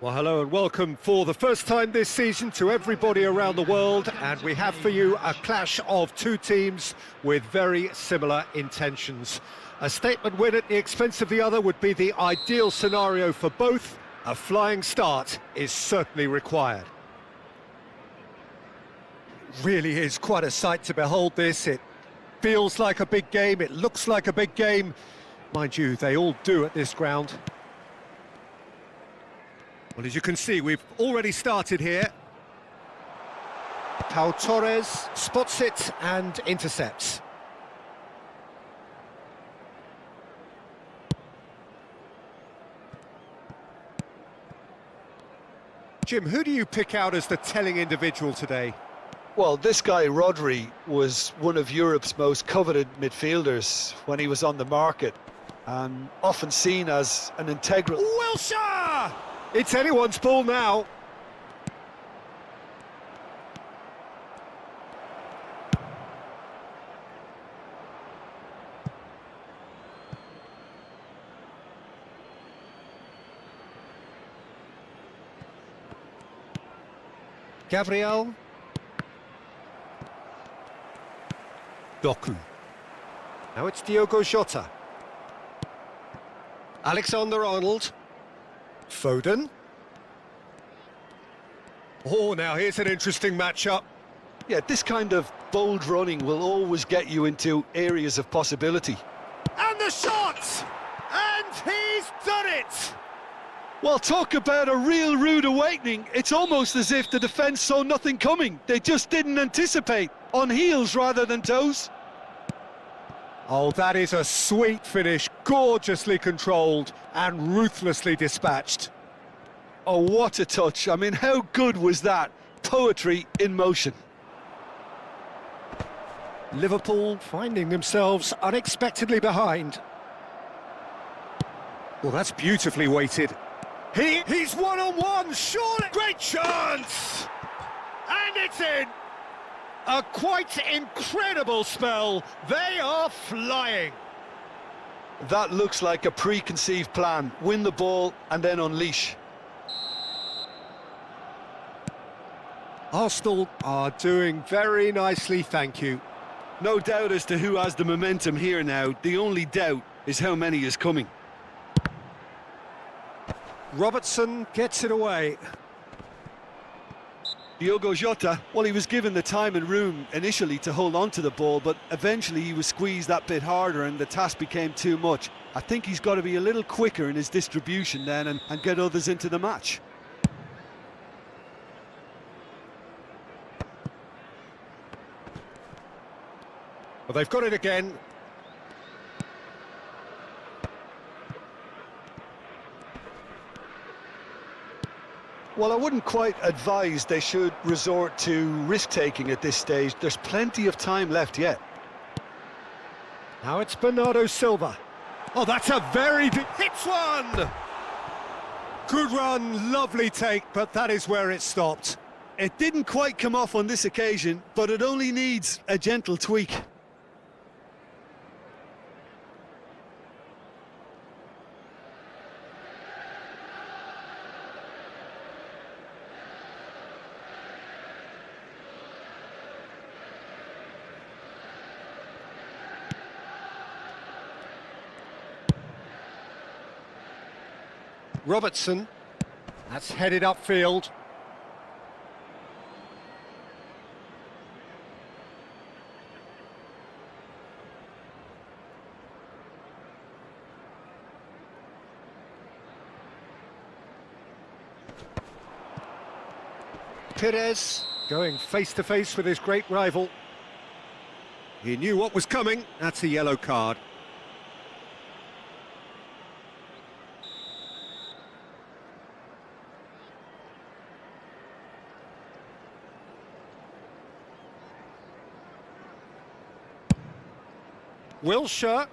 Well, hello and welcome for the first time this season to everybody around the world, and we have for you a clash of two teams with very similar intentions. A statement win at the expense of the other would be the ideal scenario for both. A flying start is certainly required. It really is quite a sight to behold this. It feels like a big game, it looks like a big game. Mind you, they all do at this ground. Well, as you can see, we've already started here. Pau Torres spots it and intercepts. Jim, who do you pick out as the telling individual today? Well, this guy, Rodri, was one of Europe's most coveted midfielders when he was on the market, and often seen as an integral... Wilshere! It's anyone's ball now. Gabriel. Doku. Now it's Diogo Jota. Alexander-Arnold. Foden. Oh, now here's an interesting matchup. Yeah, this kind of bold running will always get you into areas of possibility. And the shot! And he's done it! Well, talk about a real rude awakening. It's almost as if the defence saw nothing coming. They just didn't anticipate. On heels rather than toes. Oh, that is a sweet finish, gorgeously controlled and ruthlessly dispatched. Oh, what a touch. I mean, how good was that? Poetry in motion. Liverpool finding themselves unexpectedly behind. Well, that's beautifully weighted. He's one-on-one, surely! Great chance! And it's in! A quite incredible spell. They are flying. That looks like a preconceived plan. Win the ball and then unleash. Arsenal are doing very nicely, thank you. No doubt as to who has the momentum here now. The only doubt is how many is coming. Robertson gets it away. Diogo Jota, well, he was given the time and room initially to hold on to the ball, but eventually he was squeezed that bit harder and the task became too much. I think he's got to be a little quicker in his distribution then and get others into the match. Well, they've got it again. Well, I wouldn't quite advise they should resort to risk-taking at this stage. There's plenty of time left yet. Now it's Bernardo Silva. Oh, that's a very... hits one! Good run, lovely take, but that is where it stopped. It didn't quite come off on this occasion, but it only needs a gentle tweak. Robertson, that's headed upfield. Perez going face-to-face with his great rival. He knew what was coming, that's a yellow card. Wilshere,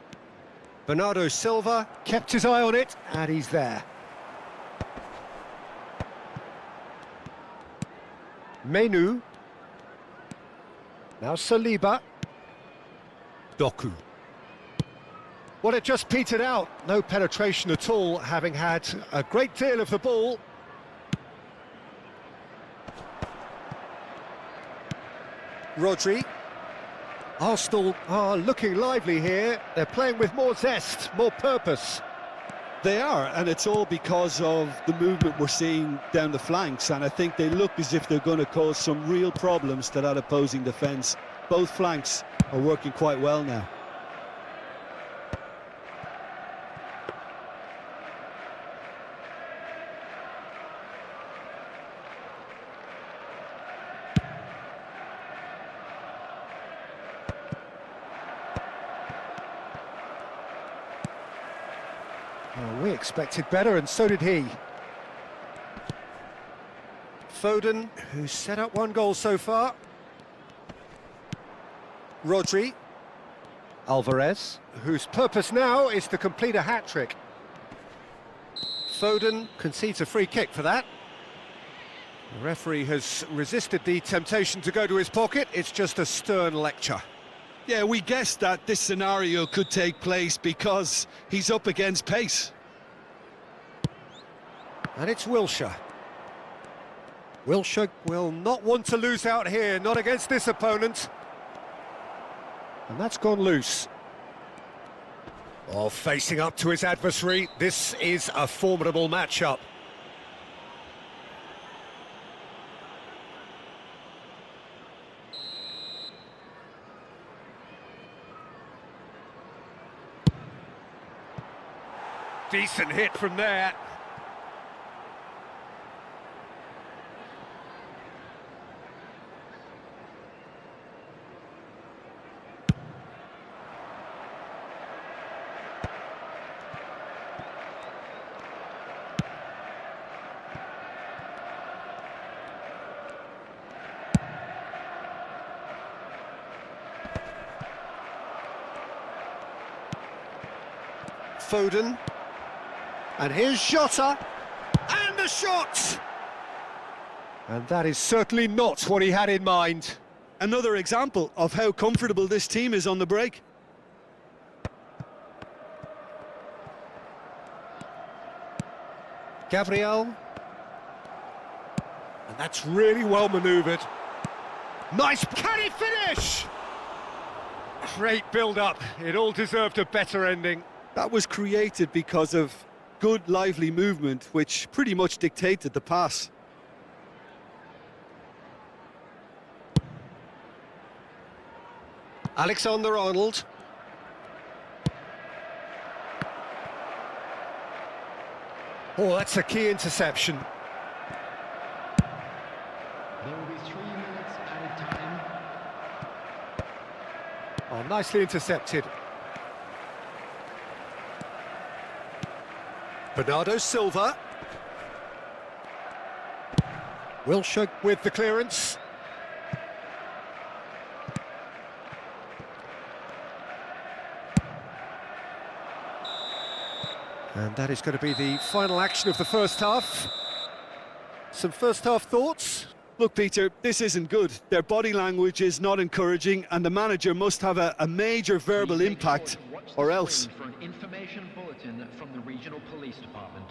Bernardo Silva kept his eye on it, and he's there. Menu. Now Saliba. Doku. Well, it just petered out. No penetration at all, having had a great deal of the ball. Rodri. Arsenal are looking lively here. They're playing with more zest, more purpose. They are, and it's all because of the movement we're seeing down the flanks, and I think they look as if they're going to cause some real problems to that opposing defence. Both flanks are working quite well now. Oh, we expected better, and so did he. Foden, who's set up one goal so far. Rodri. Alvarez, whose purpose now is to complete a hat-trick. Foden concedes a free kick for that. The referee has resisted the temptation to go to his pocket. It's just a stern lecture. Yeah, we guessed that this scenario could take place because he's up against pace. And it's Wilshere. Wilshere will not want to lose out here, not against this opponent. And that's gone loose. Oh, facing up to his adversary, this is a formidable matchup. Decent hit from there. Foden. And here's Jota, and the shot! And that is certainly not what he had in mind. Another example of how comfortable this team is on the break. Gabriel. And that's really well manoeuvred. Nice, can he finish? Great build-up, it all deserved a better ending. That was created because of good, lively movement, which pretty much dictated the pass. Alexander-Arnold. Oh, that's a key interception. There will be 3 minutes added time. Oh, nicely intercepted. Bernardo Silva. Wilshere with the clearance. And that is going to be the final action of the first half. Some first half thoughts? Look, Peter, this isn't good. Their body language is not encouraging, and the manager must have a major verbal impact, or else. For an information bulletin from the regional police department.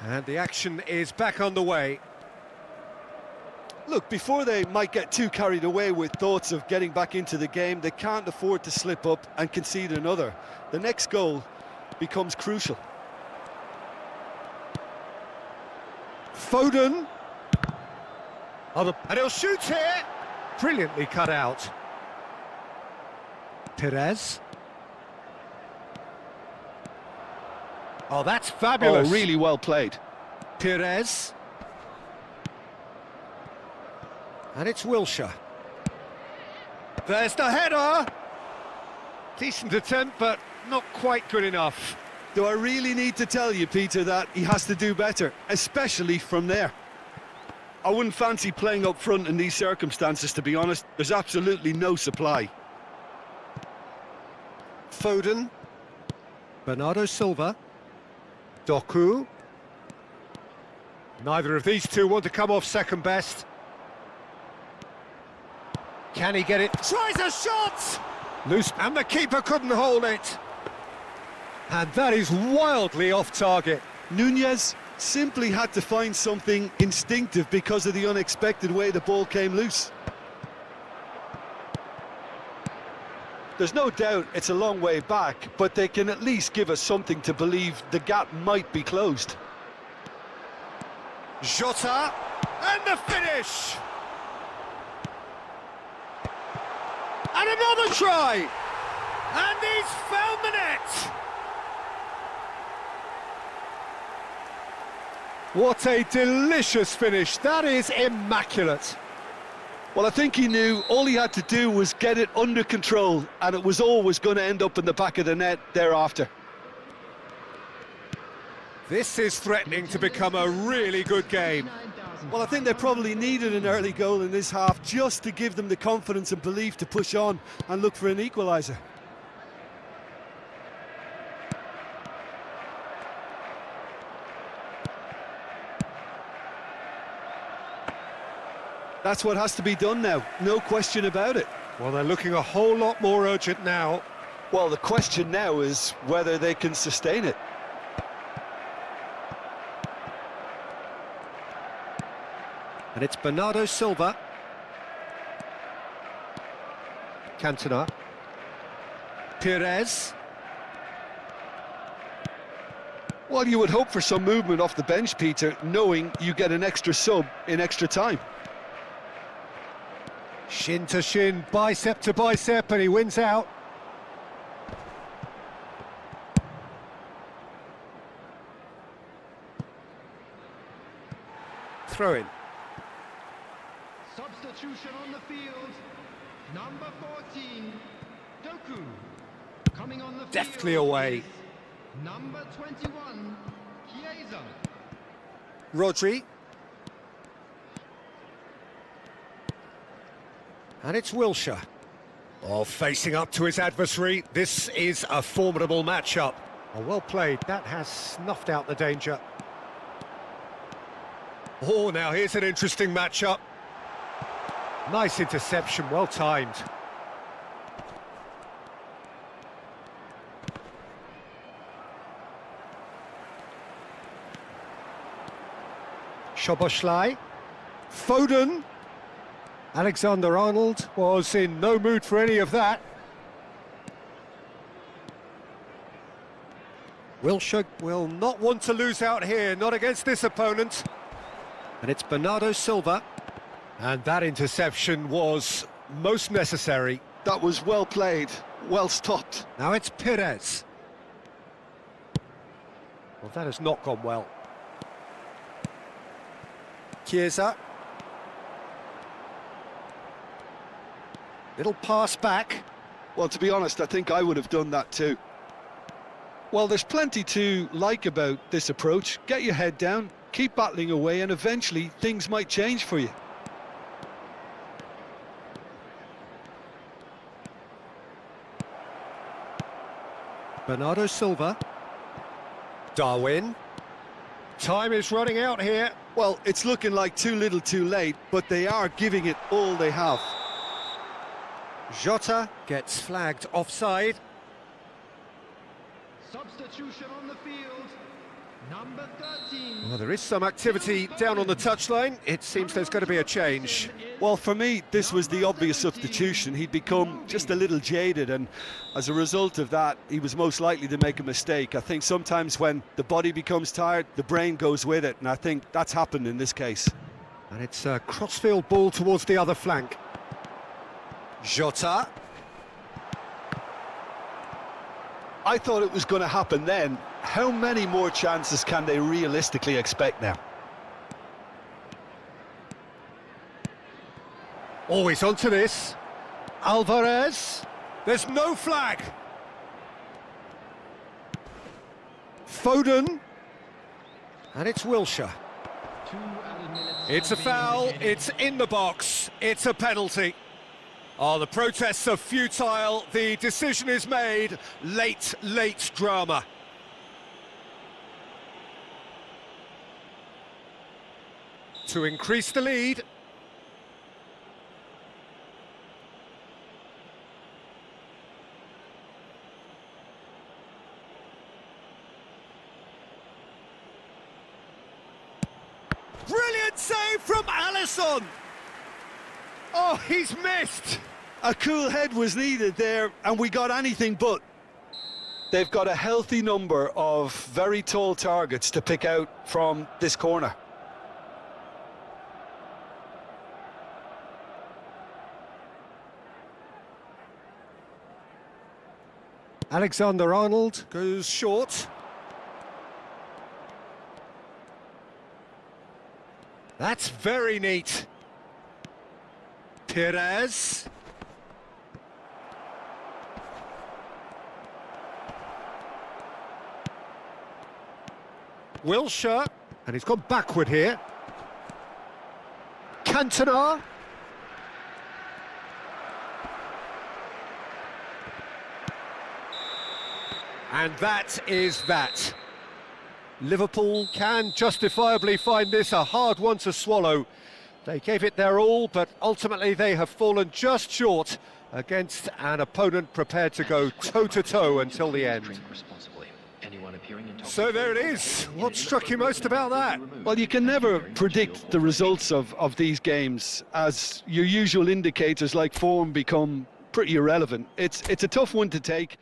And the action is back on the way. Look, before they might get too carried away with thoughts of getting back into the game, they can't afford to slip up and concede another. The next goal becomes crucial. Foden. And he'll shoot here. Brilliantly cut out. Perez. Oh, that's fabulous. Oh, really well played. Pires. And it's Wilshere. There's the header. Decent attempt, but not quite good enough. Do I really need to tell you, Peter, that he has to do better, especially from there? I wouldn't fancy playing up front in these circumstances, to be honest. There's absolutely no supply. Foden. Bernardo Silva. Doku. Neither of these two want to come off second best. Can he get it? Tries a shot! Loose, and the keeper couldn't hold it. And that is wildly off target. Nunez simply had to find something instinctive because of the unexpected way the ball came loose. There's no doubt it's a long way back, but they can at least give us something to believe the gap might be closed. Jota, and the finish! And another try! And he's found the net! What a delicious finish. That is immaculate. Well, I think he knew all he had to do was get it under control, and it was always going to end up in the back of the net thereafter. This is threatening to become a really good game. Well, I think they probably needed an early goal in this half just to give them the confidence and belief to push on and look for an equaliser. That's what has to be done now, no question about it. Well, they're looking a whole lot more urgent now. Well, the question now is whether they can sustain it. And it's Bernardo Silva. Cantona. Pires. Well, you would hope for some movement off the bench, Peter, knowing you get an extra sub in extra time. Shin to shin, bicep to bicep, and he wins out. Throw in. Substitution on the field. Number 14, Doku. Coming on the field. Deftly away. Is number 21, Chiesa. Rodri. And it's Wilshere. Oh, facing up to his adversary. This is a formidable matchup. Oh, well played. That has snuffed out the danger. Oh, now here's an interesting matchup. Nice interception, well timed. Szoboszlai. Foden. Alexander-Arnold was in no mood for any of that. Wilshere will not want to lose out here, not against this opponent. And it's Bernardo Silva. And that interception was most necessary. That was well played, well stopped. Now it's Pires. Well, that has not gone well. Chiesa. Little pass back. Well, to be honest, I think I would have done that too. Well, there's plenty to like about this approach. Get your head down, keep battling away, and eventually things might change for you. Bernardo Silva. Darwin. Time is running out here. Well, it's looking like too little too late, but they are giving it all they have. Jota gets flagged offside. Substitution on the field. Number 13. Well, there is some activity down on the touchline. It seems there's going to be a change. Well, for me, this was the obvious substitution. He'd become just a little jaded, and as a result of that, he was most likely to make a mistake. I think sometimes when the body becomes tired, the brain goes with it, and I think that's happened in this case. And it's a crossfield ball towards the other flank. Jota. I thought it was going to happen then, How many more chances can they realistically expect now? Always onto this. Alvarez. There's no flag. Foden. And it's Wilshere. It's a foul, it's in the box, it's a penalty. Oh, the protests are futile, the decision is made. Late drama. To increase the lead. Brilliant save from Alisson! Oh, he's missed! A cool head was needed there, and we got anything but. They've got a healthy number of very tall targets to pick out from this corner. Alexander-Arnold goes short. That's very neat. Perez. Wilshere, and he's gone backward here. Cantona. And that is that. Liverpool can justifiably find this a hard one to swallow. They gave it their all, but ultimately they have fallen just short against an opponent prepared to go toe-to-toe until the end. So there it is. What struck you most about that? Well, you can never predict the results of these games, as your usual indicators like form become pretty irrelevant. It's a tough one to take.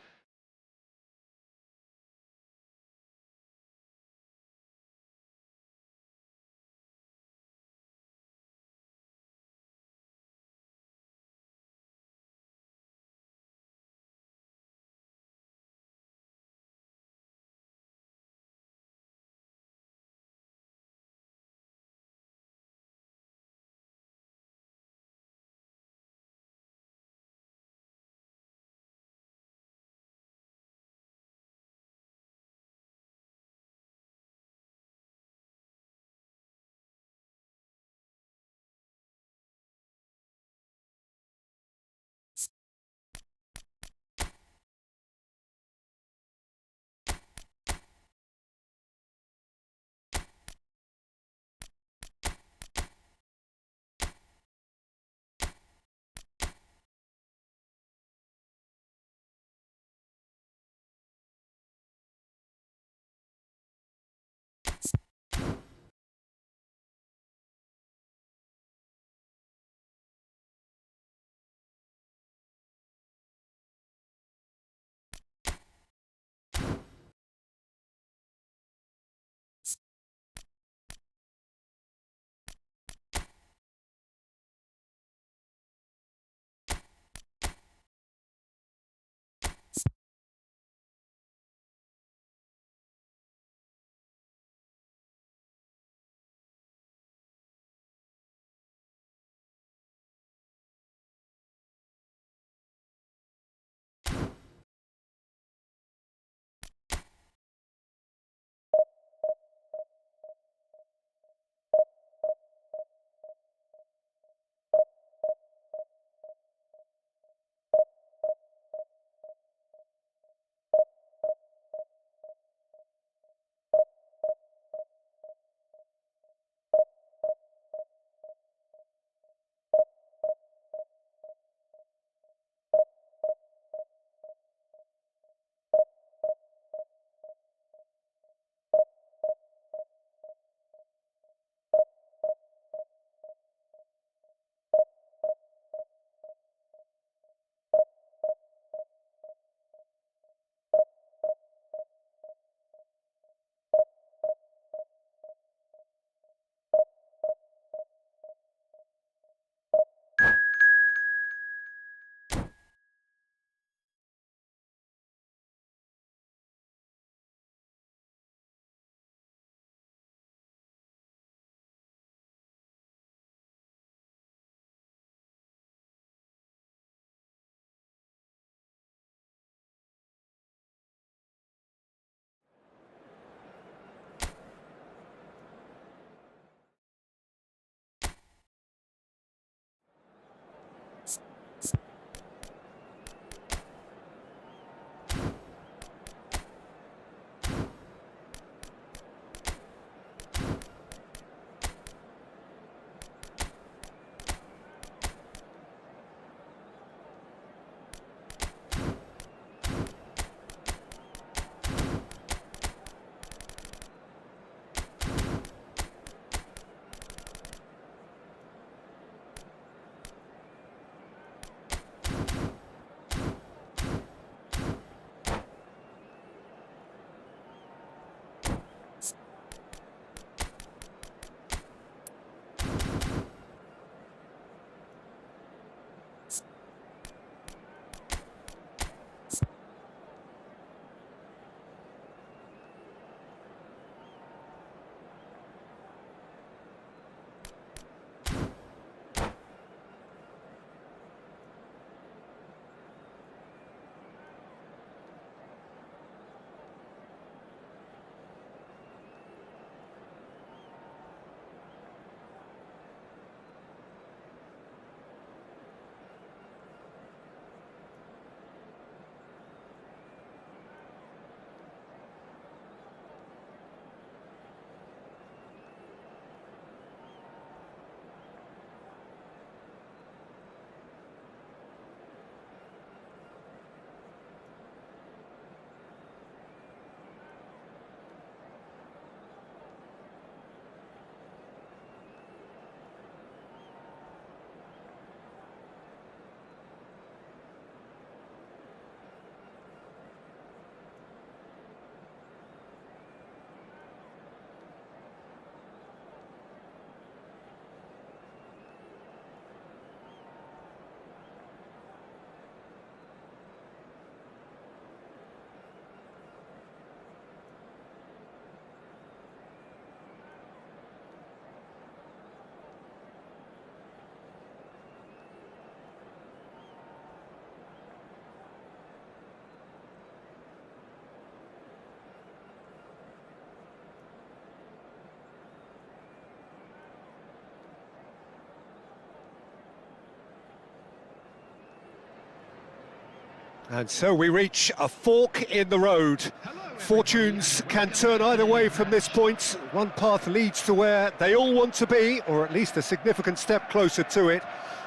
And so we reach a fork in the road. Fortunes can turn either way from this point. One path leads to where they all want to be, or at least a significant step closer to it.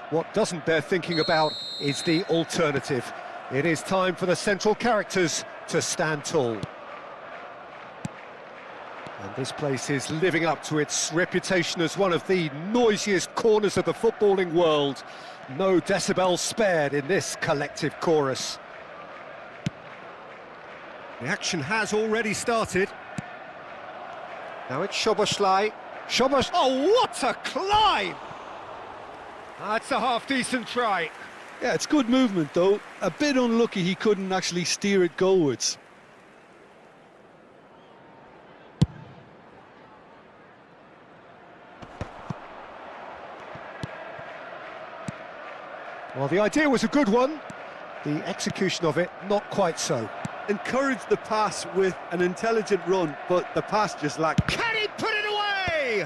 What doesn't bear thinking about is the alternative. It is time for the central characters to stand tall. And this place is living up to its reputation as one of the noisiest corners of the footballing world. No decibels spared in this collective chorus. The action has already started. Now it's Szoboszlai. Oh, what a climb! That's a half-decent try. Yeah, it's good movement, though. A bit unlucky he couldn't actually steer it goalwards. Well, the idea was a good one. The execution of it, not quite so. Encouraged the pass with an intelligent run, but the pass just lacked. Can he put it away?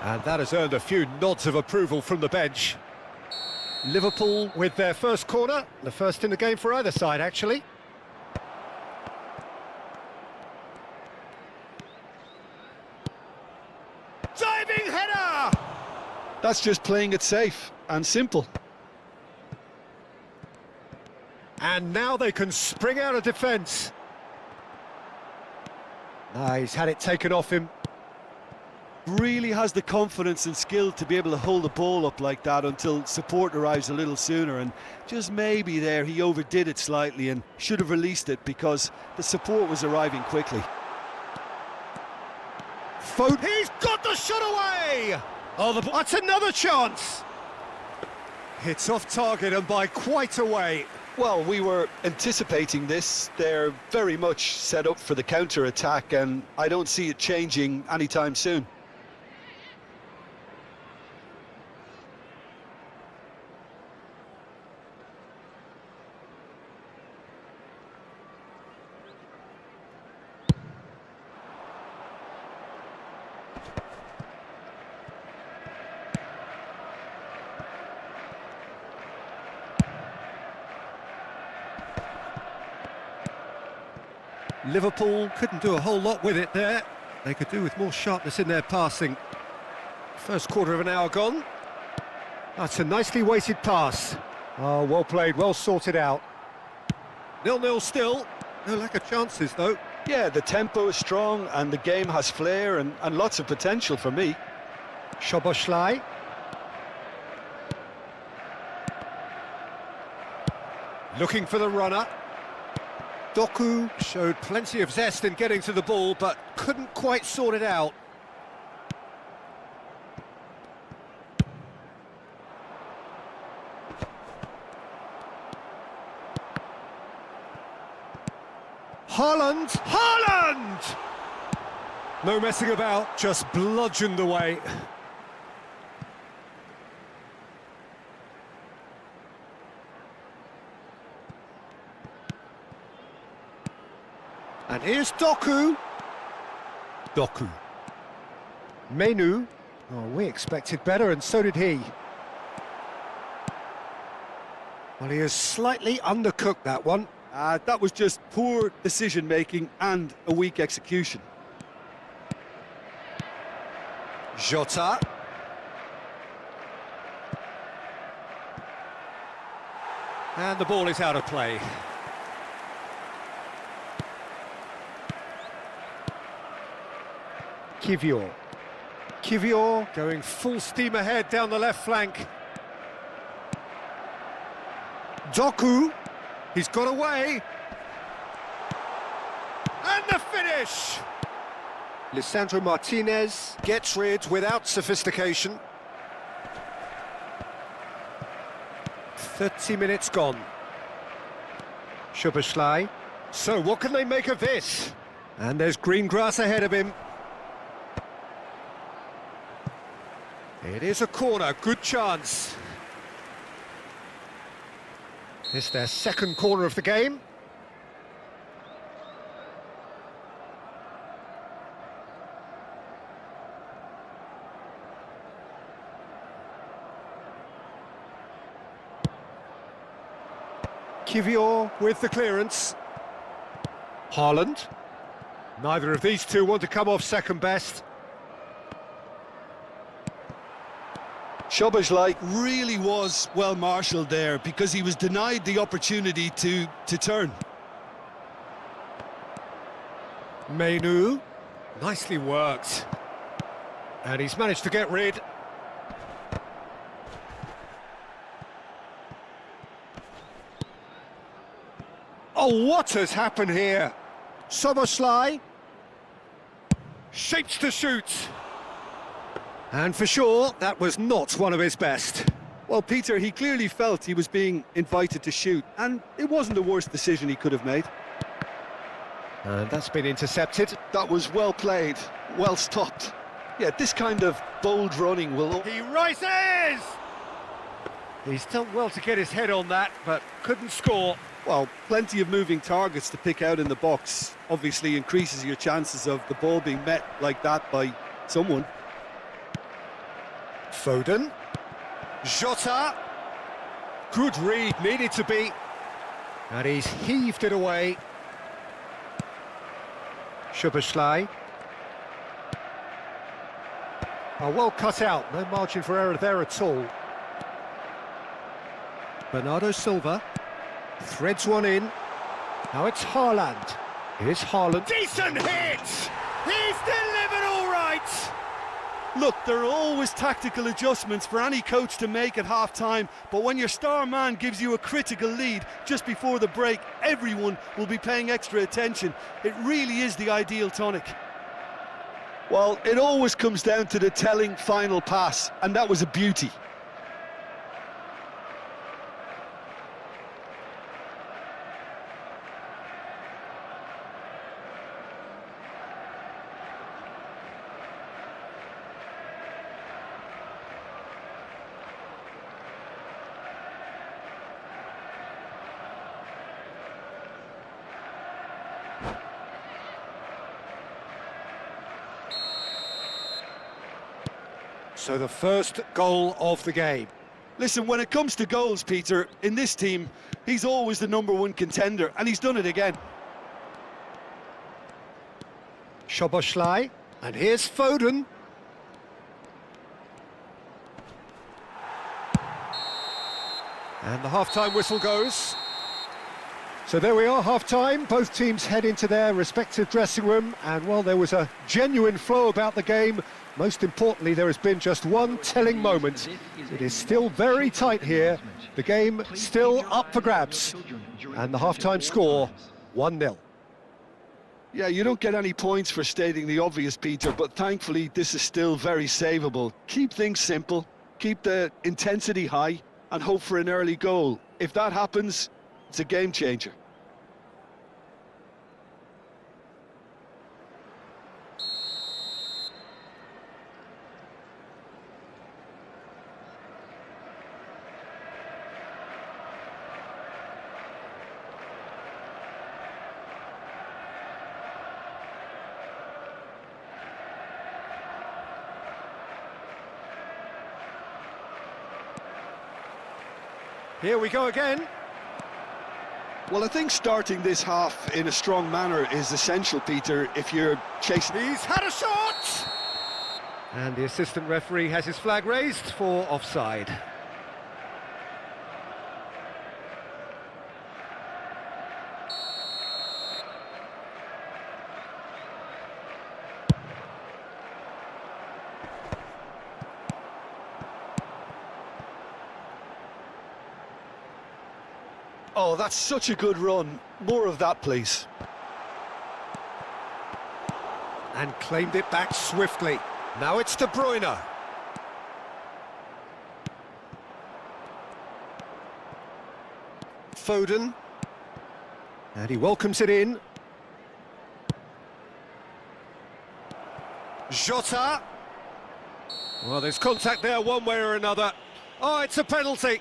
And that has earned a few nods of approval from the bench. Liverpool with their first corner, the first in the game for either side, actually. Diving header! That's just playing it safe and simple. And now they can spring out of defence. He's had it taken off him. Really has the confidence and skill to be able to hold the ball up like that until support arrives a little sooner, and just maybe there he overdid it slightly and should have released it because the support was arriving quickly. He's got the shot away! Oh, that's another chance! It's off target and by quite a way. Well, we were anticipating this. They're very much set up for the counter-attack, and I don't see it changing anytime soon. Liverpool couldn't do a whole lot with it there. They could do with more sharpness in their passing. First quarter of an hour gone. That's a nicely weighted pass. Oh, well played, well sorted out. 0-0 still. No lack of chances, though. Yeah, the tempo is strong and the game has flair and lots of potential for me. Szoboszlai. Looking for the runner. Doku showed plenty of zest in getting to the ball, but couldn't quite sort it out. Haaland! No messing about, just bludgeoned away. And here's Doku. Menu. Oh, we expected better, and so did he. Well, he has slightly undercooked that one. That was just poor decision-making and a weak execution. Jota. And the ball is out of play. Kivior going full steam ahead down the left flank. Doku, he's got away. And the finish! Lisandro Martinez gets rid without sophistication. 30 minutes gone. Szoboszlai. So what can they make of this? And there's green grass ahead of him. It is a corner, good chance. It's their second corner of the game. Kivior with the clearance. Haaland. Neither of these two want to come off second best. Szoboszlai really was well marshalled there because he was denied the opportunity to turn. Menu. Nicely worked. And he's managed to get rid. Oh, what has happened here? Szoboszlai shapes to shoot. And for sure, that was not one of his best. Well, Peter, he clearly felt he was being invited to shoot, and it wasn't the worst decision he could have made. And that's been intercepted. That was well played, well stopped. Yeah, this kind of bold running will... He rises! He's done well to get his head on that, but couldn't score. Well, plenty of moving targets to pick out in the box. Obviously increases your chances of the ball being met like that by someone. Foden. Jota. Good read, needed to be. And he's heaved it away. Szoboszlai. Oh, well cut out, no margin for error there at all. Bernardo Silva. Threads one in. Now it's Haaland. Here's Haaland. Decent hit! He's delivered all right! Look, there are always tactical adjustments for any coach to make at half-time, but when your star man gives you a critical lead just before the break, everyone will be paying extra attention. It really is the ideal tonic. Well, it always comes down to the telling final pass, and that was a beauty. So the first goal of the game. Listen, when it comes to goals, Peter, in this team, he's always the #1 contender, and he's done it again. Szoboszlai, and here's Foden. And the half-time whistle goes. So there we are, half-time. Both teams head into their respective dressing room, and well, there was a genuine flow about the game. Most importantly, there has been just one telling moment. It is still very tight here. The game still up for grabs. And the half-time score, 1-0. Yeah, you don't get any points for stating the obvious, Peter, but thankfully this is still very savable. Keep things simple, keep the intensity high, and hope for an early goal. If that happens, it's a game changer. Here we go again. Well, I think starting this half in a strong manner is essential, Peter, if you're chasing... He's had a shot! And the assistant referee has his flag raised for offside. Oh, that's such a good run. More of that, please. And claimed it back swiftly. Now it's De Bruyne. Foden. And he welcomes it in. Jota. Well, there's contact there one way or another. Oh, it's a penalty.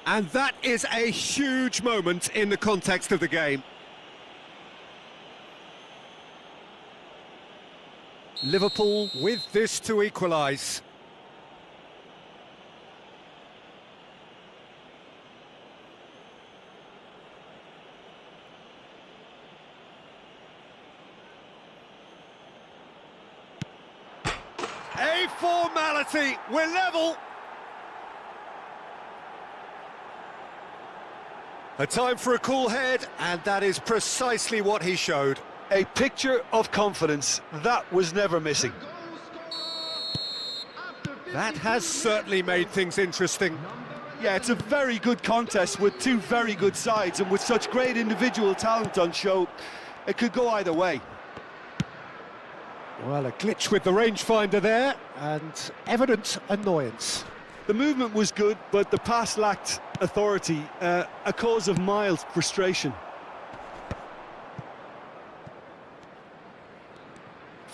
And that is a huge moment in the context of the game. Liverpool with this to equalise. A formality, we're level. A time for a cool head, and that is precisely what he showed. A picture of confidence, that was never missing. That has certainly made things interesting. Yeah, it's a very good contest with two very good sides, and with such great individual talent on show, it could go either way. Well, a glitch with the rangefinder there, and evident annoyance. The movement was good, but the pass lacked authority, a cause of mild frustration.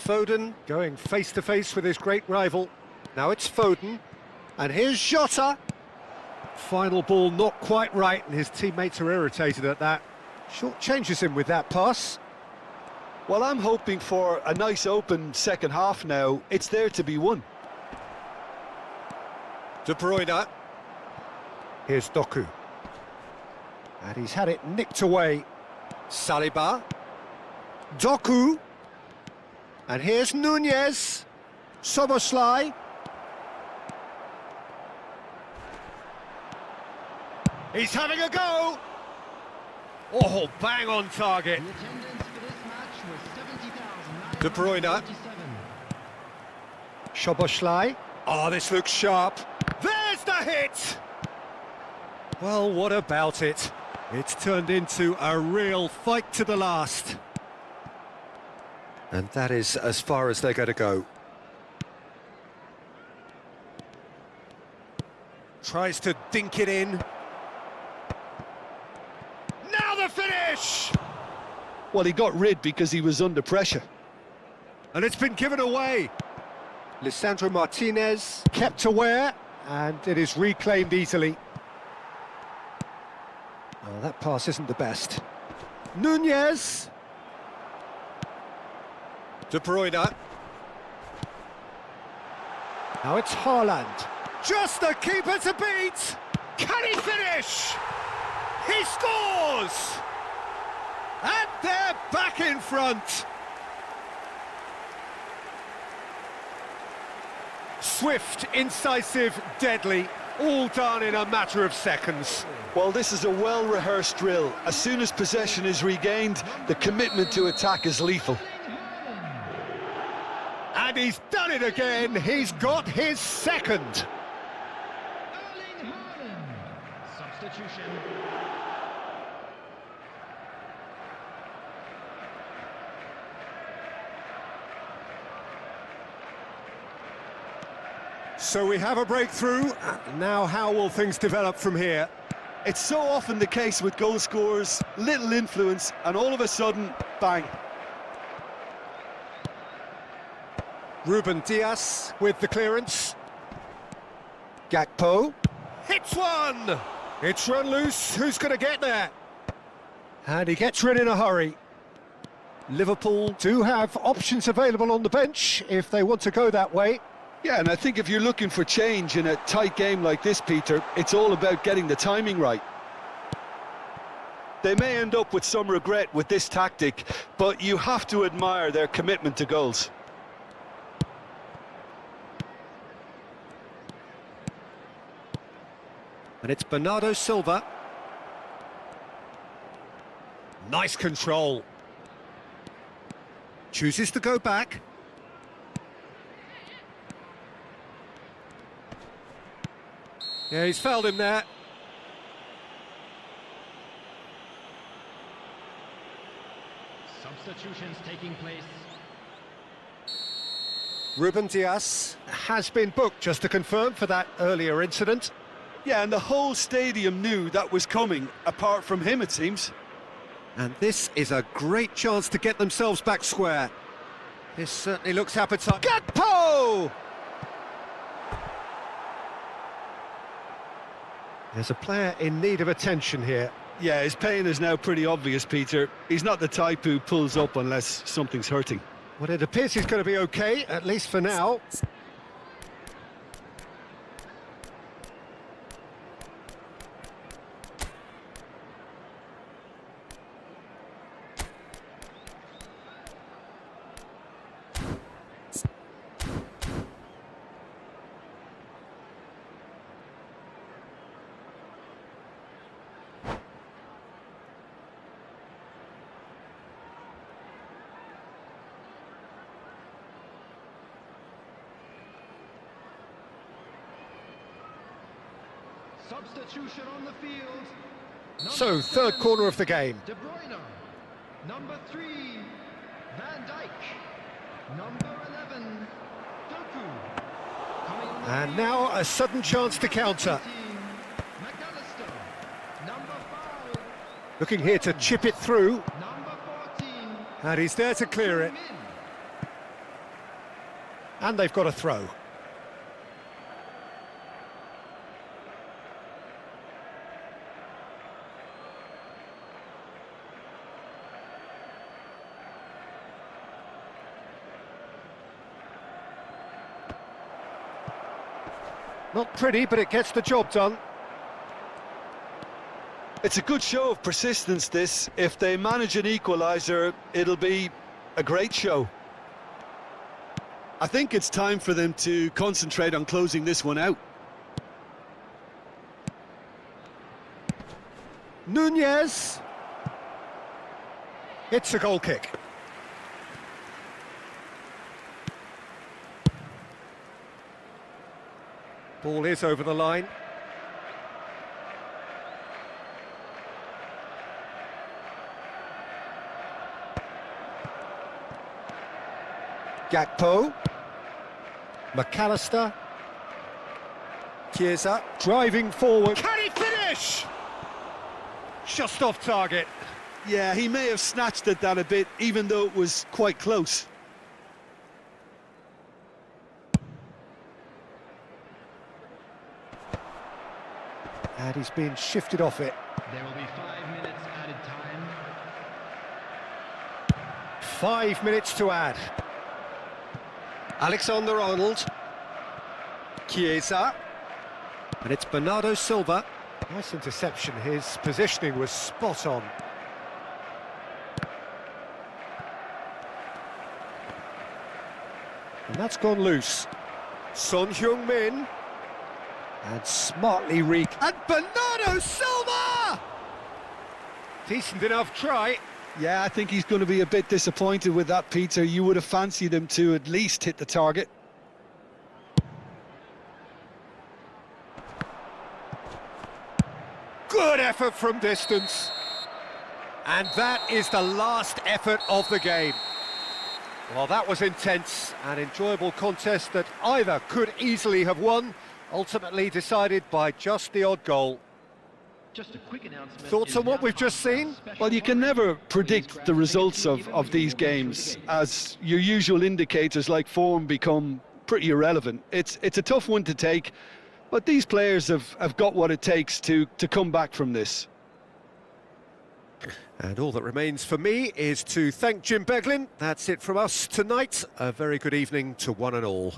Foden going face-to-face with his great rival. Now it's Foden, and here's Jota. Final ball not quite right, and his teammates are irritated at that. Short changes him with that pass. Well, I'm hoping for a nice open second half now. It's there to be won. De Bruyne. Here's Doku. And he's had it nicked away. Saliba. Doku. And here's Nunez. Szoboszlai. He's having a go. Oh, bang on target. The attendance for this match was 70,947. De Bruyne. Szoboszlai. Oh, this looks sharp. There's the hit! Well, what about it? It's turned into a real fight to the last. And that is as far as they're going to go. Tries to dink it in. Now the finish! Well, he got rid because he was under pressure. And it's been given away. Lisandro Martinez kept aware, and it is reclaimed easily. Oh, that pass isn't the best. Nunez. De Bruyne. Now it's Haaland. Just the keeper to beat. Can he finish? He scores! And they're back in front. Swift, incisive, deadly, all done in a matter of seconds. Well, this is a well-rehearsed drill. As soon as possession is regained, the commitment to attack is lethal. And he's done it again. He's got his second. Erling Haaland. Substitution. So we have a breakthrough. Now how will things develop from here? It's so often the case with goal scorers, little influence, and all of a sudden, bang. Ruben Dias with the clearance. Gakpo hits one. It's run loose. Who's going to get there? And he gets rid in a hurry. Liverpool do have options available on the bench if they want to go that way. Yeah, and I think if you're looking for change in a tight game like this, Peter, it's all about getting the timing right. They may end up with some regret with this tactic, but you have to admire their commitment to goals. And it's Bernardo Silva. Nice control. Chooses to go back. Yeah, he's fouled him there. Substitutions taking place. Ruben Dias has been booked, just to confirm, for that earlier incident. Yeah, and the whole stadium knew that was coming, apart from him, it seems. And this is a great chance to get themselves back square. This certainly looks appetizing. Gakpo! There's a player in need of attention here. Yeah, his pain is now pretty obvious, Peter. He's not the type who pulls up unless something's hurting. Well, it appears he's going to be okay, at least for now. Substitution on the field. So, Number third 7, corner of the game. De Bruyne. Number 3, Van Dijk. Number 11, Doku. Coming on the And field, now a sudden chance to counter. McAllister. Number 5, Looking here to chip it through. number 14. And he's there to clear it. Min. And they've got a throw. Not pretty, but it gets the job done. It's a good show of persistence, this. If they manage an equaliser, it'll be a great show. I think it's time for them to concentrate on closing this one out. Nunez. It's a goal kick. Ball is over the line. Gakpo. McAllister. Chiesa driving forward. Can he finish? Just off target. Yeah, he may have snatched at that a bit, even though it was quite close. And he's been shifted off it. There will be 5 minutes added time. 5 minutes to add. Alexander-Arnold. Chiesa. And it's Bernardo Silva. Nice interception. His positioning was spot on. And that's gone loose. Son Heung-min. And smartly and Bernardo Silva! Decent enough try. Yeah, I think he's going to be a bit disappointed with that, Peter. You would have fancied him to at least hit the target. Good effort from distance. And that is the last effort of the game. Well, that was intense, an enjoyable contest that either could easily have won, ultimately decided by just the odd goal. Just a quick announcement. Thoughts on what we've just seen? Well, you can never predict the results of these games, as your usual indicators like form become pretty irrelevant. It's a tough one to take, but these players have got what it takes to come back from this. And all that remains for me is to thank Jim Beglin. That's it from us tonight. A very good evening to one and all.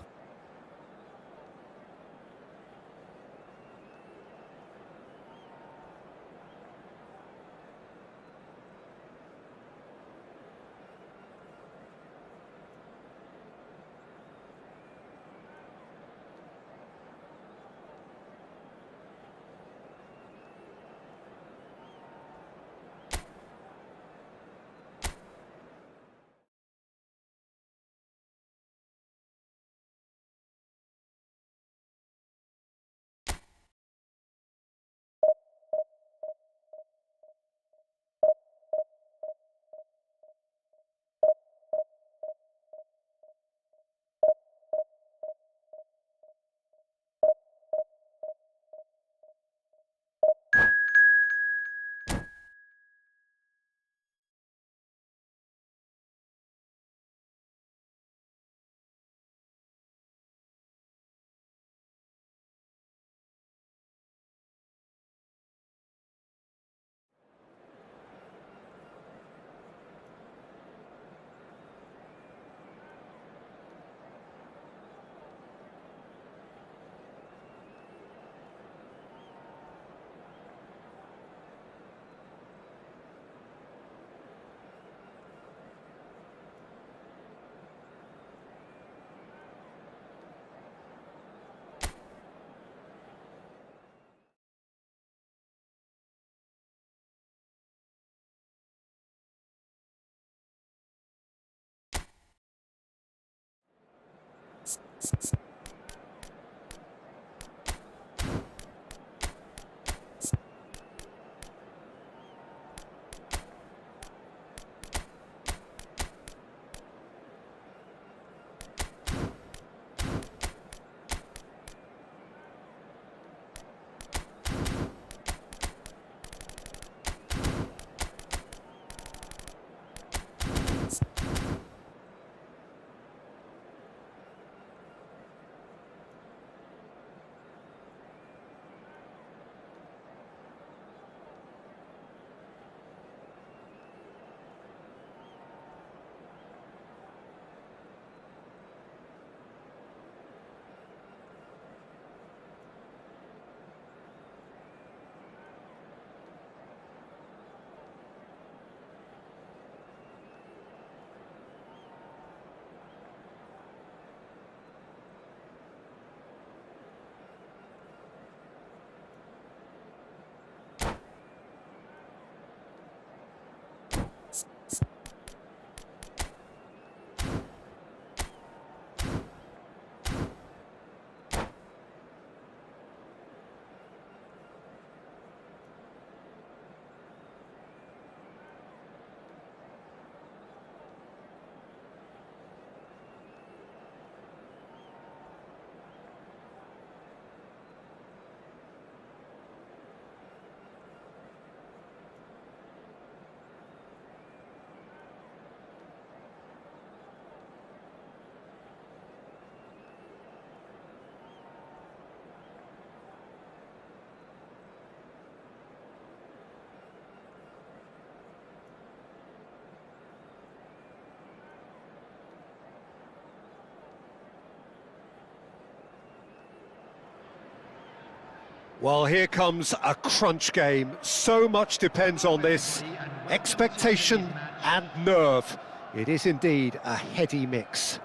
Well, here comes a crunch game. So much depends on this. Expectation and nerve. It is indeed a heady mix.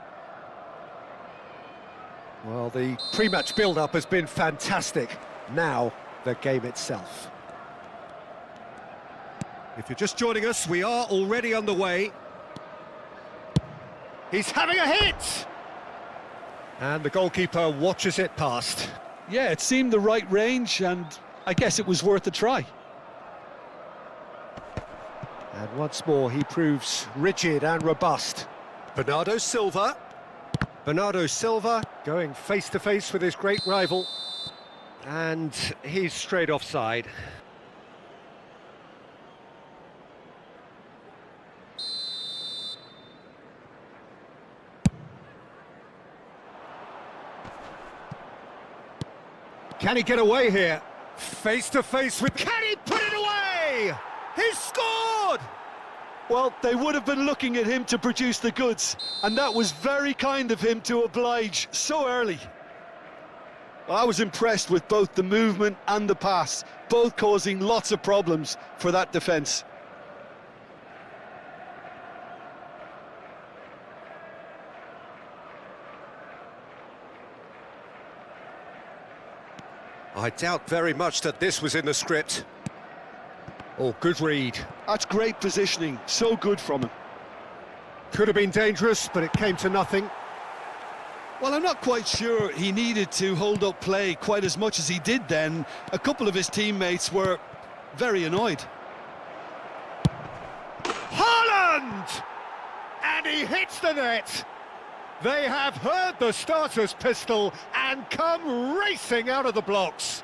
Well, the pre-match build-up has been fantastic. Now, the game itself. If you're just joining us, we are already underway. He's having a hit! And the goalkeeper watches it past. Yeah, it seemed the right range, and I guess it was worth a try. And once more, he proves rigid and robust. Bernardo Silva. Bernardo Silva going face-to-face with his great rival. And he's straight offside. Can he get away here? Face-to-face with... Can he put it away? He's scored! Well, they would have been looking at him to produce the goods, and that was very kind of him to oblige so early. Well, I was impressed with both the movement and the pass, both causing lots of problems for that defence. I doubt very much that this was in the script. Oh, good read. That's great positioning, so good from him. Could have been dangerous, but it came to nothing. Well, I'm not quite sure he needed to hold up play quite as much as he did then. A couple of his teammates were very annoyed. Haaland! And he hits the net. They have heard the starter's pistol and come racing out of the blocks.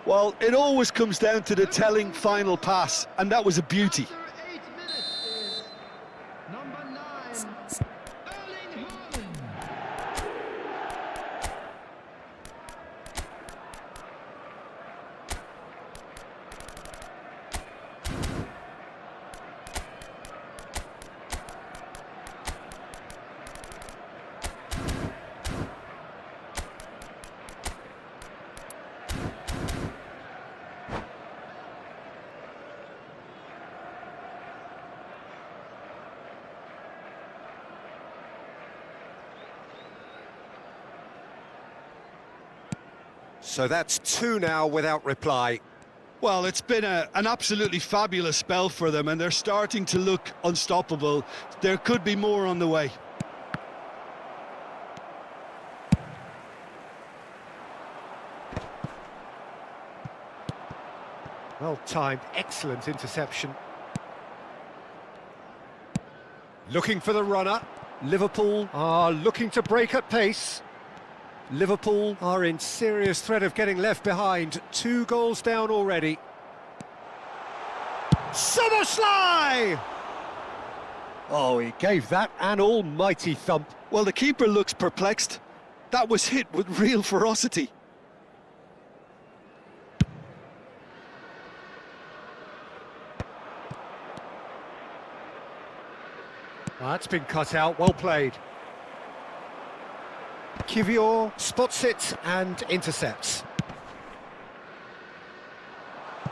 Well, it always comes down to the telling final pass, and that was a beauty. After 8 minutes is number 9, Erling Haaland. So that's 2 now without reply. Well, it's been an absolutely fabulous spell for them, and they're starting to look unstoppable. There could be more on the way. Well timed, excellent interception. Looking for the runner. Liverpool are looking to break at pace. Liverpool are in serious threat of getting left behind. 2 goals down already. Soboslai! Oh, he gave that an almighty thump. Well, the keeper looks perplexed. That was hit with real ferocity. Well, that's been cut out, well played. Kivior spots it and intercepts.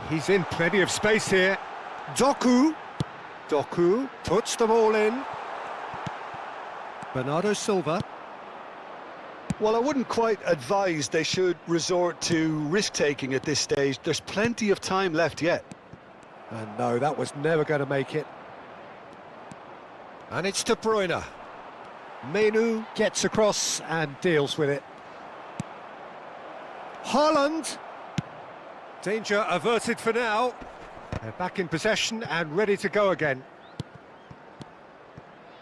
He's in plenty of space here. Doku puts them all in. Bernardo Silva. Well, I wouldn't quite advise they should resort to risk-taking at this stage. There's plenty of time left yet. And no, that was never going to make it. And it's De Bruyne. Menu gets across and deals with it. Haaland. Danger averted for now. They're back in possession and ready to go again.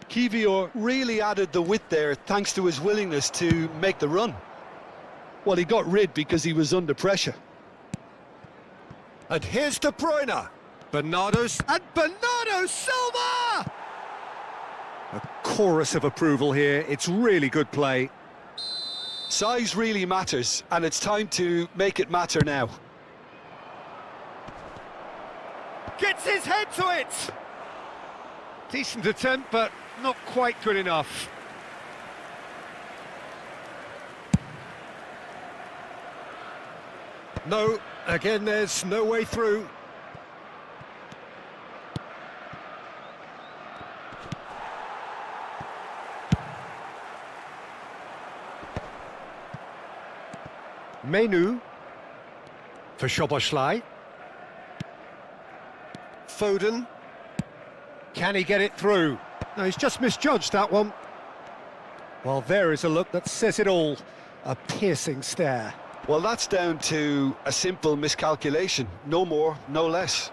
Kivior really added the width there thanks to his willingness to make the run. Well, he got rid because he was under pressure. And here's De Bruyne. Bernardo Silva! A chorus of approval here. It's really good play. Size really matters, and it's time to make it matter now. Gets his head to it! Decent attempt, but not quite good enough. No, again, there's no way through. Menu for Szoboszlai. Foden. Can he get it through? No, he's just misjudged that one. Well, there is a look that says it all. A piercing stare. Well, that's down to a simple miscalculation. No more, no less.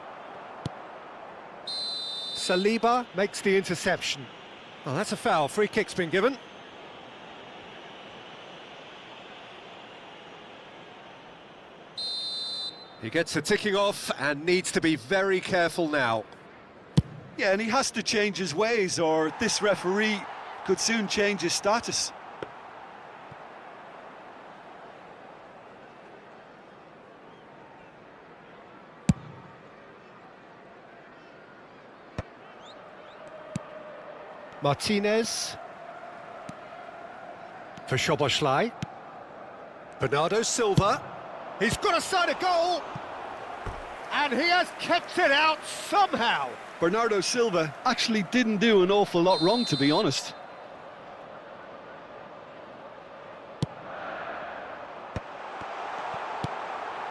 Saliba makes the interception. Oh, that's a foul. Free kick's been given. He gets a ticking off and needs to be very careful now. Yeah, and he has to change his ways, or this referee could soon change his status. Martinez for Szoboszlai. Bernardo Silva. He's got a side of goal, and he has kept it out somehow. Bernardo Silva actually didn't do an awful lot wrong, to be honest.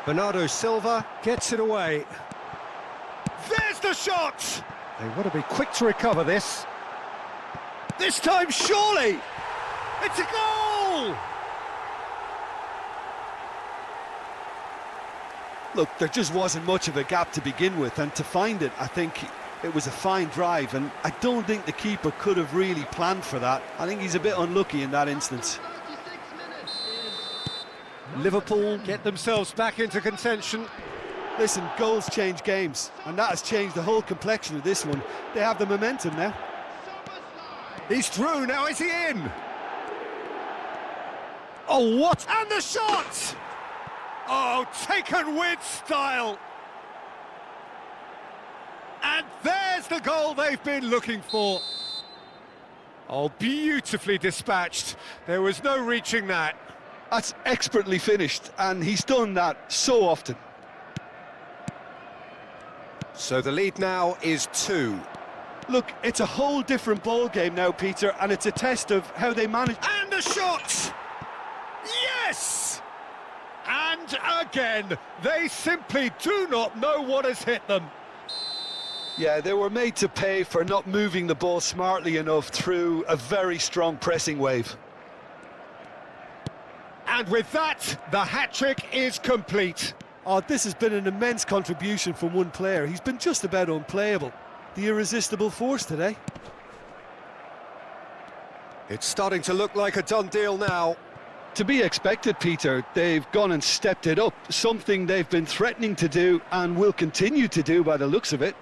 Bernardo Silva gets it away. There's the shot! They want to be quick to recover this. This time, surely! It's a goal! Look, there just wasn't much of a gap to begin with, and to find it, I think it was a fine drive, and I don't think the keeper could have really planned for that. I think he's a bit unlucky in that instance. Liverpool get themselves back into contention. Listen, goals change games, and that has changed the whole complexion of this one. They have the momentum now. He's through, now is he in? Oh, what? And the shot! Oh, taken with style. And there's the goal they've been looking for. Oh, beautifully dispatched. There was no reaching that. That's expertly finished, and he's done that so often. So the lead now is 2. Look, it's a whole different ball game now, Peter, and it's a test of how they manage. And a shot! Yes! And again, they simply do not know what has hit them. Yeah, they were made to pay for not moving the ball smartly enough through a very strong pressing wave. And with that, the hat-trick is complete. Oh, this has been an immense contribution from one player. He's been just about unplayable. The irresistible force today. It's starting to look like a done deal now. To be expected, Peter. They've gone and stepped it up, something they've been threatening to do and will continue to do by the looks of it.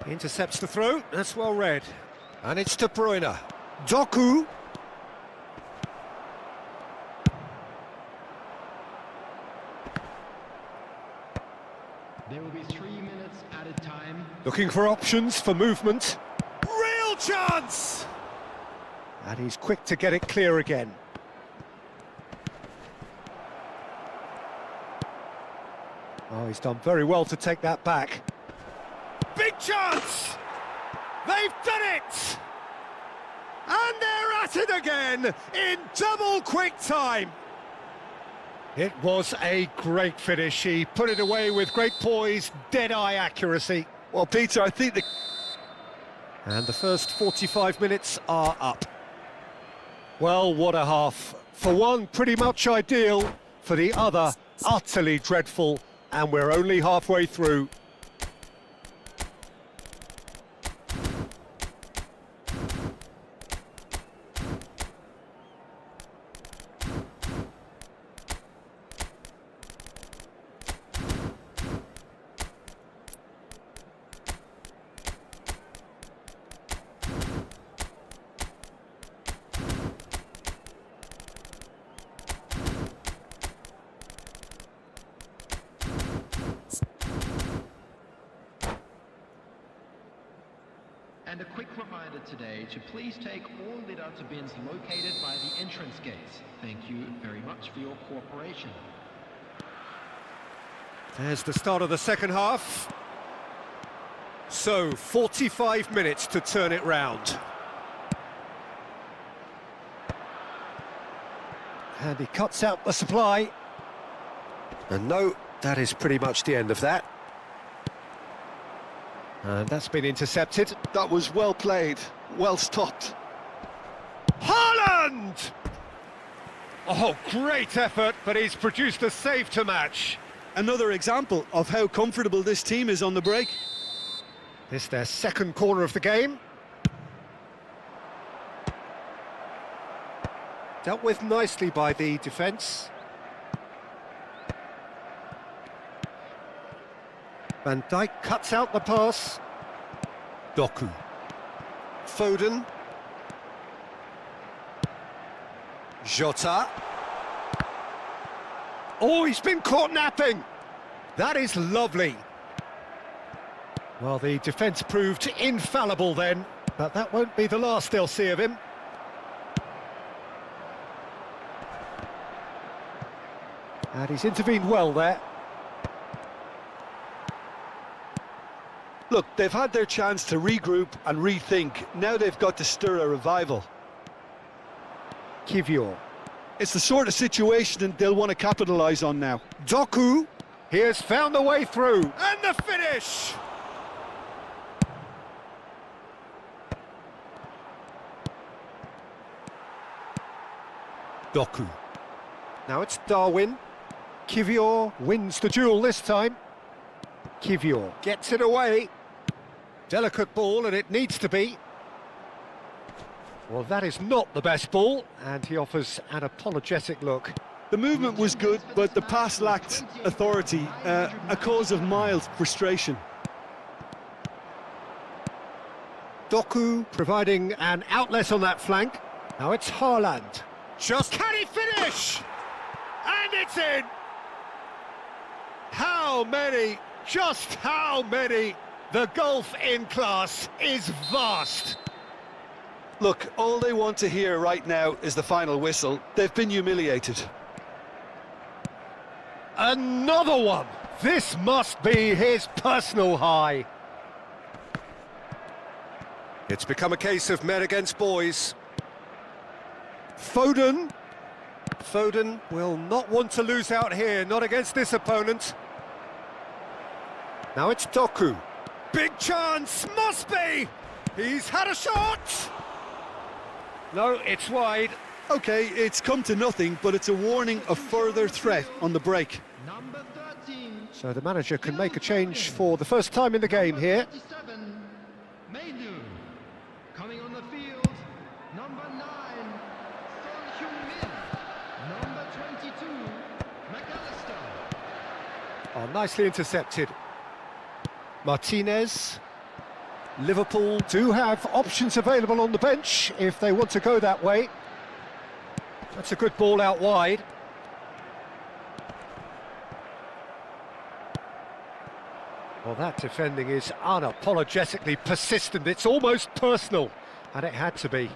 Intercepts the throw, that's well read. And it's De Bruyne. Doku. There will be 3 minutes at a time. Looking for options for movement. Real chance! And he's quick to get it clear again. Oh, he's done very well to take that back. Big chance! They've done it! And they're at it again in double quick time. It was a great finish. He put it away with great poise, dead-eye accuracy. Well, Peter, I think the... And the first 45 minutes are up. Well, what a half. For one, pretty much ideal. For the other, utterly dreadful. And we're only halfway through. And a quick reminder today to please take all litter bins located by the entrance gates. Thank you very much for your cooperation. There's the start of the second half. So, 45 minutes to turn it round. And he cuts out the supply. And no, that is pretty much the end of that. And that's been intercepted. That was well played, well stopped. Haaland! Oh, great effort, but he's produced a save to match. Another example of how comfortable this team is on the break. This their second corner of the game. Dealt with nicely by the defence. Van Dijk cuts out the pass. Doku. Foden. Jota. Oh, he's been caught napping. That is lovely. Well, the defence proved infallible then, but that won't be the last they'll see of him. And he's intervened well there. Look, they've had their chance to regroup and rethink. Now they've got to stir a revival. Kivior. It's the sort of situation they'll want to capitalise on now. Doku. He has found the way through. And the finish! Doku. Now it's Darwin. Kivior wins the duel this time. Kivior gets it away. Delicate ball, and it needs to be. Well, that is not the best ball, and he offers an apologetic look. The movement was good, but the pass lacked authority, a cause of mild frustration. Doku providing an outlet on that flank. Now it's Haaland. Just can he finish? And it's in! How many? Just how many? The gulf in class is vast. Look, all they want to hear right now is the final whistle. They've been humiliated. Another one! This must be his personal high. It's become a case of men against boys. Foden. Foden will not want to lose out here, not against this opponent. Now it's Doku. Big chance, must be! He's had a shot! No, it's wide. OK, it's come to nothing, but it's a warning of further threat on the break. Number 13. So the manager can make a change for the first time in the game here. 37, Meidu. Coming on the field, number 9, Son Heung-min. Number 22, McAllister. Oh, nicely intercepted. Martinez. Liverpool do have options available on the bench if they want to go that way. That's a good ball out wide. Well, that defending is unapologetically persistent. It's almost personal, and it had to be.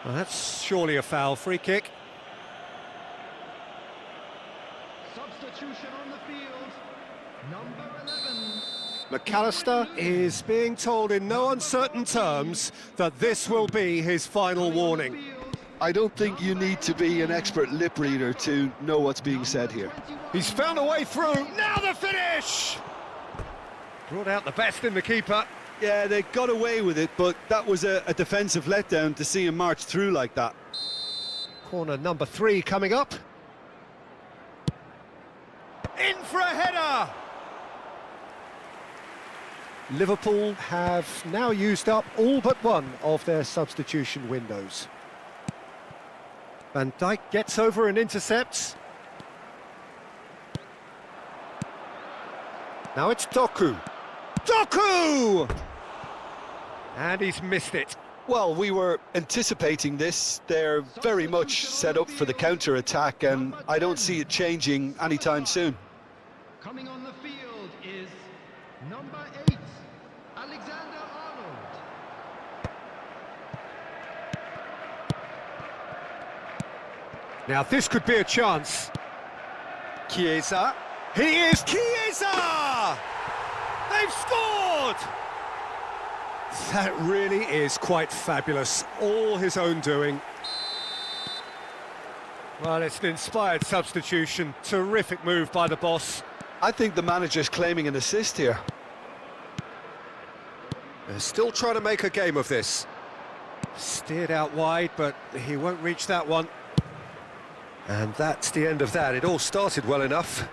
Well, that's surely a foul. Free kick. Substitution on the field, number 11. McAllister is being told in no uncertain terms that this will be his final warning. I don't think you need to be an expert lip reader to know what's being said here. He's found a way through. Now the finish! Brought out the best in the keeper. Yeah, they got away with it, but that was a defensive letdown to see him march through like that. Corner number 3 coming up. In for a header! Liverpool have now used up all but one of their substitution windows. Van Dijk gets over and intercepts. Now it's Doku. Doku! And he's missed it. Well, we were anticipating this. They're very much set up for the counter-attack, and I don't see it changing anytime soon. Coming on the field is number 8, Alexander-Arnold. Now this could be a chance. Chiesa. He is Chiesa! They've scored! That really is quite fabulous. All his own doing. Well, it's an inspired substitution. Terrific move by the boss. I think the manager's claiming an assist here. They're still trying to make a game of this. Steered out wide, but he won't reach that one. And that's the end of that. It all started well enough.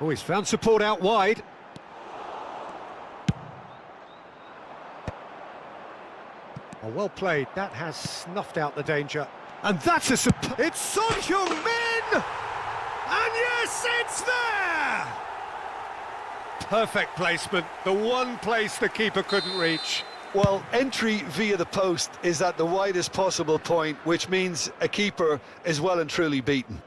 Oh, he's found support out wide. Oh, well played. That has snuffed out the danger. And that's a... It's Son Heung-min! And yes, it's there! Perfect placement. The one place the keeper couldn't reach. Well, entry via the post is at the widest possible point, which means a keeper is well and truly beaten.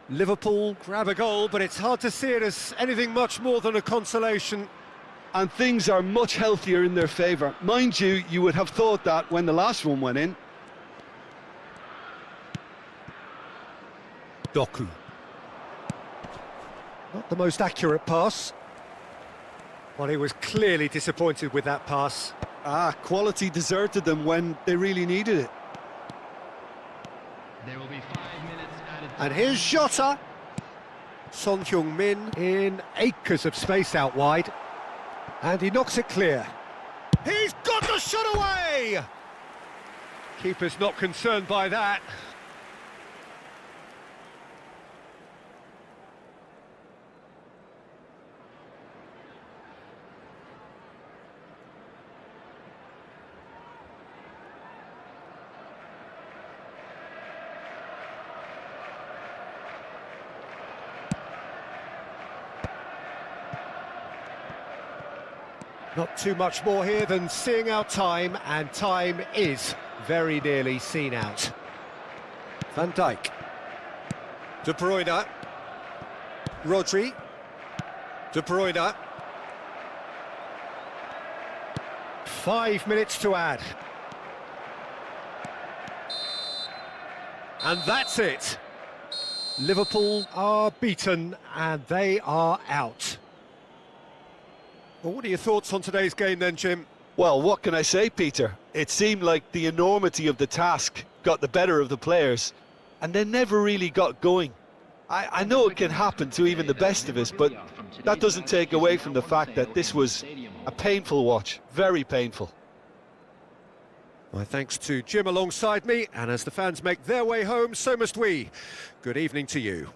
Liverpool grab a goal, but it's hard to see it as anything much more than a consolation. And things are much healthier in their favour. Mind you, you would have thought that when the last one went in. Doku. Not the most accurate pass. Well, he was clearly disappointed with that pass. Quality deserted them when they really needed it. There will be 5 minutes added. And here's Jota. Son Heung-min in acres of space out wide. And he knocks it clear. He's got the shot away! Keeper's not concerned by that. Not too much more here than seeing out time, and time is very nearly seen out. Van Dijk. De Bruyne. Rodri. De Bruyne. 5 minutes to add. And that's it. Liverpool are beaten and they are out. Well, what are your thoughts on today's game then, Jim? Well, what can I say, Peter? It seemed like the enormity of the task got the better of the players, and they never really got going. I know it can happen to even the best of us, but that doesn't take away from the fact that this was a painful watch, very painful. My thanks to Jim alongside me, and as the fans make their way home, so must we. Good evening to you.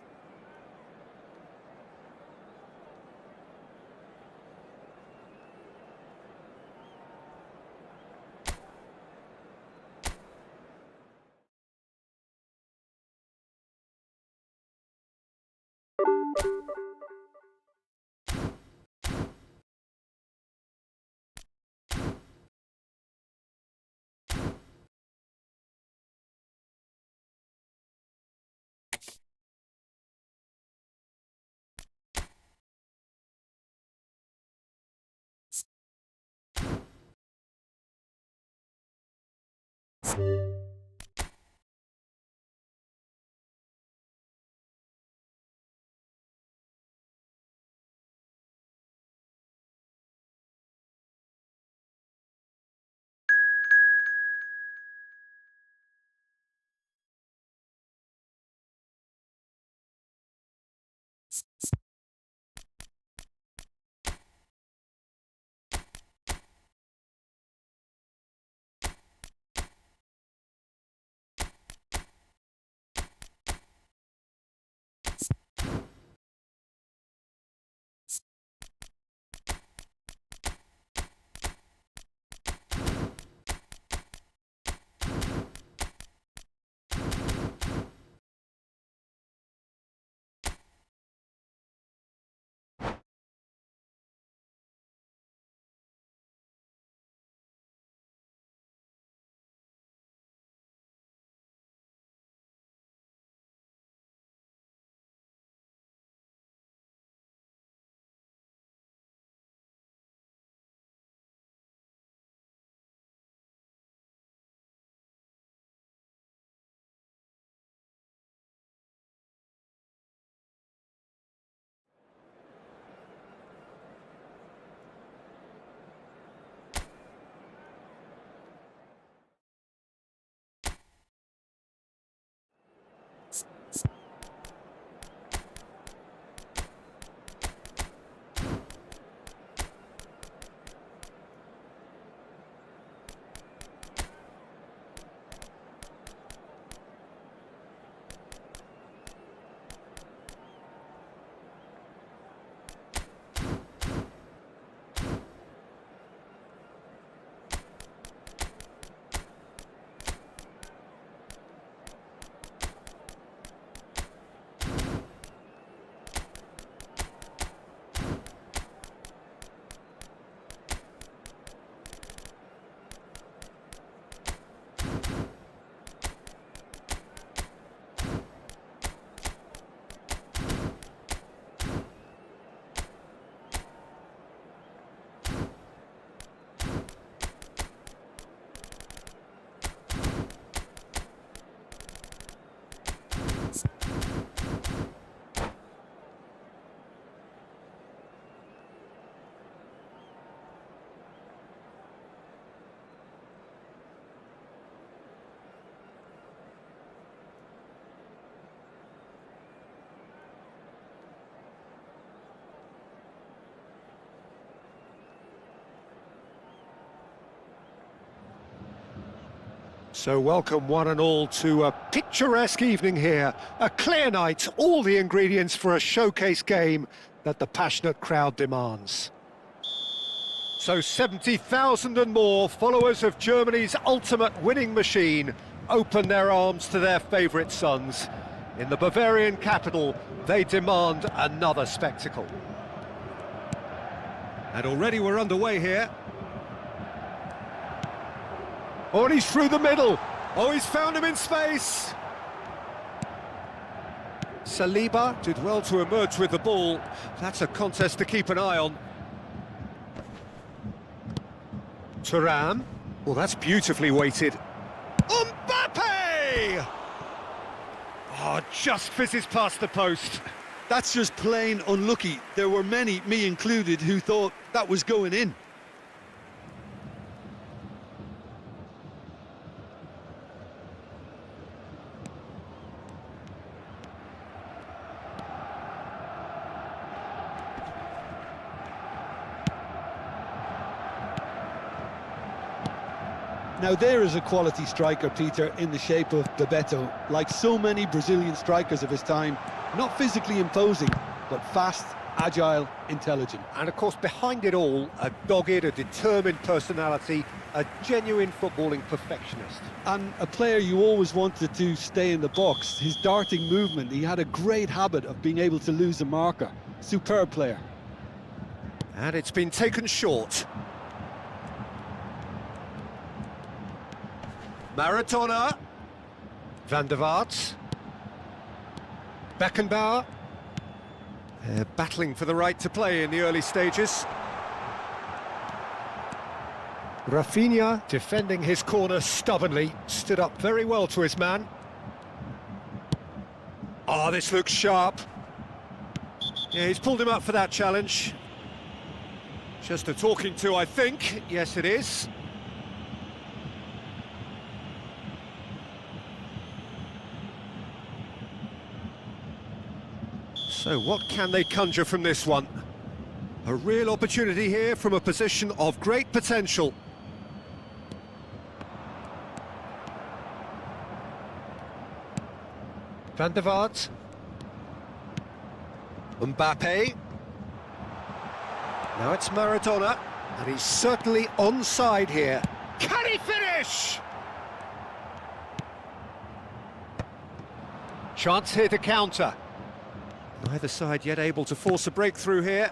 So welcome one and all to a picturesque evening here. A clear night, all the ingredients for a showcase game that the passionate crowd demands. So 70,000 and more followers of Germany's ultimate winning machine open their arms to their favourite sons. In the Bavarian capital, they demand another spectacle. And already we're underway here. Oh, and he's through the middle. Oh, he's found him in space. Saliba did well to emerge with the ball. That's a contest to keep an eye on. Thuram. Well, that's beautifully weighted. Mbappe! Oh, just fizzes past the post. That's just plain unlucky. There were many, me included, who thought that was going in. Now there is a quality striker, Peter, in the shape of Bebeto. Like so many Brazilian strikers of his time, not physically imposing, but fast, agile, intelligent. And of course, behind it all, a dogged, a determined personality, a genuine footballing perfectionist. And a player you always wanted to stay in the box. His darting movement, he had a great habit of being able to lose a marker. Superb player. And it's been taken short. Maradona, Van der Vaart, Beckenbauer. They're battling for the right to play in the early stages. Rafinha, defending his corner stubbornly, stood up very well to his man. Oh, this looks sharp. Yeah, he's pulled him up for that challenge. Just a talking to, I think. Yes, it is. So what can they conjure from this one? A real opportunity here from a position of great potential. Van der Vaart. Mbappe. Now it's Maradona, and he's certainly onside here. Can he finish? Chance here to counter. Neither side yet able to force a breakthrough here.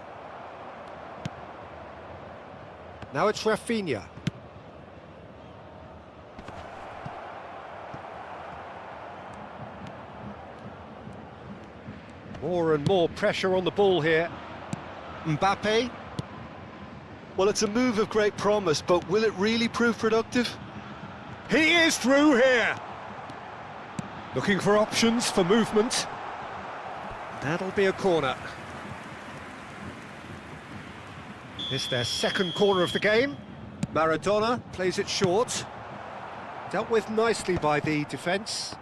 Now it's Rafinha. More and more pressure on the ball here. Mbappe. Well, it's a move of great promise, but will it really prove productive? He is through here. Looking for options for movement. That'll be a corner. It's their second corner of the game. Maradona plays it short. Dealt with nicely by the defence.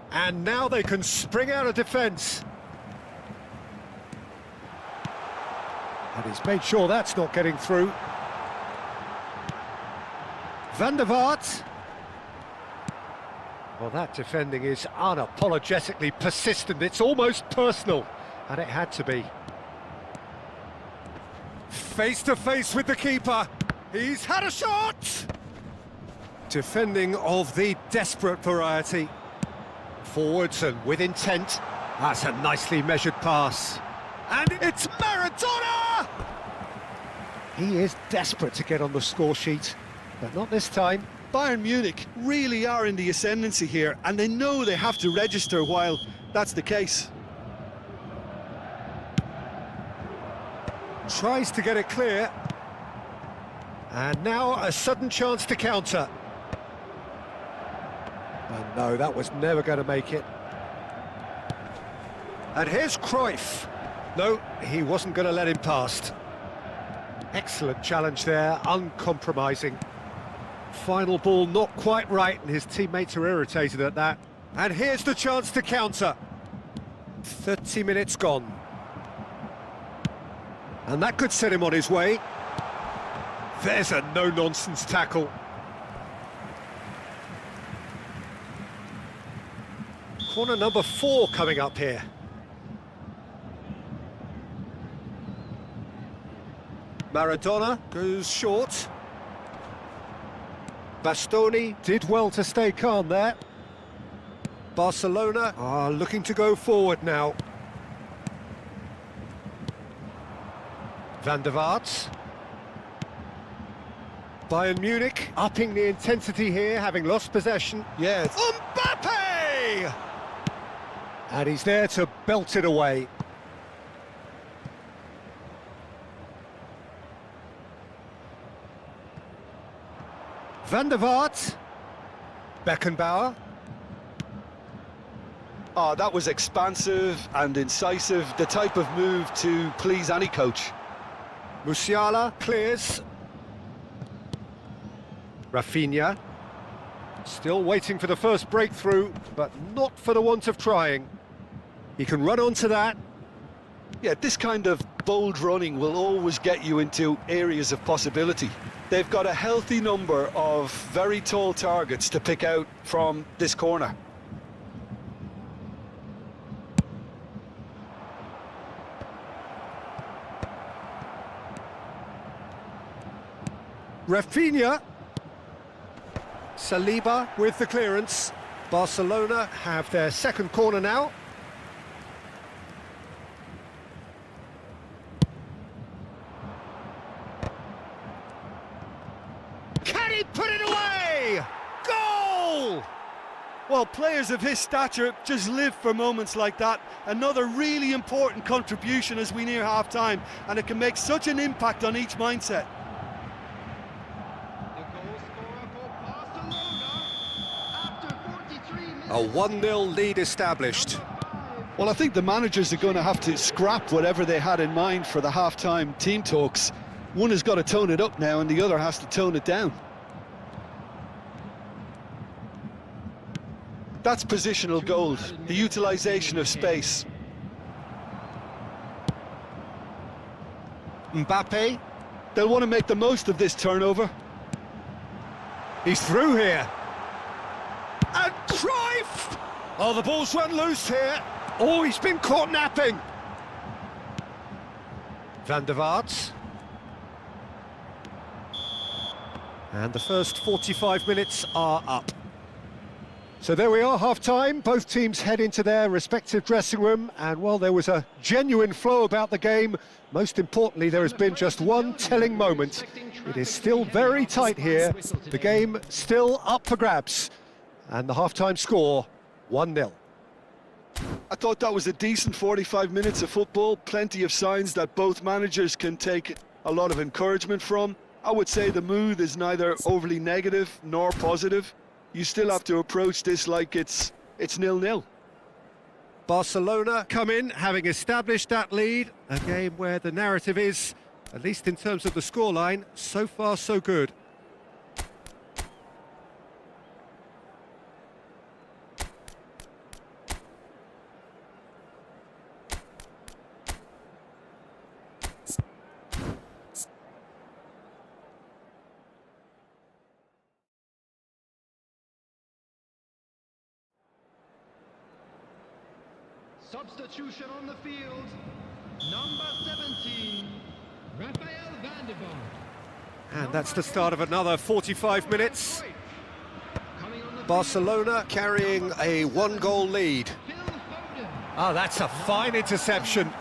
And now they can spring out of defence. And he's made sure that's not getting through. Van der Vaart. Well, that defending is unapologetically persistent. It's almost personal, and it had to be. Face to face with the keeper. He's had a shot! Defending of the desperate variety. Forwards and with intent. That's a nicely measured pass. And it's Maradona! He is desperate to get on the score sheet, but not this time. Bayern Munich really are in the ascendancy here, and they know they have to register while that's the case. Tries to get it clear. And now a sudden chance to counter. And no, that was never going to make it. And here's Cruyff. No, he wasn't going to let him past. Excellent challenge there, uncompromising. Final ball not quite right, and his teammates are irritated at that. And here's the chance to counter. 30 minutes gone. And that could set him on his way. There's a no-nonsense tackle. Corner number 4 coming up here. Maradona goes short. Bastoni did well to stay calm there. Barcelona are looking to go forward now. Van der Vaart. Bayern Munich upping the intensity here, having lost possession. Yes. Mbappe! And he's there to belt it away. Van der Vaart. Beckenbauer. Oh, that was expansive and incisive, the type of move to please any coach. Musiala clears. Rafinha. Still waiting for the first breakthrough, but not for the want of trying. He can run onto that. Yeah, this kind of bold running will always get you into areas of possibility. They've got a healthy number of very tall targets to pick out from this corner. Rafinha. Saliba with the clearance. Barcelona have their second corner now. Can he put it away? Goal! Well, players of his stature just live for moments like that. Another really important contribution as we near half-time, and it can make such an impact on each mindset. A 1-0 lead established. Well, I think the managers are going to have to scrap whatever they had in mind for the half-time team talks. One has got to tone it up now and the other has to tone it down. That's positional gold, the utilisation of space. Mbappe. They'll want to make the most of this turnover. He's through here. And Cruyff! Oh, the ball's run loose here. Oh, he's been caught napping. Van der Vaart. And the first 45 minutes are up. So there we are, half-time. Both teams head into their respective dressing room, and well, there was a genuine flow about the game. Most importantly, there has been just one telling moment. It is still very tight here. The game still up for grabs. And the half-time score, 1-0. I thought that was a decent 45 minutes of football. Plenty of signs that both managers can take a lot of encouragement from. I would say the mood is neither overly negative nor positive. You still have to approach this like it's 0-0. Barcelona come in, having established that lead. A game where the narrative is, at least in terms of the scoreline, so far so good. Substitution on the field, number 17, Rafael van der Vaart. And that's the start of another 45 minutes. Barcelona carrying a 1-goal lead. Oh, that's a fine interception.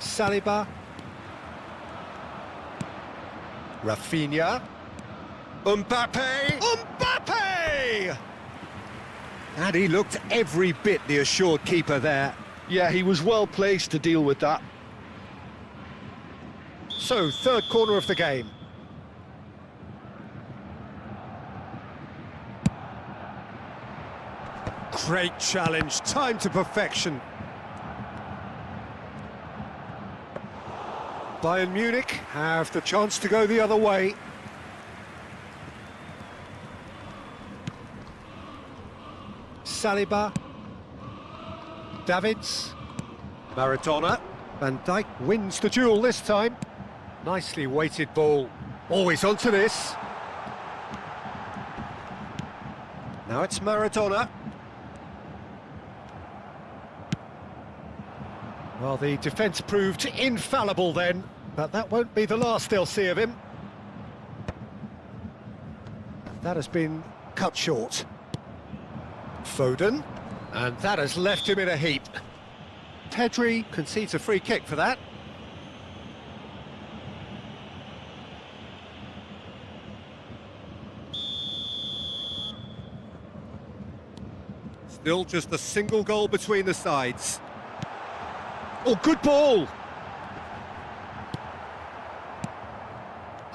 Saliba. Rafinha. Mbappe. Mbappe! And he looked every bit the assured keeper there. Yeah, he was well placed to deal with that. So, third corner of the game. Great challenge, time to perfection. Bayern Munich have the chance to go the other way. Saliba. Davids. Maradona. Van Dijk wins the duel this time. Nicely weighted ball. Always onto this. Now it's Maradona. Well, the defence proved infallible then, but that won't be the last they'll see of him. That has been cut short. Foden, and that has left him in a heap. Pedri concedes a free kick for that. Still just a single goal between the sides. Oh, good ball!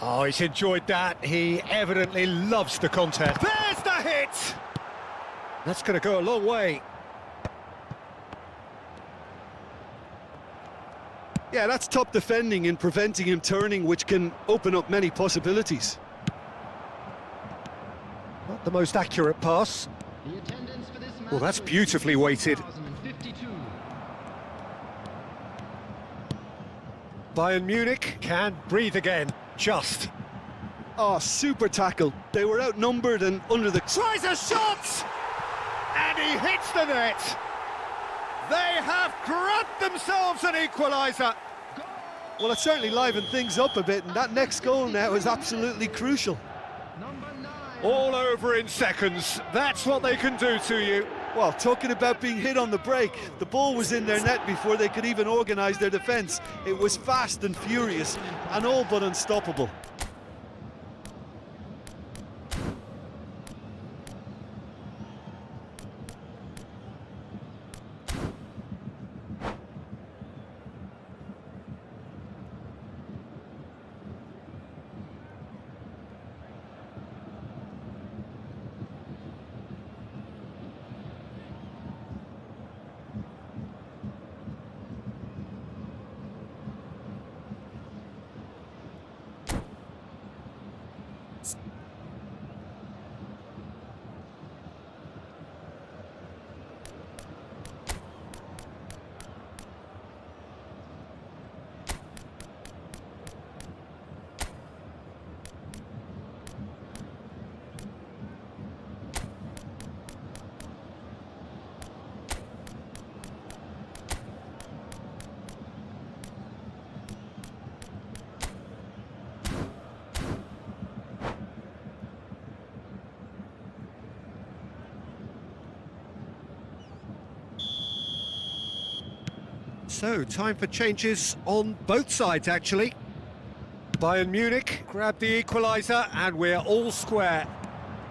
Oh, he's enjoyed that. He evidently loves the contest. There's the hit! That's going to go a long way. Yeah, that's top defending and preventing him turning, which can open up many possibilities. Not the most accurate pass. Well, that's beautifully weighted. Bayern Munich can breathe again, just. Oh, super tackle. They were outnumbered and under the... Tries a shot! And he hits the net! They have grabbed themselves an equaliser! Well, it certainly livened things up a bit, and that next goal now is absolutely crucial. All over in seconds. That's what they can do to you. Well, talking about being hit on the break, the ball was in their net before they could even organise their defence. It was fast and furious, and all but unstoppable. So, time for changes on both sides, actually. Bayern Munich grabbed the equaliser, and we're all square.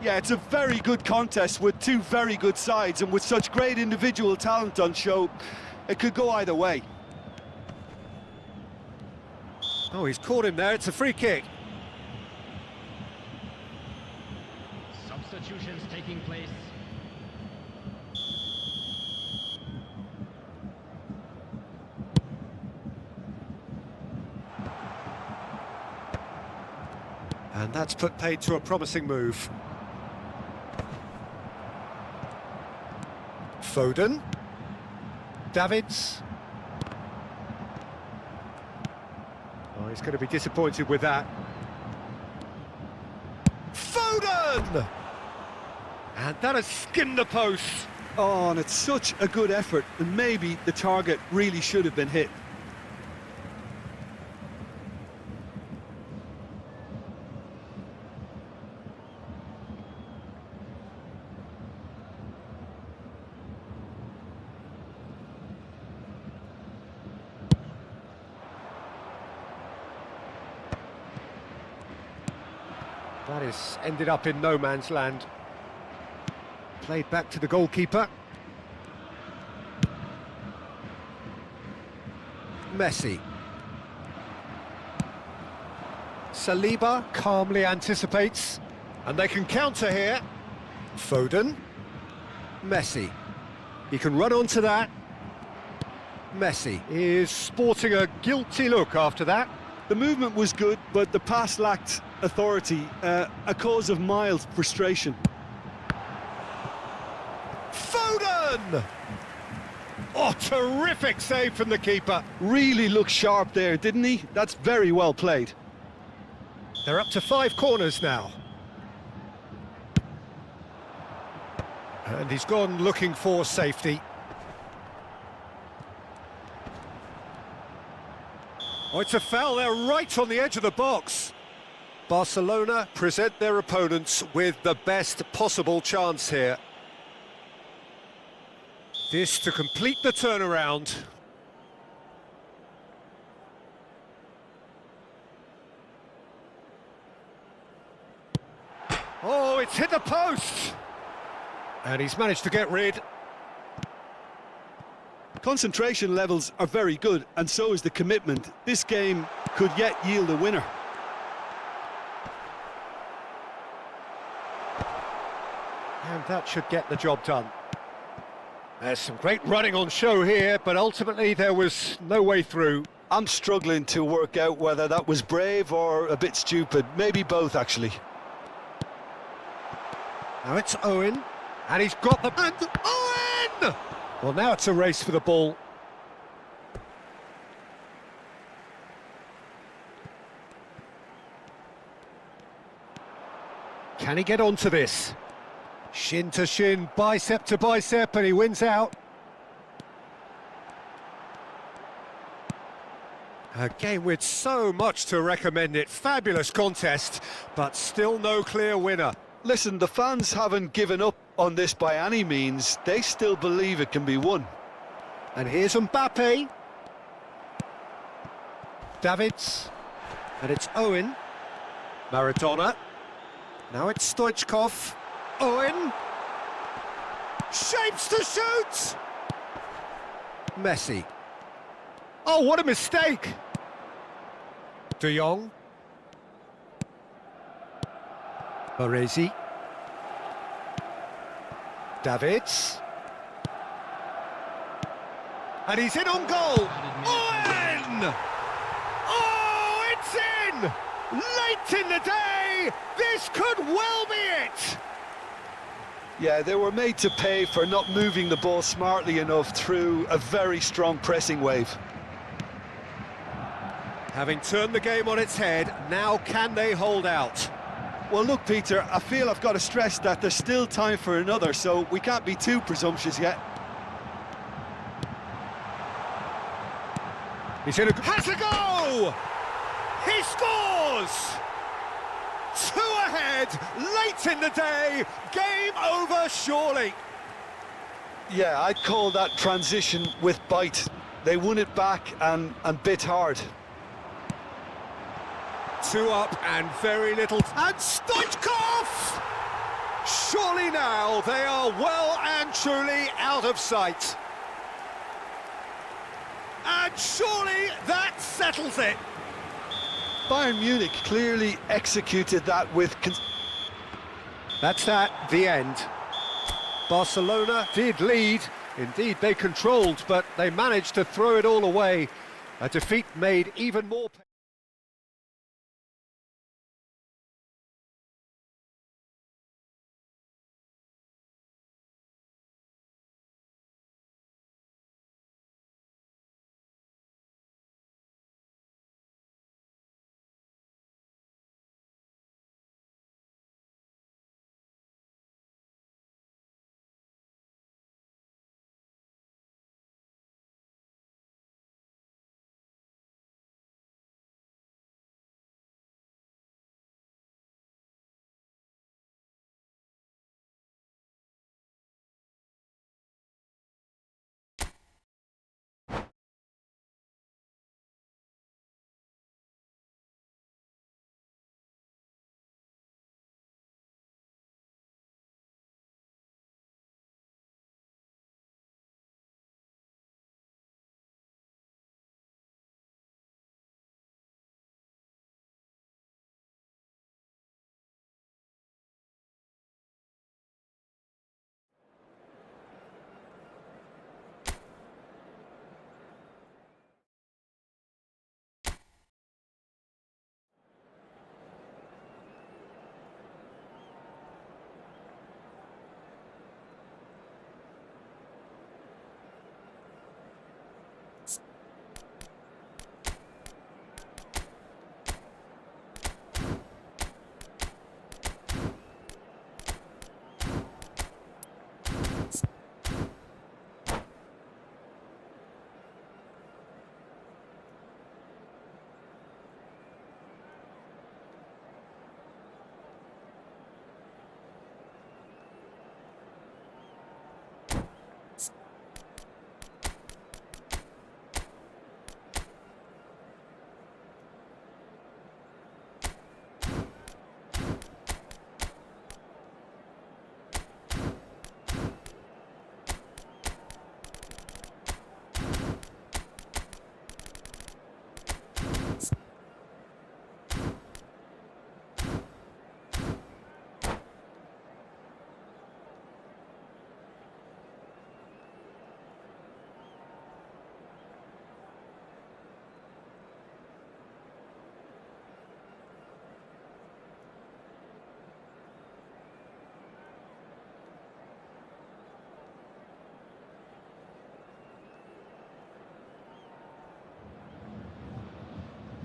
Yeah, it's a very good contest with two very good sides, and with such great individual talent on show, it could go either way. Oh, he's caught him there. It's a free kick. Substitutions taking place. And that's put paid to a promising move. Foden. Davids. Oh, he's going to be disappointed with that. Foden! And that has skimmed the post. Oh, and it's such a good effort, and maybe the target really should have been hit. That is ended up in no man's land. Played back to the goalkeeper. Messi. Saliba calmly anticipates, and they can counter here. Foden. Messi. He can run onto that. Messi is sporting a guilty look after that. The movement was good, but the pass lacked authority, a cause of mild frustration. Foden! Oh, terrific save from the keeper. Really looked sharp there, didn't he? That's very well played. They're up to 5 corners now. And he's gone looking for safety. Oh, it's a foul there, right on the edge of the box. Barcelona present their opponents with the best possible chance here. This to complete the turnaround. Oh, it's hit the post! And he's managed to get rid. Concentration levels are very good, and so is the commitment. This game could yet yield a winner. And that should get the job done. There's some great running on show here, but ultimately there was no way through. I'm struggling to work out whether that was brave or a bit stupid. Maybe both, actually. Now it's Owen, and he's got the... And Owen! Well, now it's a race for the ball. Can he get onto this? Shin to shin, bicep to bicep, and he wins out. A game with so much to recommend it. Fabulous contest, but still no clear winner. Listen, the fans haven't given up on this by any means. They still believe it can be won. And here's Mbappe. Davids. And it's Owen. Maradona. Now it's Stoichkov. Owen. Shapes to shoot! Messi. Oh, what a mistake! De Jong. Baresi. Davids. And he's in on goal! Owen! Oh, it's in! Late in the day! This could well be it! Yeah, they were made to pay for not moving the ball smartly enough through a very strong pressing wave. Having turned the game on its head, now can they hold out? Well, look, Peter, I feel I've got to stress that there's still time for another, so we can't be too presumptuous yet. He's in a... Has a go! He scores! 2 ahead, late in the day, game over surely. Yeah, I'd call that transition with bite. They won it back and bit hard. 2 up and very little... And Stoichkov! Surely now they are well and truly out of sight. And surely that settles it. Bayern Munich clearly executed that with... That's that, the end. Barcelona did lead. Indeed, they controlled, but they managed to throw it all away. A defeat made even more...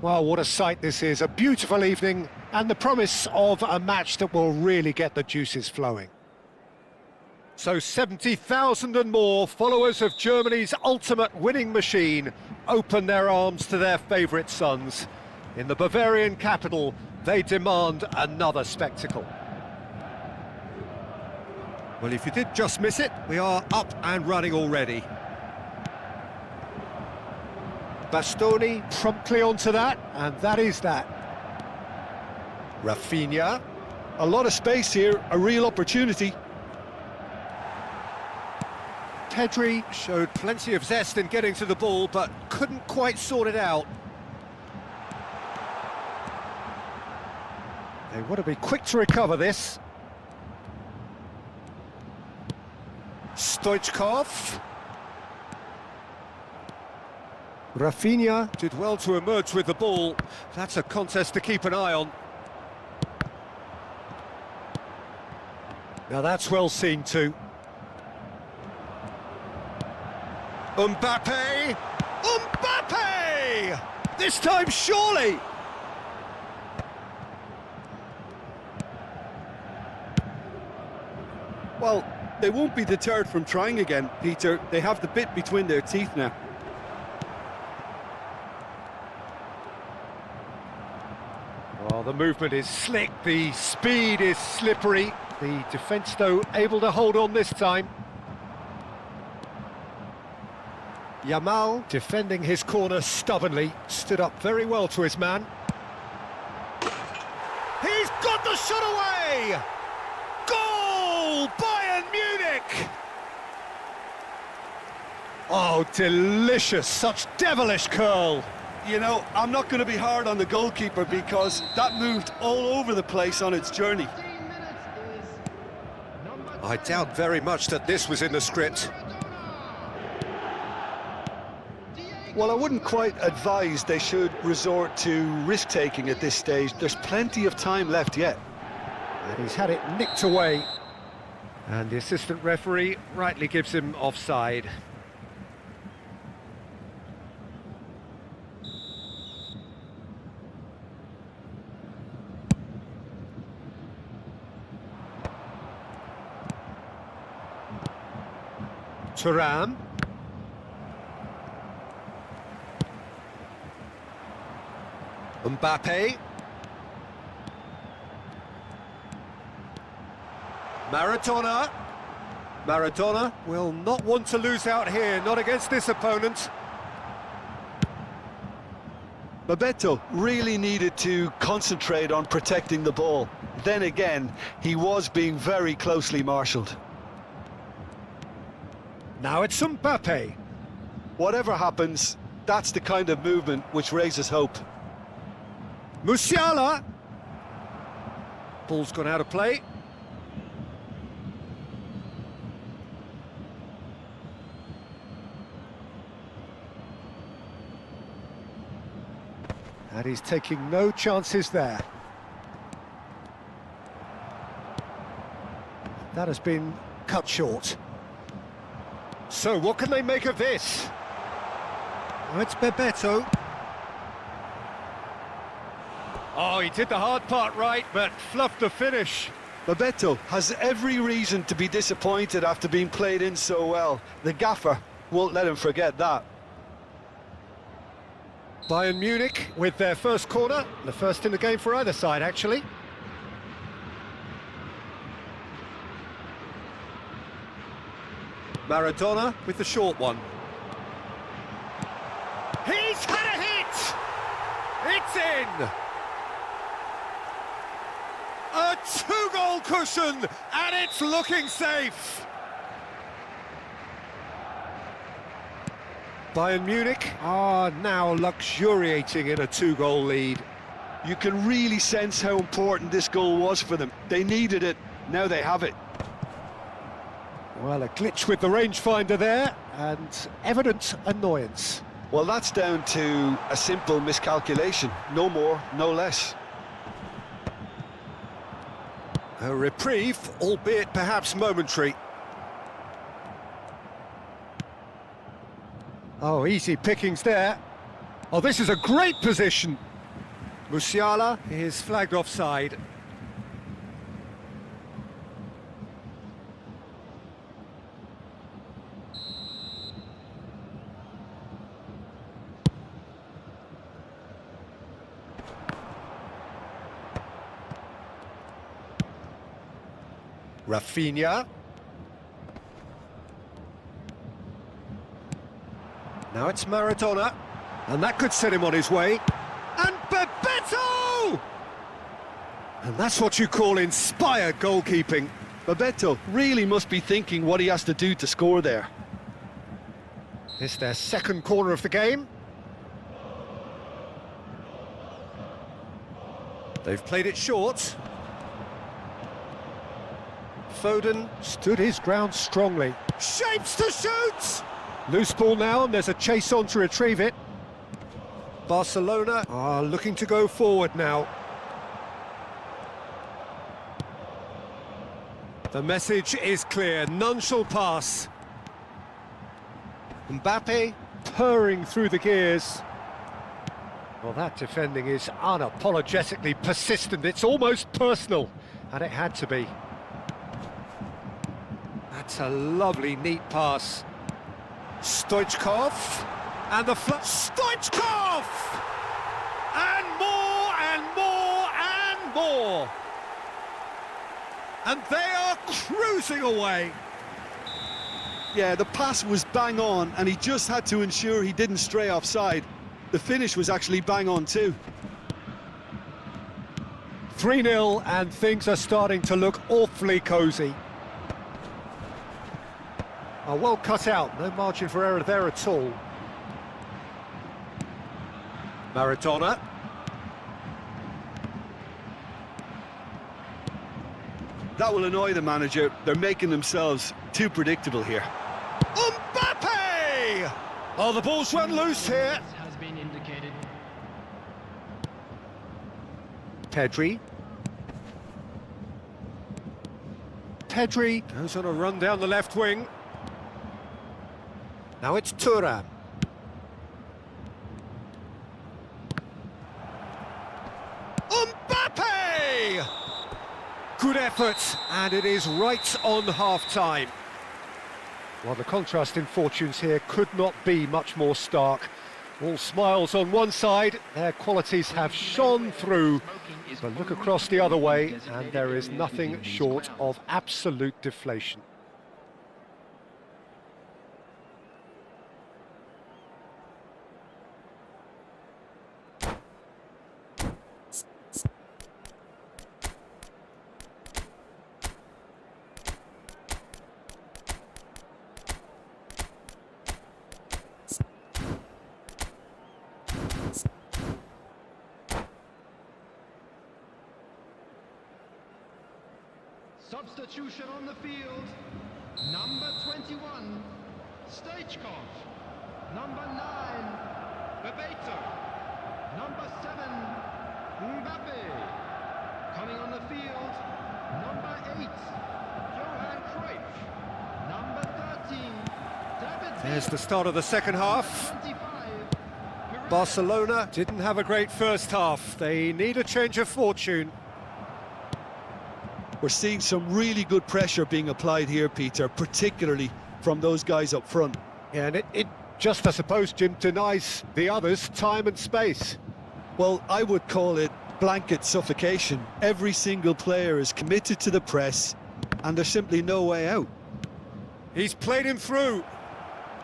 Well, what a sight this is, a beautiful evening and the promise of a match that will really get the juices flowing. So 70,000 and more followers of Germany's ultimate winning machine open their arms to their favourite sons. In the Bavarian capital, they demand another spectacle. Well, if you did just miss it, we are up and running already. Bastoni promptly onto that, and that is that. Rafinha. A lot of space here, a real opportunity. Pedri showed plenty of zest in getting to the ball, but couldn't quite sort it out. They want to be quick to recover this. Stoichkov. Rafinha did well to emerge with the ball. That's a contest to keep an eye on. Now that's well seen too. Mbappe! Mbappe! This time surely! Well, they won't be deterred from trying again, Peter. They have the bit between their teeth now. Well, the movement is slick, the speed is slippery. The defence, though, able to hold on this time. Yamal, defending his corner stubbornly, stood up very well to his man. He's got the shot away! Goal! Bayern Munich! Oh, delicious, such devilish curl. You know, I'm not going to be hard on the goalkeeper because that moved all over the place on its journey. I doubt very much that this was in the script. Well, I wouldn't quite advise they should resort to risk-taking at this stage. There's plenty of time left yet. And he's had it nicked away. And the assistant referee rightly gives him offside. Thuram. Mbappe. Maradona. Maradona will not want to lose out here, not against this opponent. Bebeto really needed to concentrate on protecting the ball. Then again, he was being very closely marshalled. Now it's Mbappe. Whatever happens, that's the kind of movement which raises hope. Musiala. Ball's gone out of play. And he's taking no chances there. That has been cut short. So what can they make of this? Oh, it's Bebeto. Oh, he did the hard part right, but fluffed the finish. Bebeto has every reason to be disappointed after being played in so well. The gaffer won't let him forget that. Bayern Munich with their first corner, the first in the game for either side, actually. Maradona with the short one. He's had a hit! It's in! A two-goal cushion, and it's looking safe! Bayern Munich are now luxuriating in a two-goal lead. You can really sense how important this goal was for them. They needed it, now they have it. Well, a glitch with the rangefinder there, and evident annoyance. Well, that's down to a simple miscalculation. No more, no less. A reprieve, albeit perhaps momentary. Oh, easy pickings there. Oh, this is a great position. Musiala is flagged offside. Rafinha. Now it's Maradona, and that could set him on his way. And Bebeto! And that's what you call inspired goalkeeping. Bebeto really must be thinking what he has to do to score there. It's their second corner of the game. They've played it short. Foden stood his ground strongly. Shapes to shoot! Loose ball now, and there's a chase on to retrieve it. Barcelona are looking to go forward now. The message is clear, none shall pass. Mbappe purring through the gears. Well, that defending is unapologetically persistent, it's almost personal, and it had to be. That's a lovely, neat pass. Stoichkov, and the Stoichkov! And more, and more, and more! And they are cruising away. Yeah, the pass was bang on, and he just had to ensure he didn't stray offside. The finish was actually bang on too. 3-0, and things are starting to look awfully cosy. Oh, well cut out, no margin for error there at all. Maradona. That will annoy the manager. They're making themselves too predictable here. Mbappe! Oh, the ball's run loose here. Has been indicated. Pedri. Pedri goes on a run down the left wing. Now it's Thuram. Mbappe! Good effort, and it is right on half-time. Well, the contrast in fortunes here could not be much more stark. All smiles on one side, their qualities have shone through. But look across the other way, and there is nothing short of absolute deflation. Substitution on the field. Number 21, Stoichkov. Number 9, Bebeto. Number 7, Mbappe. Coming on the field, number 8, Johan Cruyff. Number 13, David. There's the start of the second half. 25, Barcelona didn't have a great first half. They need a change of fortune. We're seeing some really good pressure being applied here, Peter, particularly from those guys up front. Yeah, and it just, I suppose, Jim, denies the others time and space. Well, I would call it blanket suffocation. Every single player is committed to the press, and there's simply no way out. He's played him through.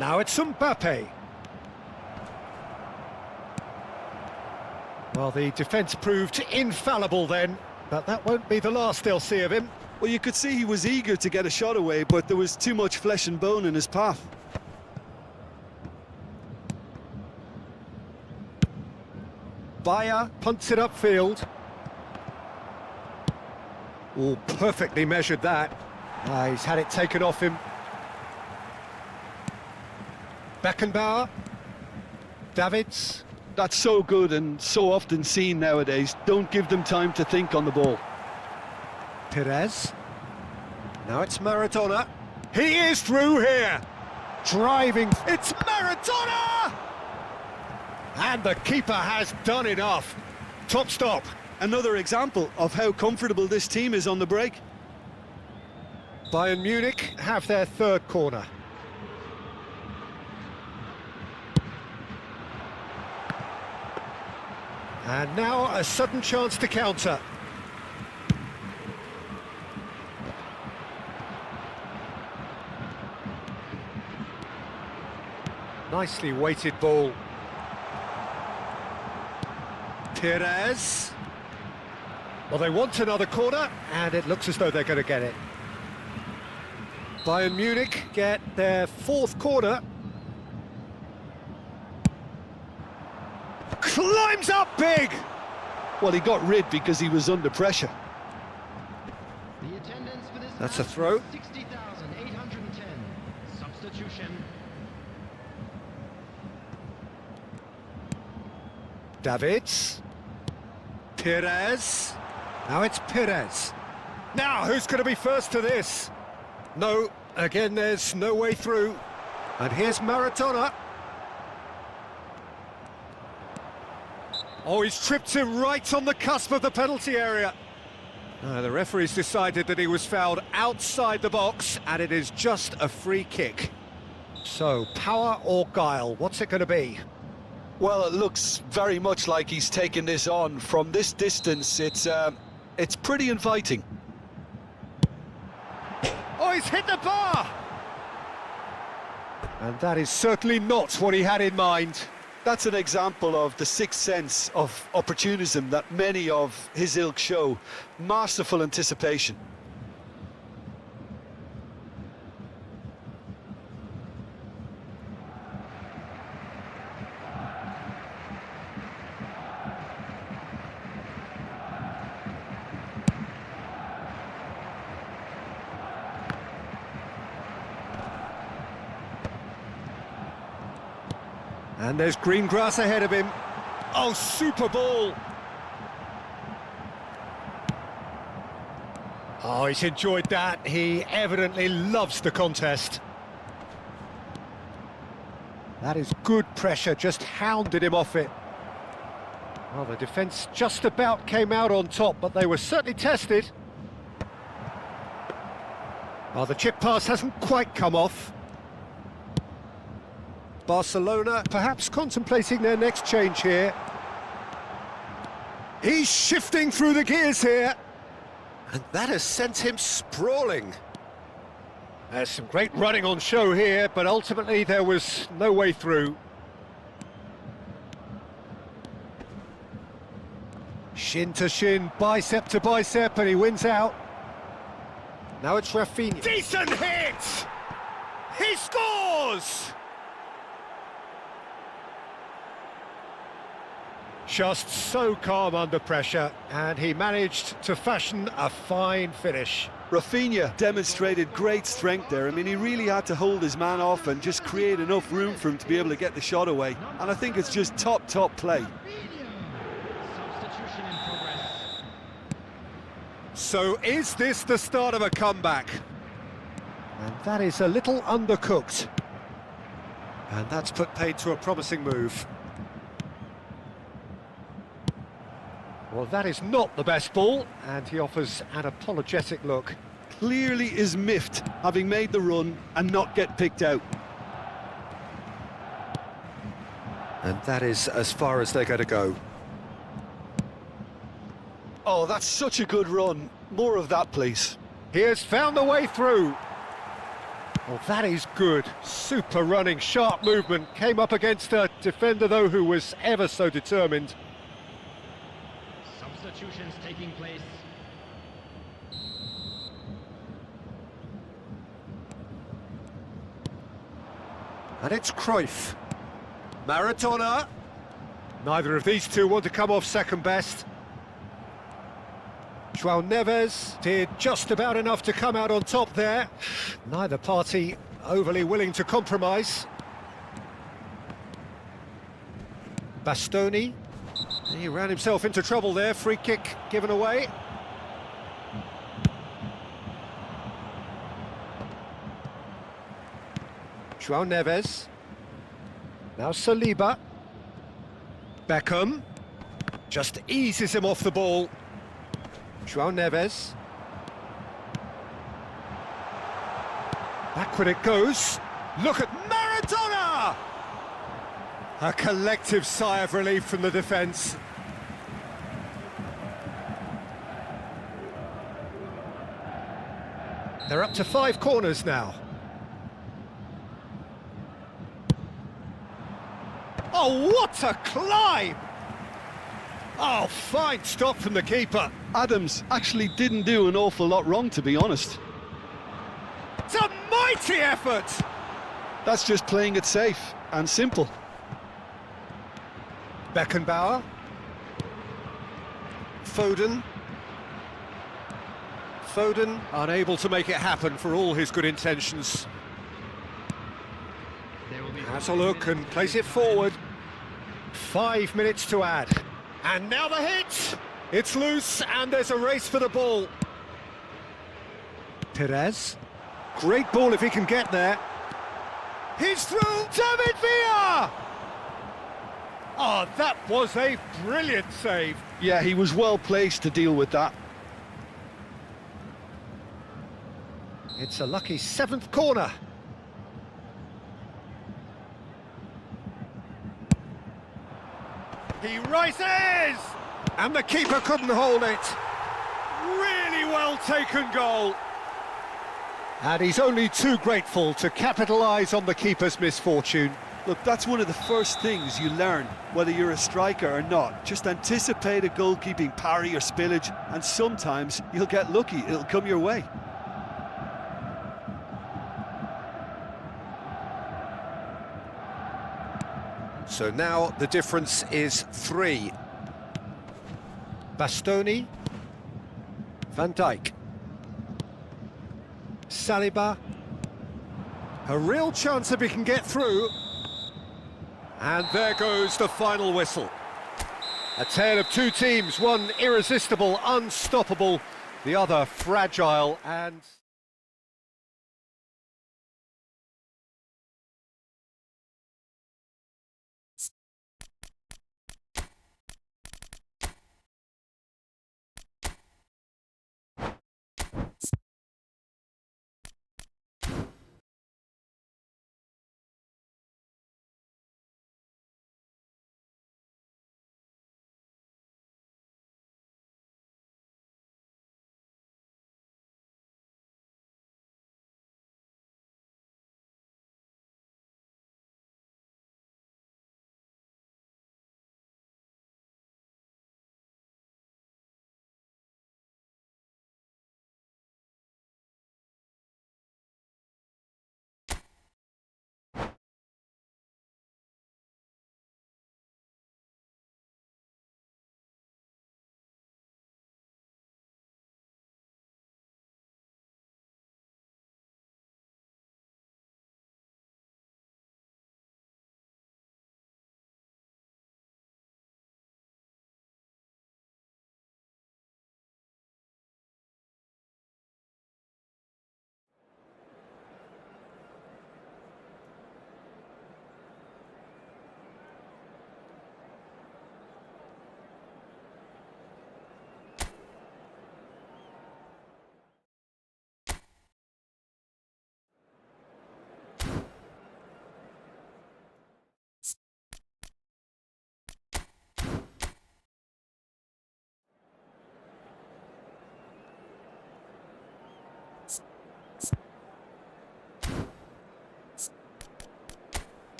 Now it's Mbappe. Well, the defence proved infallible then, but that won't be the last they'll see of him. Well, you could see he was eager to get a shot away, but there was too much flesh and bone in his path. Bayer punts it upfield. Oh, perfectly measured that. He's had it taken off him. Beckenbauer. Davids. That's so good and so often seen nowadays. Don't give them time to think on the ball. Perez. Now it's Maradona. He is through here. Driving. It's Maradona! And the keeper has done enough. Top stop. Another example of how comfortable this team is on the break. Bayern Munich have their third corner. And now a sudden chance to counter. Nicely weighted ball. Perez. Well, they want another corner, and it looks as though they're going to get it. Bayern Munich get their fourth corner. Climbs up big! Well, he got rid because he was under pressure. The attendance for this That's a match throw. was 60,810. Substitution. Davids. Perez. Now it's Perez. Now, who's going to be first to this? No, again, there's no way through. And here's Maradona. Oh, he's tripped him right on the cusp of the penalty area. The referee's decided that he was fouled outside the box, and it is just a free kick. So, power or guile, what's it going to be? Well, it looks very much like he's taken this on. From this distance, it's pretty inviting. Oh, he's hit the bar! And that is certainly not what he had in mind. That's an example of the sixth sense of opportunism that many of his ilk show. Masterful anticipation. And there's green grass ahead of him. Oh, super ball! Oh, he's enjoyed that. He evidently loves the contest. That is good pressure, just hounded him off it. Well, the defence just about came out on top, but they were certainly tested. Oh, the chip pass hasn't quite come off. Barcelona perhaps contemplating their next change here. He's shifting through the gears here. And that has sent him sprawling. There's some great running on show here, but ultimately there was no way through. Shin to shin, bicep to bicep, and he wins out. Now it's Rafinha. Decent hit! He scores! Just so calm under pressure, and he managed to fashion a fine finish. Rafinha demonstrated great strength there. I mean, he really had to hold his man off and just create enough room for him to be able to get the shot away. And I think it's just top play. Substitution in progress. So is this the start of a comeback? And that is a little undercooked. And that's put paid to a promising move. Well, that is not the best ball, and he offers an apologetic look. Clearly is miffed, having made the run and not get picked out. And that is as far as they're going to go. Oh, that's such a good run. More of that, please. He has found the way through. Well, that is good. Super running, sharp movement. Came up against a defender, though, who was ever so determined. Substitutions taking place. And it's Cruyff. Maradona. Neither of these two want to come off second best. João Neves did just about enough to come out on top there. Neither party overly willing to compromise. Bastoni. He ran himself into trouble there. Free kick given away. João Neves. Now Saliba. Beckham. Just eases him off the ball. João Neves. Backward it goes. Look at Maradona! A collective sigh of relief from the defence. They're up to 5 corners now. Oh, what a climb! Oh, fine stop from the keeper. Adams actually didn't do an awful lot wrong, to be honest. It's a mighty effort! That's just playing it safe and simple. Beckenbauer. Foden. Foden unable to make it happen for all his good intentions. Has a look and plays it forward. 5 minutes to add. And now the hit! It's loose and there's a race for the ball. Perez. Great ball if he can get there. He's through! David Villa! Oh, that was a brilliant save. Yeah, he was well placed to deal with that. It's a lucky 7th corner. He rises! And the keeper couldn't hold it. Really well taken goal. And he's only too grateful to capitalise on the keeper's misfortune. Look, that's one of the first things you learn, whether you're a striker or not. Just anticipate a goalkeeping parry or spillage, and sometimes you'll get lucky, it'll come your way. So now the difference is 3. Bastoni. Van Dijk. Saliba. A real chance if he can get through. And there goes the final whistle. A tale of 2 teams, one irresistible, unstoppable, the other fragile and...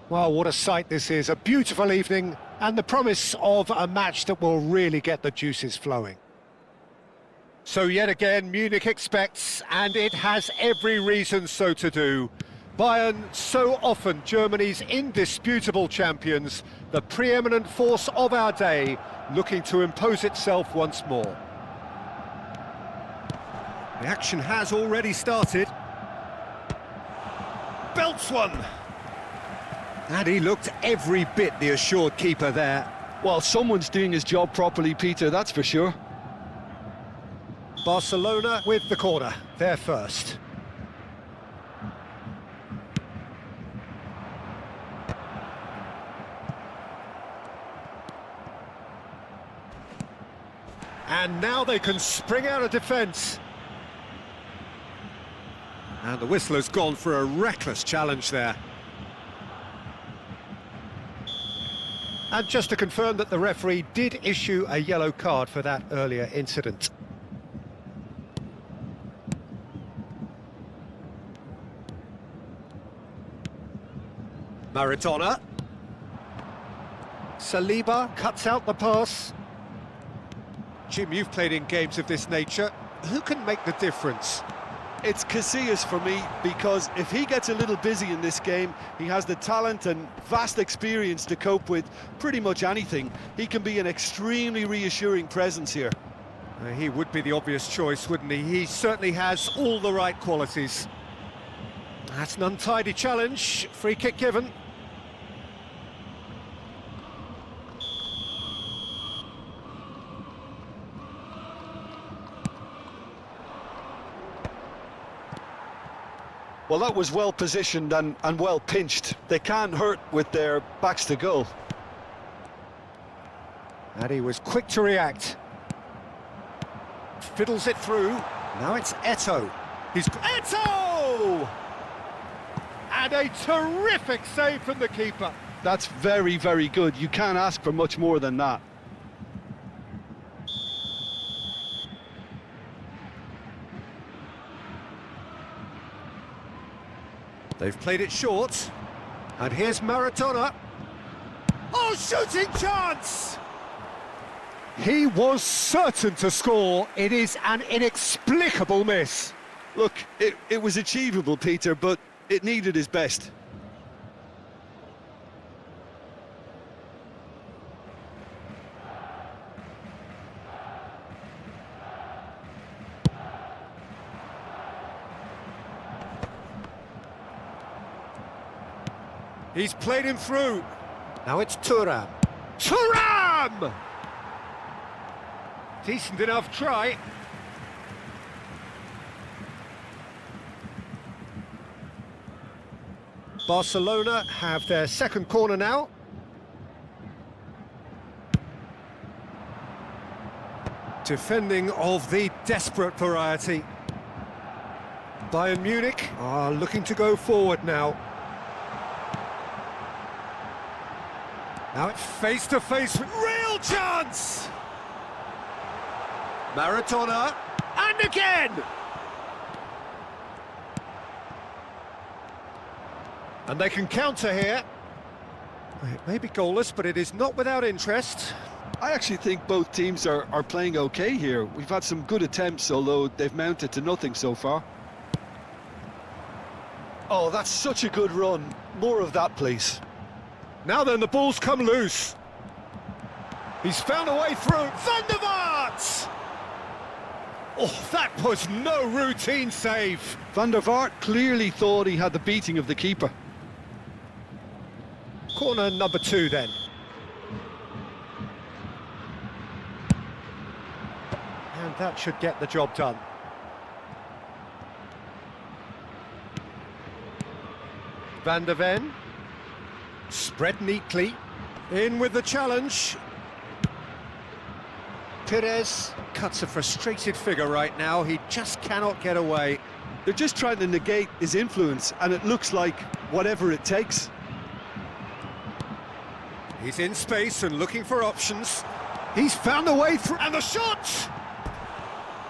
Well, what a sight this is, a beautiful evening and the promise of a match that will really get the juices flowing. So yet again, Munich expects, and it has every reason so to do. Bayern, so often Germany's indisputable champions, the preeminent force of our day, looking to impose itself once more. The action has already started. Belts one! And he looked every bit the assured keeper there. Well, someone's doing his job properly, Peter, that's for sure. Barcelona with the corner, they're first. And now they can spring out of defence. And the whistler's gone for a reckless challenge there. And just to confirm that the referee did issue a yellow card for that earlier incident. Maradona. Saliba cuts out the pass. Jim, you've played in games of this nature. Who can make the difference? It's Casillas for me, because if he gets a little busy in this game, he has the talent and vast experience to cope with pretty much anything. He can be an extremely reassuring presence here. He would be the obvious choice, wouldn't he? He certainly has all the right qualities. That's an untidy challenge. Free kick given. Well, that was well positioned and well pinched. They can't hurt with their backs to goal. And he was quick to react. Fiddles it through. Now it's Eto'o. He's Eto'o! And a terrific save from the keeper. That's very, very good. You can't ask for much more than that. They've played it short. And here's Maradona. Oh, shooting chance! He was certain to score. It is an inexplicable miss. Look, it was achievable, Peter, but it needed his best. He's played him through. Now it's Thuram. Thuram! Decent enough try. Barcelona have their second corner now. Defending of the desperate variety. Bayern Munich are looking to go forward now. Now it's face-to-face with real chance! Maradona, and again! And they can counter here. It may be goalless, but it is not without interest. I actually think both teams are playing okay here. We've had some good attempts, although they've mounted to nothing so far. Oh, that's such a good run. More of that, please. Now then, the ball's come loose. He's found a way through. Van der Vaart! Oh, that was no routine save. Van der Vaart clearly thought he had the beating of the keeper. Corner number 2 then. And that should get the job done. Van der Ven. Spread neatly. In with the challenge. Perez cuts a frustrated figure right now. He just cannot get away. They're just trying to negate his influence, and it looks like whatever it takes. He's in space and looking for options. He's found a way through, and the shot!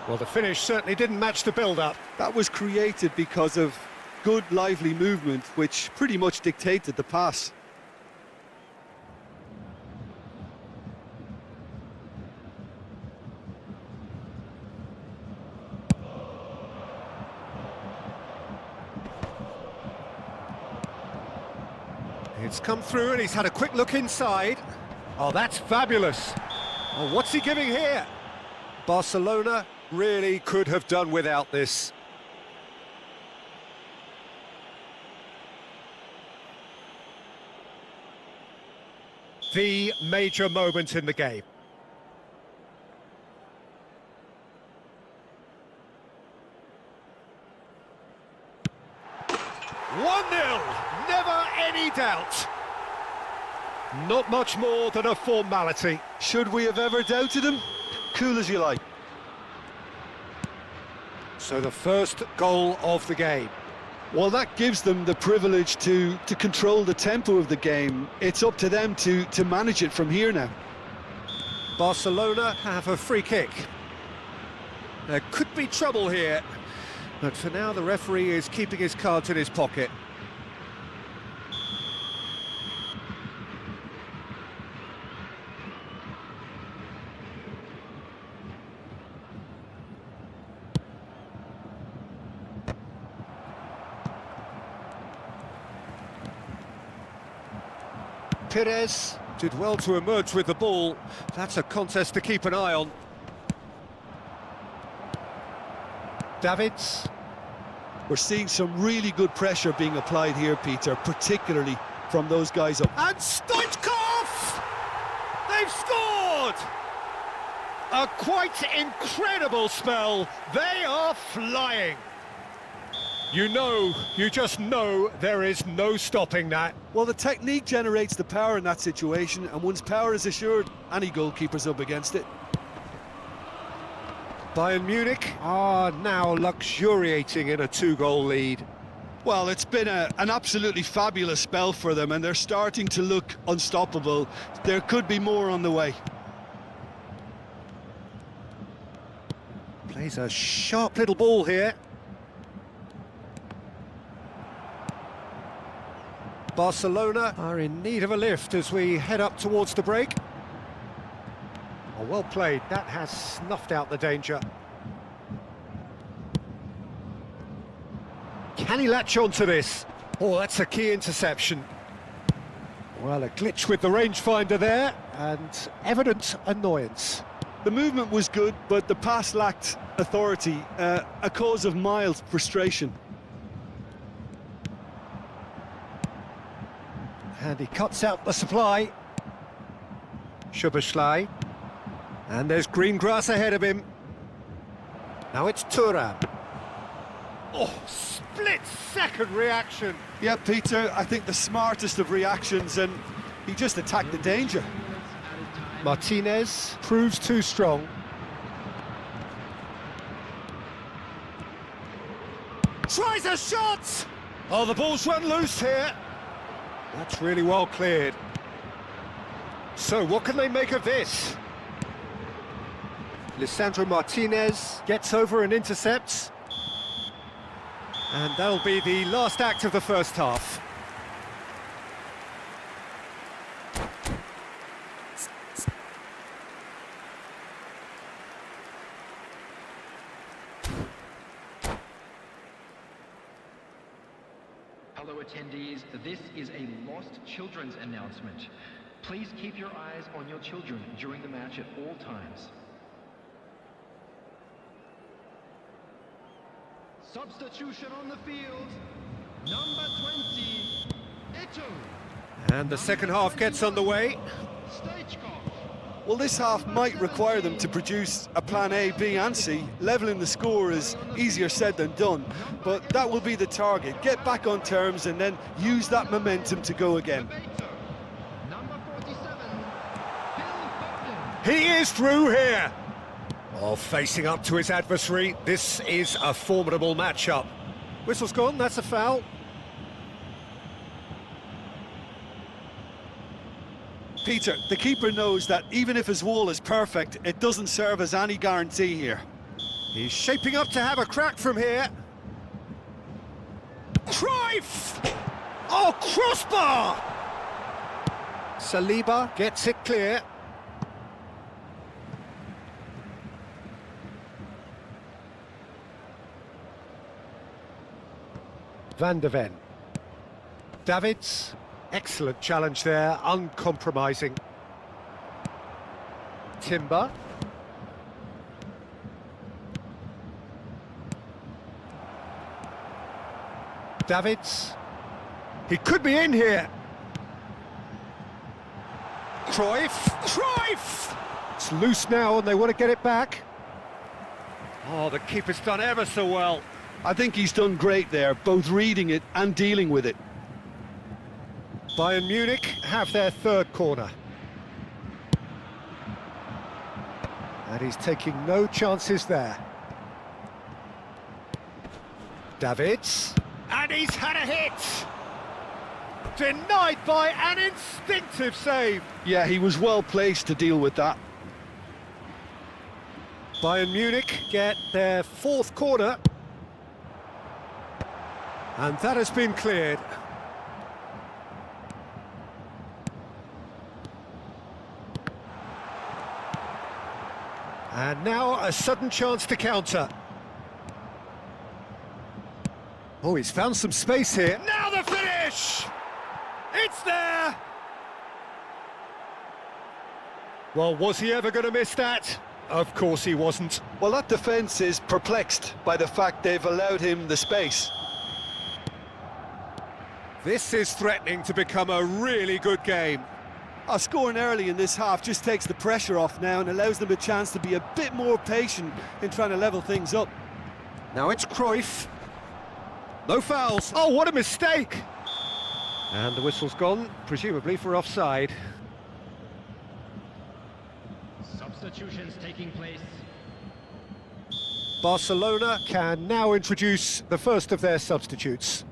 Well, the finish certainly didn't match the build-up. That was created because of good, lively movement, which pretty much dictated the pass. It's come through and he's had a quick look inside. Oh, that's fabulous. Oh, what's he giving here? Barcelona really could have done without this. The major moment in the game. 1-0, never any doubt. Not much more than a formality. Should we have ever doubted him? Cool as you like. So the first goal of the game. Well, that gives them the privilege to control the tempo of the game. It's up to them to manage it from here now. Barcelona have a free kick. There could be trouble here, but for now the referee is keeping his cards in his pocket. Perez did well to emerge with the ball. That's a contest to keep an eye on. Davids. We're seeing some really good pressure being applied here, Peter, particularly from those guys up. And Stoichkov! They've scored! A quite incredible spell. They are flying. You just know there is no stopping that. Well, the technique generates the power in that situation, and once power is assured, any goalkeeper's up against it. Bayern Munich are now luxuriating in a 2-goal lead. Well, it's been an absolutely fabulous spell for them, and they're starting to look unstoppable. There could be more on the way. Plays a sharp little ball here. Barcelona are in need of a lift as we head up towards the break. Oh, well played. That has snuffed out the danger. Can he latch on to this? Oh, that's a key interception. Well, a glitch with the rangefinder there, and evident annoyance. The movement was good, but the pass lacked authority, a cause of mild frustration. And he cuts out the supply. Szoboszlai. And there's green grass ahead of him. Now it's Thuram. Oh, split-second reaction. Yeah, Peter, I think the smartest of reactions, and he just attacked the danger. Martinez proves too strong. Tries a shot! Oh, the ball's run loose here. That's really well cleared. So, what can they make of this? Lisandro Martinez gets over and intercepts. And that'll be the last act of the first half. Hello attendees, this is a lost children's announcement. Please keep your eyes on your children during the match at all times. Substitution on the field, number 20, Eto. And the second half gets underway. Well, this half might require them to produce a plan A, B and C. Levelling the score is easier said than done, but that will be the target. Get back on terms and then use that momentum to go again. He is through here. Oh, facing up to his adversary. This is a formidable matchup. Whistle's gone, that's a foul. Peter, the keeper knows that even if his wall is perfect, it doesn't serve as any guarantee here. He's shaping up to have a crack from here. Cruyff! Oh, crossbar! Saliba gets it clear. Van de Ven. Davids. Excellent challenge there, uncompromising. Timber. Davids. He could be in here. Cruyff! It's loose now and they want to get it back. Oh, the keeper's done ever so well. I think he's done great there, both reading it and dealing with it. Bayern Munich have their third corner. And he's taking no chances there. Davids. And he's had a hit! Denied by an instinctive save. Yeah, he was well placed to deal with that. Bayern Munich get their fourth corner. And that has been cleared. And now a sudden chance to counter. Oh, he's found some space here. Now the finish! It's there! Well, was he ever going to miss that? Of course he wasn't. Well, that defence is perplexed by the fact they've allowed him the space. This is threatening to become a really good game. Scoring early in this half just takes the pressure off now and allows them a chance to be a bit more patient in trying to level things up. Now it's Cruyff. No fouls. Oh, what a mistake! And the whistle's gone, presumably for offside. Substitutions taking place. Barcelona can now introduce the first of their substitutes.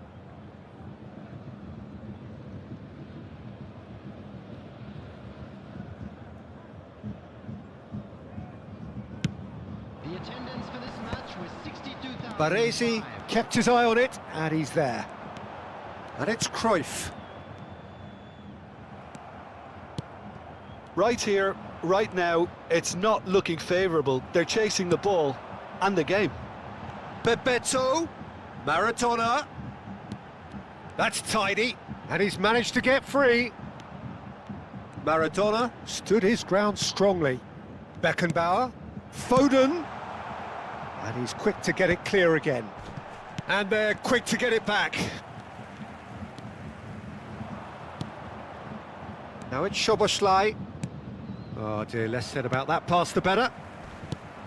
The attendance for this match was 62,000. Baresi kept his eye on it, and he's there. And it's Cruyff. Right here, right now, it's not looking favourable. They're chasing the ball and the game. Bebeto, Maradona. That's tidy, and he's managed to get free. Maradona stood his ground strongly. Beckenbauer, Foden, and he's quick to get it clear again. And they're quick to get it back. Now it's Szoboszlai. Oh dear, less said about that pass the better.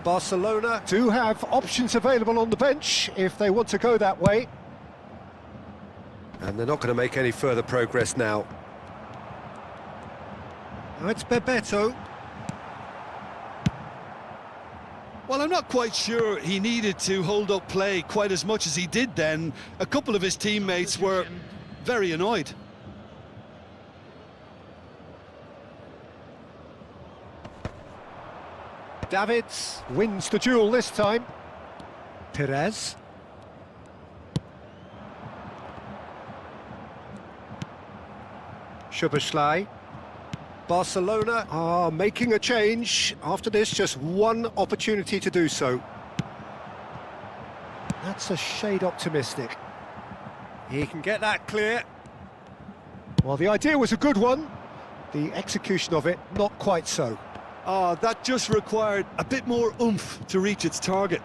Barcelona do have options available on the bench if they want to go that way. And they're not going to make any further progress now. Now it's Bebeto. Well, I'm not quite sure he needed to hold up play quite as much as he did then. A couple of his teammates were very annoyed. Davids wins the duel this time. Perez. Szoboszlai. Barcelona are making a change. After this, just one opportunity to do so. That's a shade optimistic. He can get that clear. Well, the idea was a good one. The execution of it, not quite so. That just required a bit more oomph to reach its target.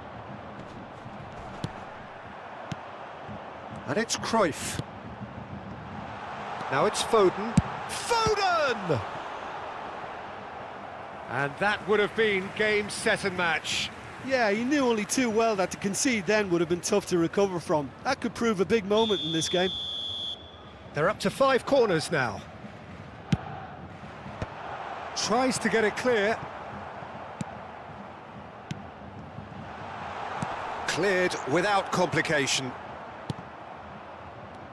And it's Cruyff. Now it's Foden. Foden! And that would have been game, set and match. Yeah, he knew only too well that to concede then would have been tough to recover from. That could prove a big moment in this game. They're up to 5 corners now. Tries to get it clear. Cleared without complication.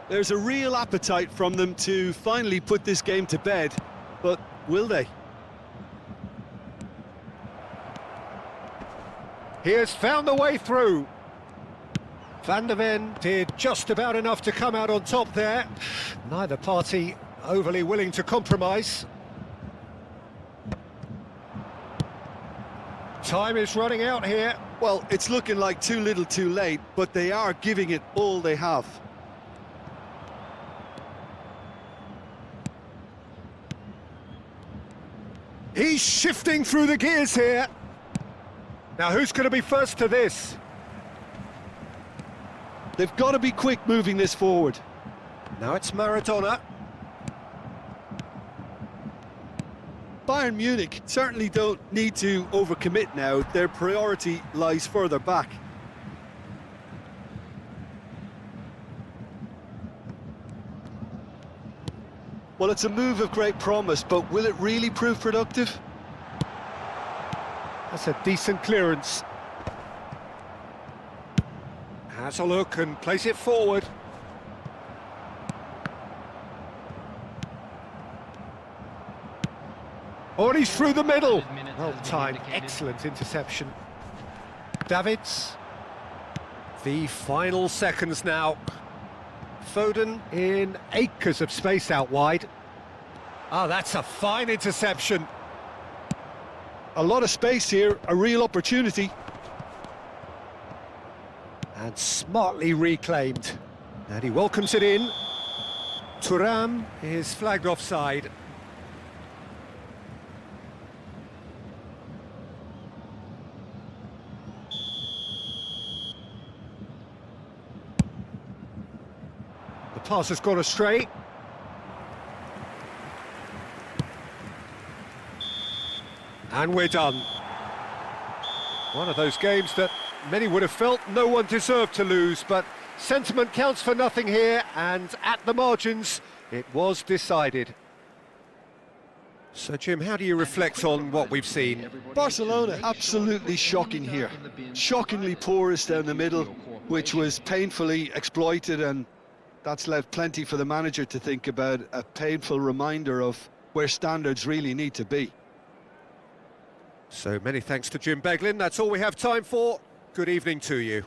There's a real appetite from them to finally put this game to bed, but will they? He has found the way through. Van der Ven did just about enough to come out on top there. Neither party overly willing to compromise. Time is running out here. Well, it's looking like too little too late, but they are giving it all they have. He's shifting through the gears here. Now, who's going to be first to this? They've got to be quick moving this forward. Now it's Maradona. Bayern Munich certainly don't need to overcommit now. Their priority lies further back. Well, it's a move of great promise, but will it really prove productive? That's a decent clearance. Has a look and plays it forward. Oh, and he's through the middle. Well timed, excellent interception. Davids. The final seconds now. Foden in acres of space out wide. Oh, that's a fine interception. A lot of space here, a real opportunity. And smartly reclaimed. And he welcomes it in. Thuram is flagged offside. The pass has gone astray. And we're done. One of those games that many would have felt no one deserved to lose, but sentiment counts for nothing here, and at the margins, it was decided. So, Jim, how do you reflect on what we've seen? Barcelona, absolutely shocking here. Shockingly porous down the middle, which was painfully exploited, and that's left plenty for the manager to think about, a painful reminder of where standards really need to be. So many thanks to Jim Beglin. That's all we have time for. Good evening to you.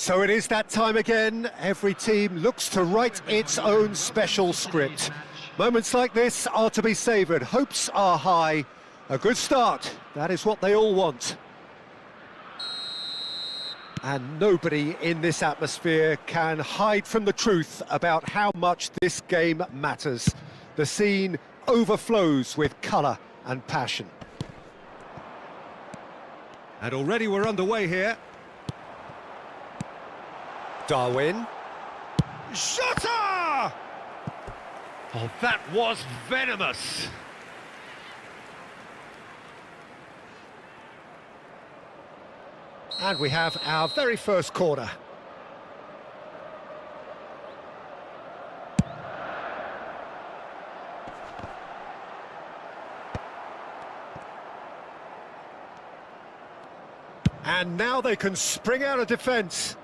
So it is that time again. Every team looks to write its own special script. Moments like this are to be savoured. Hopes are high. A good start, that is what they all want. And nobody in this atmosphere can hide from the truth about how much this game matters. The scene overflows with colour and passion. And already we're underway here. Darwin. Shota! Oh, that was venomous. And we have our very first corner. And now they can spring out of defence.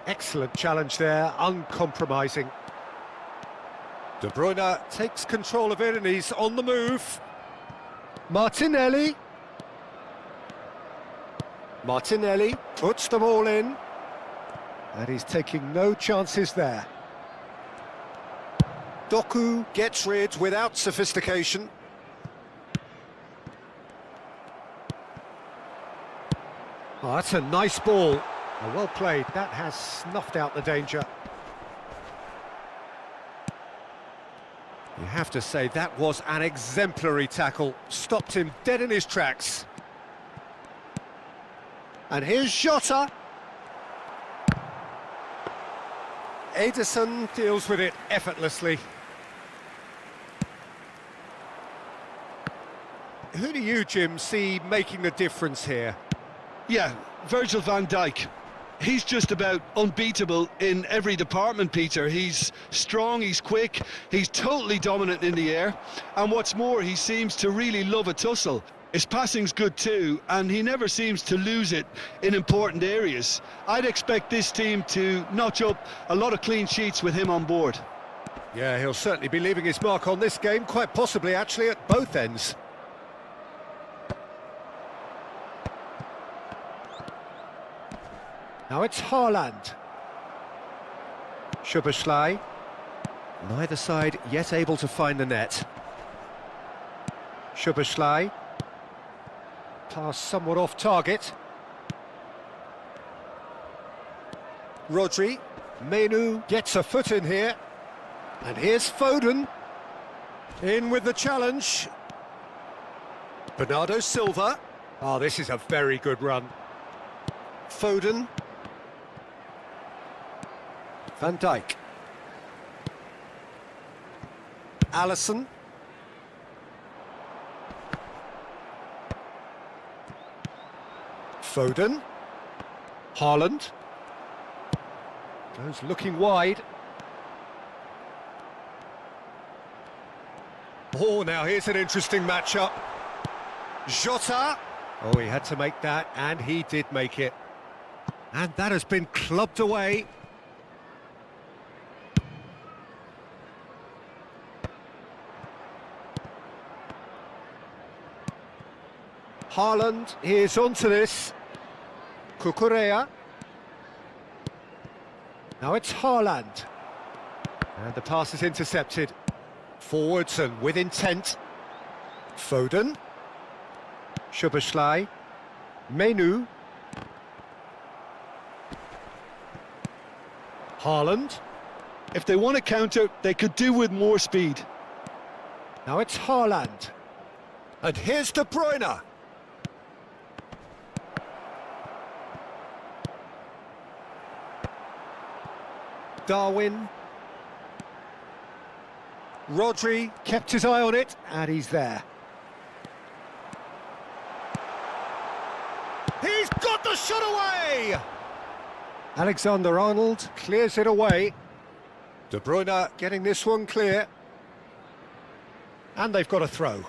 Excellent challenge there, uncompromising. De Bruyne takes control of it and he's on the move. Martinelli. Martinelli puts them all in. And he's taking no chances there. Doku gets rid without sophistication. Oh, that's a nice ball. Oh, well played, that has snuffed out the danger. You have to say that was an exemplary tackle, stopped him dead in his tracks. And here's Jota. Ederson deals with it effortlessly. Who do you, Jim, see making the difference here? Yeah, Virgil van Dijk. He's just about unbeatable in every department, Peter. He's strong, he's quick, he's totally dominant in the air, and what's more, he seems to really love a tussle. His passing's good too, and he never seems to lose it in important areas. I'd expect this team to notch up a lot of clean sheets with him on board. Yeah, he'll certainly be leaving his mark on this game, quite possibly actually at both ends. Now it's Haaland. Szoboszlai. Neither side yet able to find the net. Szoboszlai. Pass somewhat off target. Rodri. Menu gets a foot in here. And here's Foden. In with the challenge. Bernardo Silva. Oh, this is a very good run. Foden. Van Dijk. Alisson. Foden. Haaland. Goes looking wide. Oh, now here's an interesting matchup. Jota. Oh, he had to make that, and he did make it. And that has been clubbed away. Haaland is onto this. Cucurella. Now it's Haaland. And the pass is intercepted. Forwards and with intent. Foden. Szoboszlai. Menu. Haaland. If they want to counter, they could do with more speed. Now it's Haaland. And here's De Bruyne. Darwin. Rodri kept his eye on it, and he's there. He's got the shot away! Alexander-Arnold clears it away. De Bruyne getting this one clear. And they've got a throw.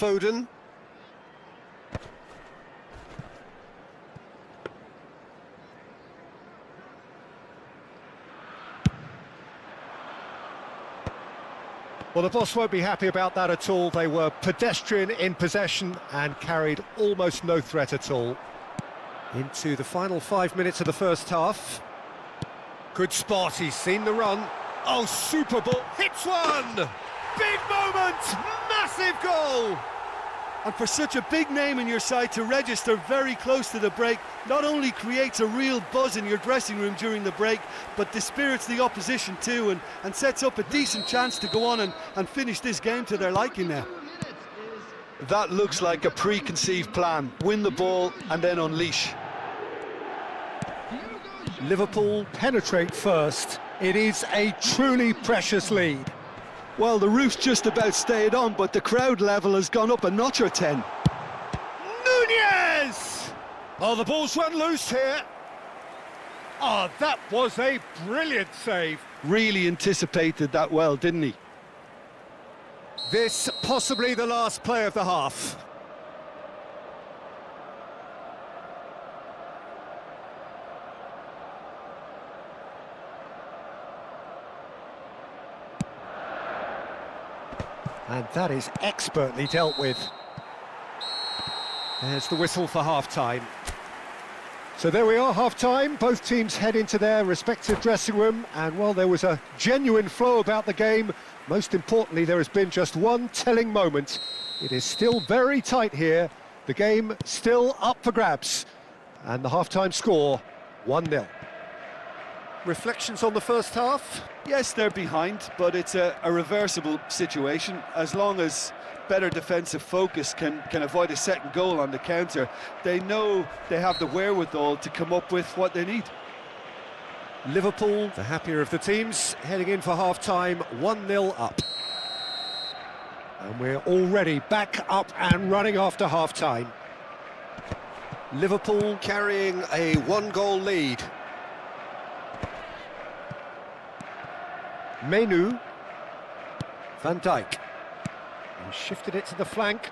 Foden. Well, the boss won't be happy about that at all. They were pedestrian in possession and carried almost no threat at all. Into the final 5 minutes of the first half. Good spot, he's seen the run. Oh, super ball, hits one! Big moment, massive goal! And for such a big name in your side to register very close to the break, not only creates a real buzz in your dressing room during the break, but dispirits the opposition too, and sets up a decent chance to go on and finish this game to their liking now. That looks like a preconceived plan. Win the ball and then unleash. Liverpool penetrate first. It is a truly precious lead. Well, the roof's just about stayed on, but the crowd level has gone up a notch or 10. Nunez! Oh, the ball's run loose here. Oh, that was a brilliant save. Really anticipated that well, didn't he? This possibly the last play of the half. And that is expertly dealt with. There's the whistle for half-time. So there we are, half-time. Both teams head into their respective dressing room. And, well, there was a genuine flow about the game. Most importantly, there has been just one telling moment. It is still very tight here. The game still up for grabs. And the half-time score, 1-0. Reflections on the first half? Yes, they're behind, but it's a reversible situation. As long as better defensive focus can avoid a second goal on the counter, they know they have the wherewithal to come up with what they need. Liverpool, the happier of the teams, heading in for half-time, 1-0 up. And we're already back up and running after half-time. Liverpool carrying a one-goal lead. Menu, Van Dijk, he shifted it to the flank.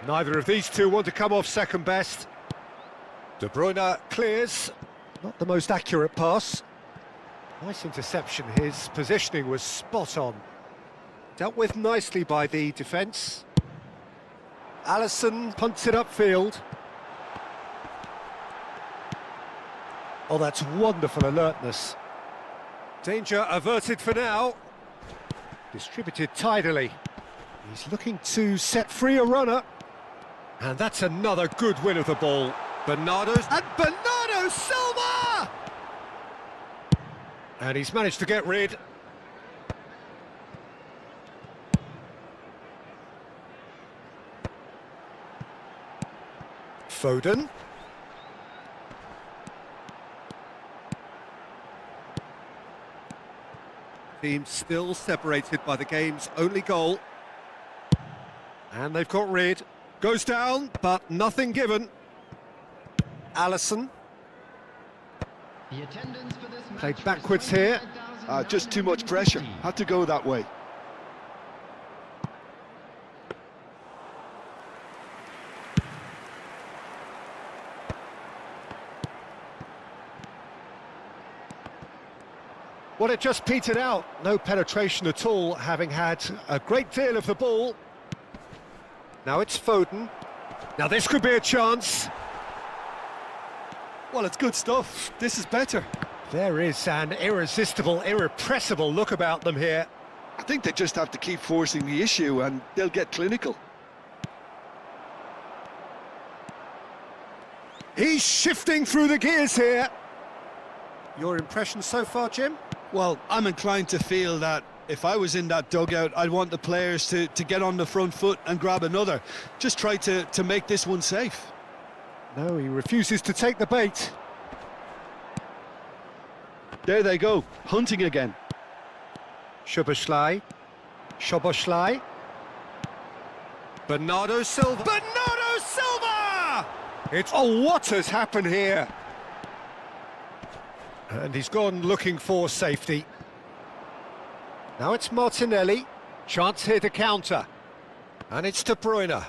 Neither of these two want to come off second best. De Bruyne clears, not the most accurate pass. Nice interception, his positioning was spot on. Dealt with nicely by the defence. Alisson punts it upfield. Oh, that's wonderful alertness. Danger averted for now. Distributed tidily. He's looking to set free a runner. And that's another good win of the ball. Bernardo Silva! And he's managed to get rid. Foden. Team still separated by the game's only goal. And they've got rid. Goes down, but nothing given. Alisson. Played backwards here. Just too much pressure. Had to go that way. Well, it just petered out. No penetration at all, having had a great deal of the ball. Now it's Foden. Now this could be a chance. Well, it's good stuff. This is better. There is an irresistible, irrepressible look about them here. I think they just have to keep forcing the issue and they'll get clinical. He's shifting through the gears here. Your impression so far, Jim? Well, I'm inclined to feel that if I was in that dugout, I'd want the players to get on the front foot and grab another. Just try to make this one safe. No, he refuses to take the bait. There they go, hunting again. Szoboszlai. Bernardo Silva. Bernardo Silva! Oh, what has happened here? And he's gone looking for safety. Now it's Martinelli. Chance here to counter. And it's De Bruyne.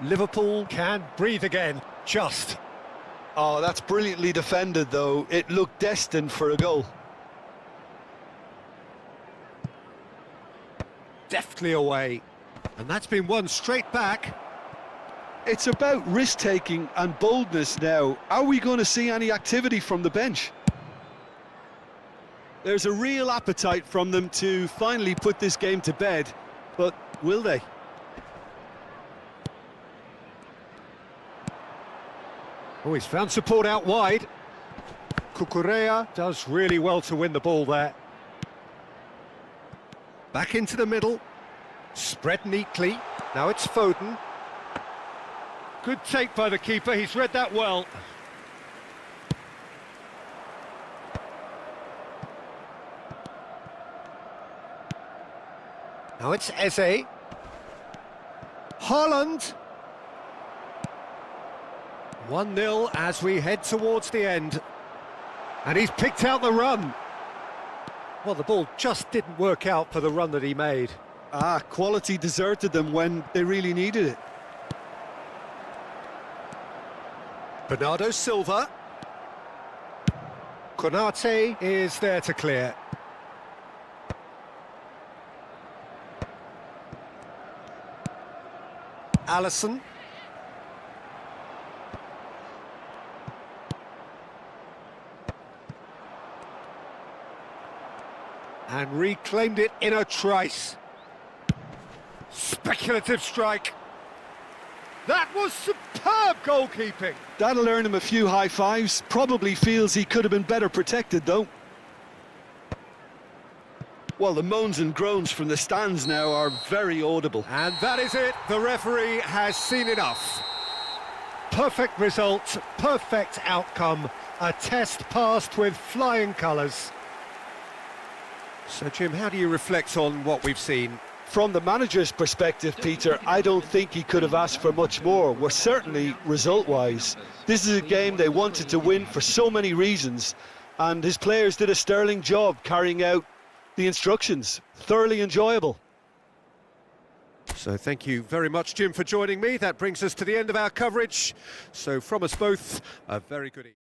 Liverpool can breathe again. Just. Oh, that's brilliantly defended, though. It looked destined for a goal. deftly away. And that's been won straight back. It's about risk-taking and boldness now. Are we going to see any activity from the bench? There's a real appetite from them to finally put this game to bed, but will they? Oh, he's found support out wide. Cucurella does really well to win the ball there. Back into the middle. Spread neatly. Now it's Foden. Good take by the keeper, he's read that well. Now it's Eze. Haaland. 1-0 as we head towards the end. And he's picked out the run. Well, the ball just didn't work out for the run that he made. Quality deserted them when they really needed it. Bernardo Silva. Konate is there to clear. Alisson. And reclaimed it in a trice. Speculative strike. That was superb goalkeeping. That'll earn him a few high fives. Probably feels he could have been better protected, though. Well, the moans and groans from the stands now are very audible. And that is it. The referee has seen enough. Perfect result, perfect outcome. A test passed with flying colours. So, Jim, how do you reflect on what we've seen? From the manager's perspective, Peter, I don't think he could have asked for much more. Well, certainly result-wise. This is a game they wanted to win for so many reasons, and his players did a sterling job carrying out the instructions. Thoroughly enjoyable. So thank you very much, Jim, for joining me. That brings us to the end of our coverage. So from us both, a very good evening.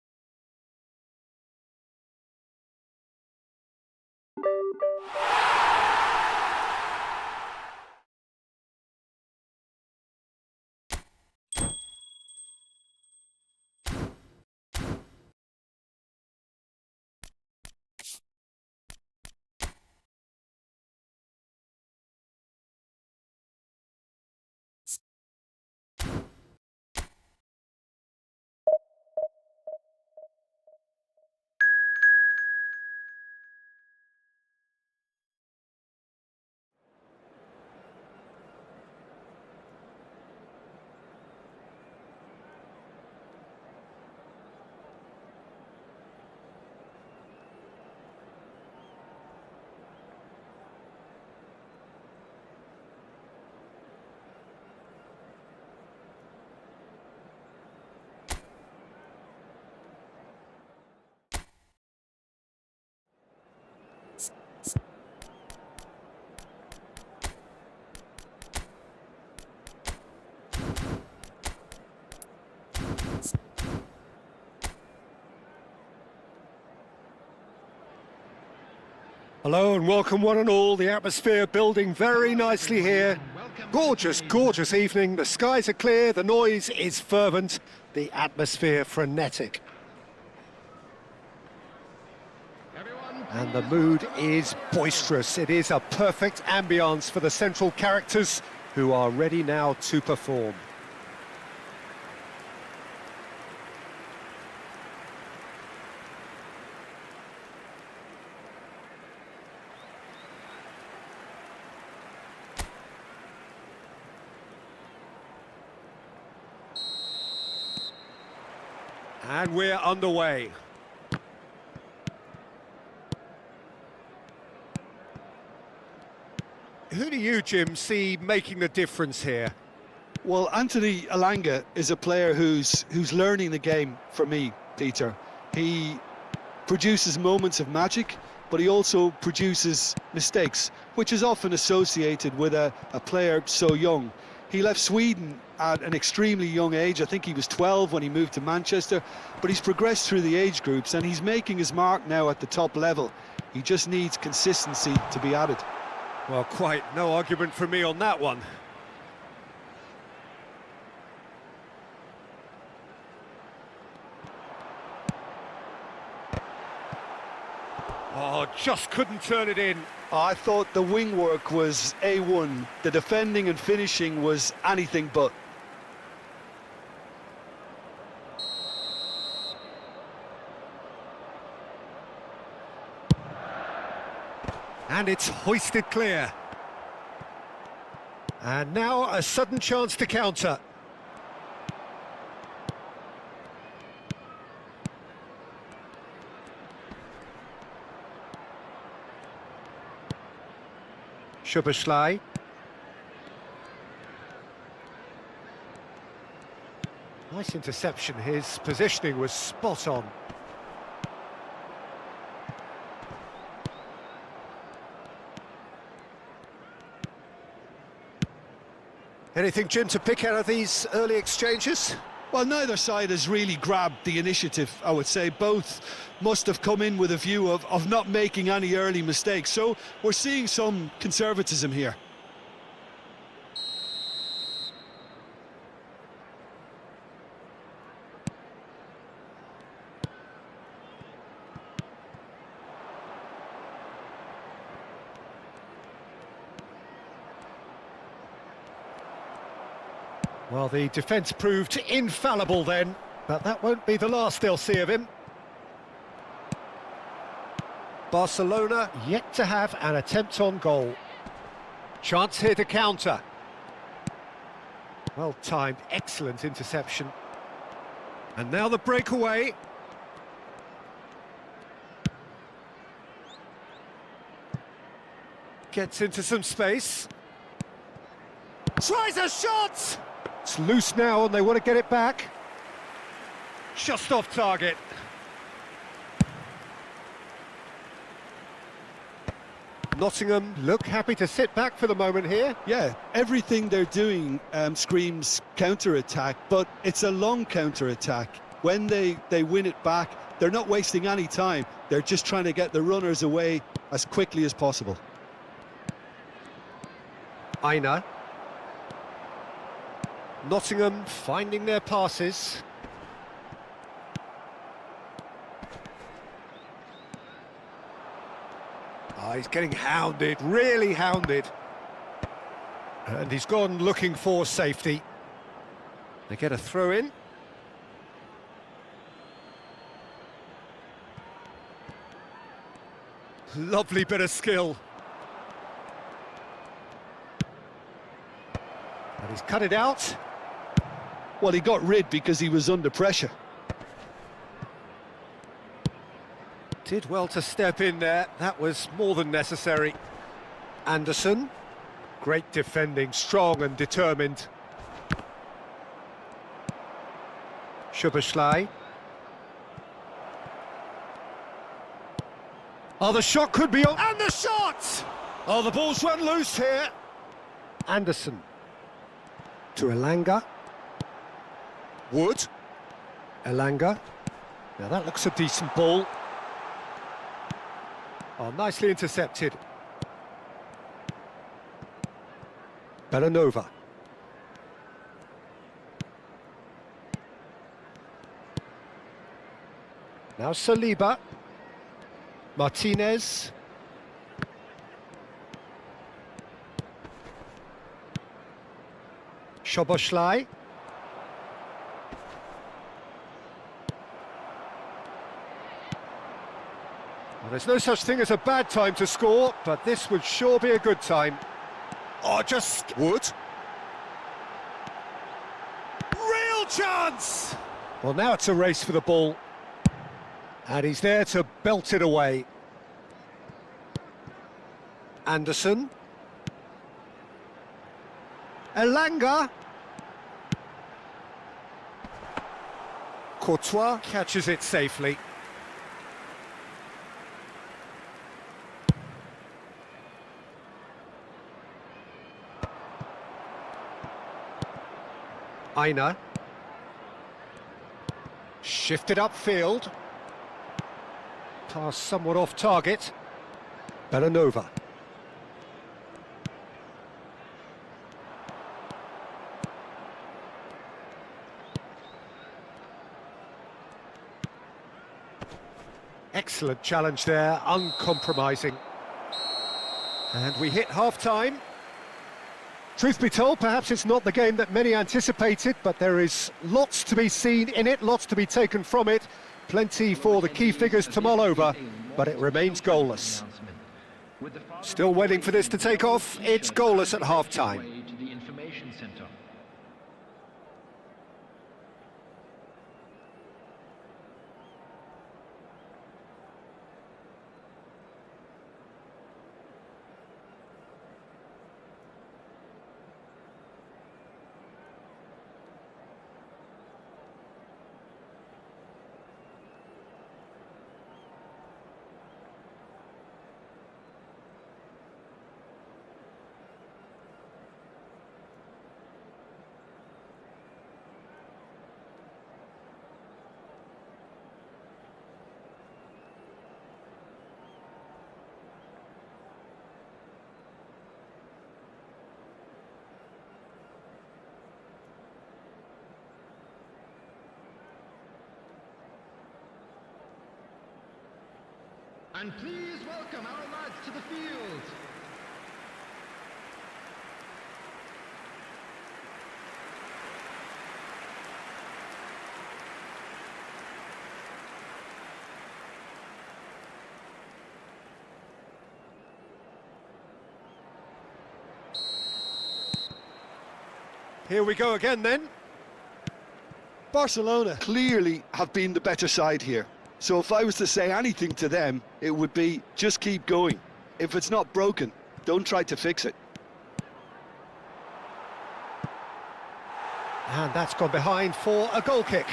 Hello and welcome one and all. The atmosphere building very nicely here. Gorgeous, gorgeous evening. The skies are clear, the noise is fervent, the atmosphere frenetic. And the mood is boisterous. It is a perfect ambience for the central characters who are ready now to perform. And we're underway. Who do you, Jim, see making the difference here? Well, Anthony Elanga is a player who's learning the game for me, Peter. He produces moments of magic, but he also produces mistakes, which is often associated with a player so young. He left Sweden at an extremely young age. I think he was 12 when he moved to Manchester, but he's progressed through the age groups and he's making his mark now at the top level. He just needs consistency to be added. Well, quite no argument from me on that one. Oh, just couldn't turn it in. I thought the wing work was A1. The defending and finishing was anything but. And it's hoisted clear. And now a sudden chance to counter. Szoboszlai. Nice interception. His positioning was spot on. Anything, Jim, to pick out of these early exchanges? Well, neither side has really grabbed the initiative, I would say. Both must have come in with a view of not making any early mistakes. So we're seeing some conservatism here. Well, the defence proved infallible then, but that won't be the last they'll see of him. Barcelona yet to have an attempt on goal. Chance here to counter. Well timed, excellent interception. And now the breakaway. Gets into some space. Tries a shot! It's loose now and they want to get it back. Just off target. Nottingham look happy to sit back for the moment here. Yeah, everything they're doing screams counter-attack, but it's a long counter-attack. When they win it back, they're not wasting any time. They're just trying to get the runners away as quickly as possible. Aina. Nottingham finding their passes. He's getting hounded, really hounded. And he's gone looking for safety. They get a throw in. Lovely bit of skill. And he's cut it out. Well, he got rid because he was under pressure. Did well to step in there. That was more than necessary. Anderson. Great defending, strong and determined. Szoboszlai. Oh, the shot could be on. And the shot! Oh, the ball's run loose here. Anderson. To Elanga. Wood. Elanga. Now that looks a decent ball. Oh, nicely intercepted. Bellanova. Now Saliba. Martinez. Szoboszlai. Well, there's no such thing as a bad time to score, but this would sure be a good time. Oh, just... Wood. Real chance! Well, now it's a race for the ball. And he's there to belt it away. Anderson. Elanga. Courtois catches it safely. Aina. Shifted upfield. Pass somewhat off target. Bellanova. Excellent challenge there, uncompromising. And we hit half-time. Truth be told, perhaps it's not the game that many anticipated, but there is lots to be seen in it, lots to be taken from it. Plenty for the key figures to mull over, but it remains goalless. Still waiting for this to take off. It's goalless at half-time. And please welcome our lads to the field. Here we go again then. Barcelona clearly have been the better side here. So if I was to say anything to them, it would be just keep going. If it's not broken, don't try to fix it. And that's gone behind for a goal kick.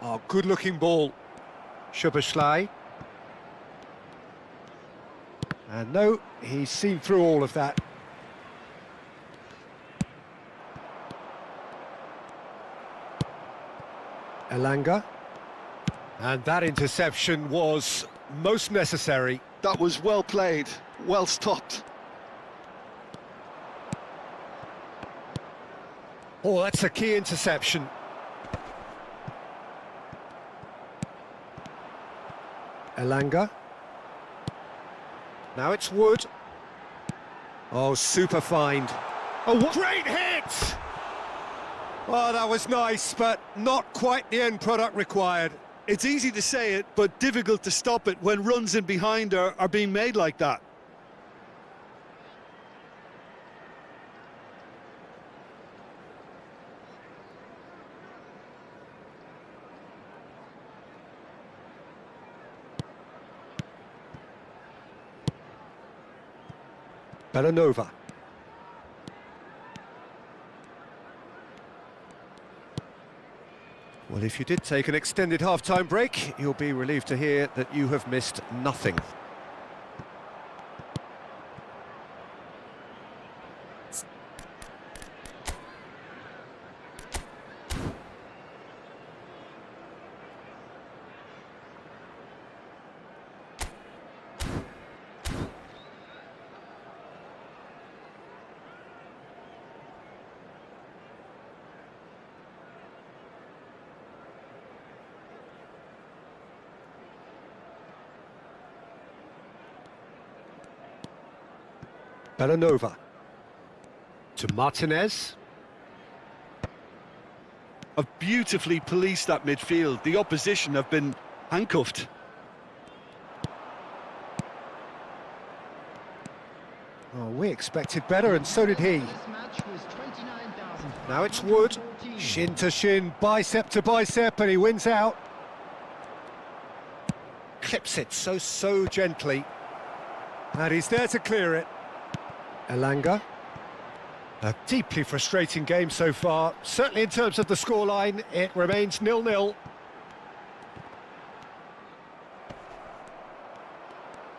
Oh, good-looking ball. Szoboszlai. And no, he's seen through all of that. Elanga. And that interception was most necessary. That was well played, well stopped. Oh, that's a key interception. Elanga. Now it's Wood. Oh, super find. Oh, what great hit! Oh, that was nice, but not quite the end product required. It's easy to say it, but difficult to stop it when runs in behind are being made like that. Belanova. Well, if you did take an extended half-time break, you'll be relieved to hear that you have missed nothing. Belanova to Martinez. Have beautifully policed that midfield. The opposition have been handcuffed. Oh, we expected better, and so did he. Now it's Wood. Shin to shin, bicep to bicep, and he wins out. Clips it so gently. And he's there to clear it. Elanga. A deeply frustrating game so far. Certainly in terms of the scoreline, it remains 0-0.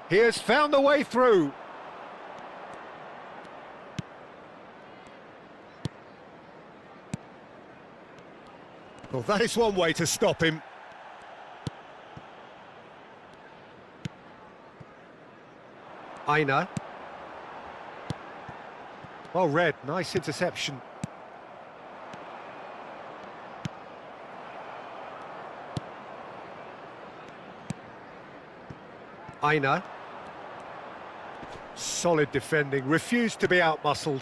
He has found the way through. Well, that is one way to stop him. Aina. Well read, nice interception. Aina. Solid defending, refused to be outmuscled.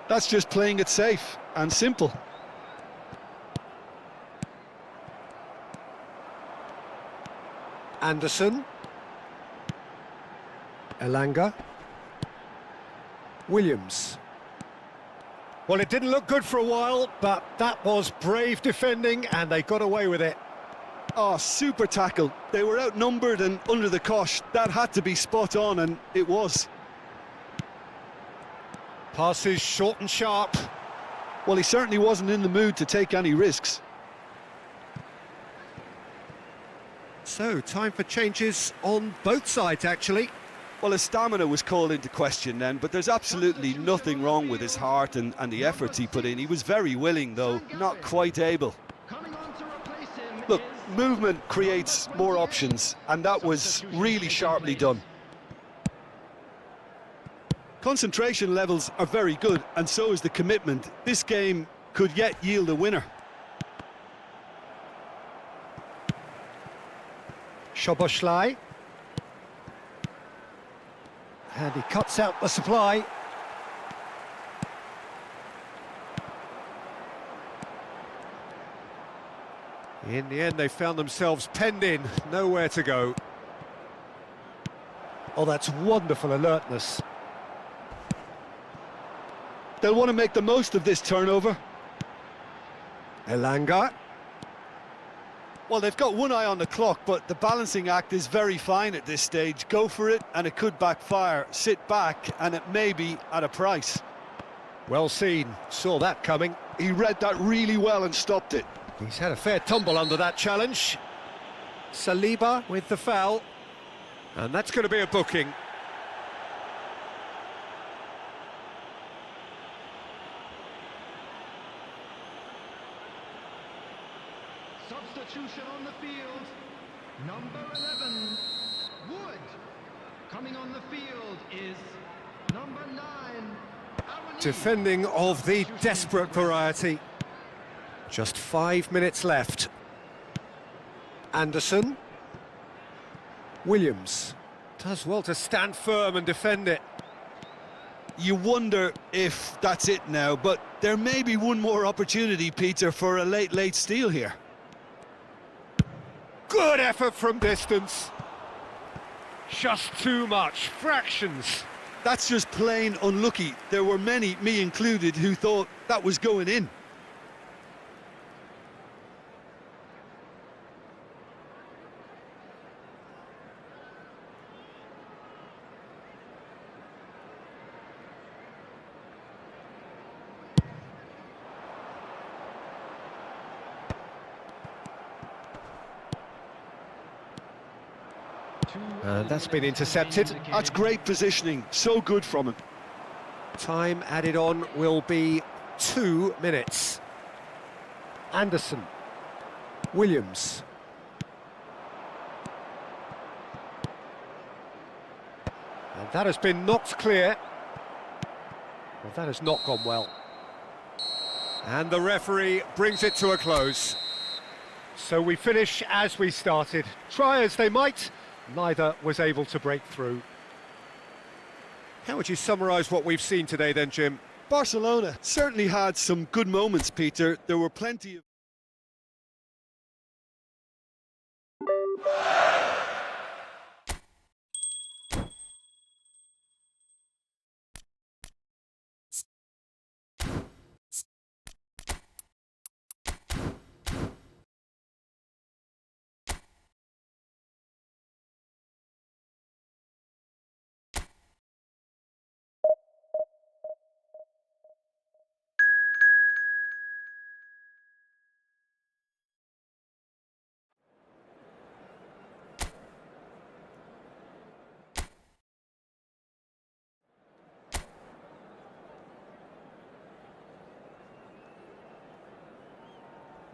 That's just playing it safe and simple. Anderson. Elanga. Williams. Well, it didn't look good for a while, but that was brave defending, and they got away with it. Oh, super tackle. They were outnumbered and under the cosh. That had to be spot on, and it was. Passes short and sharp. Well, he certainly wasn't in the mood to take any risks. So, time for changes on both sides, actually. Well, his stamina was called into question then, but there's absolutely nothing wrong with his heart and the efforts he put in. He was very willing, though, not quite able. Look, movement creates more options, and that was really sharply done. Concentration levels are very good, and so is the commitment. This game could yet yield a winner. Szoboszlai. And he cuts out the supply. In the end, they found themselves penned in, nowhere to go. Oh, that's wonderful alertness. They'll want to make the most of this turnover. Elanga. Well, they've got one eye on the clock, but the balancing act is very fine at this stage. Go for it, and it could backfire. Sit back, and it may be at a price. Well seen, saw that coming. He read that really well and stopped it. He's had a fair tumble under that challenge. Saliba with the foul. And that's going to be a booking. Substitution on the field. Number 11, Wood. Coming on the field is number 9, Aaron. Defending of the desperate variety. Just 5 minutes left. Anderson. Williams. Does well to stand firm and defend it. You wonder if that's it now, but there may be one more opportunity, Peter, for a late steal here. Good effort from distance. Just too much. Fractions. That's just plain unlucky. There were many, me included, who thought that was going in. And that's been intercepted. That's great positioning, so good from him. Time added on will be 2 minutes. Anderson. Williams. And that has been knocked clear. Well, that has not gone well. And the referee brings it to a close. So we finish as we started. Try as they might, neither was able to break through. How would you summarise what we've seen today then, Jim? Barcelona certainly had some good moments, Peter. There were plenty of...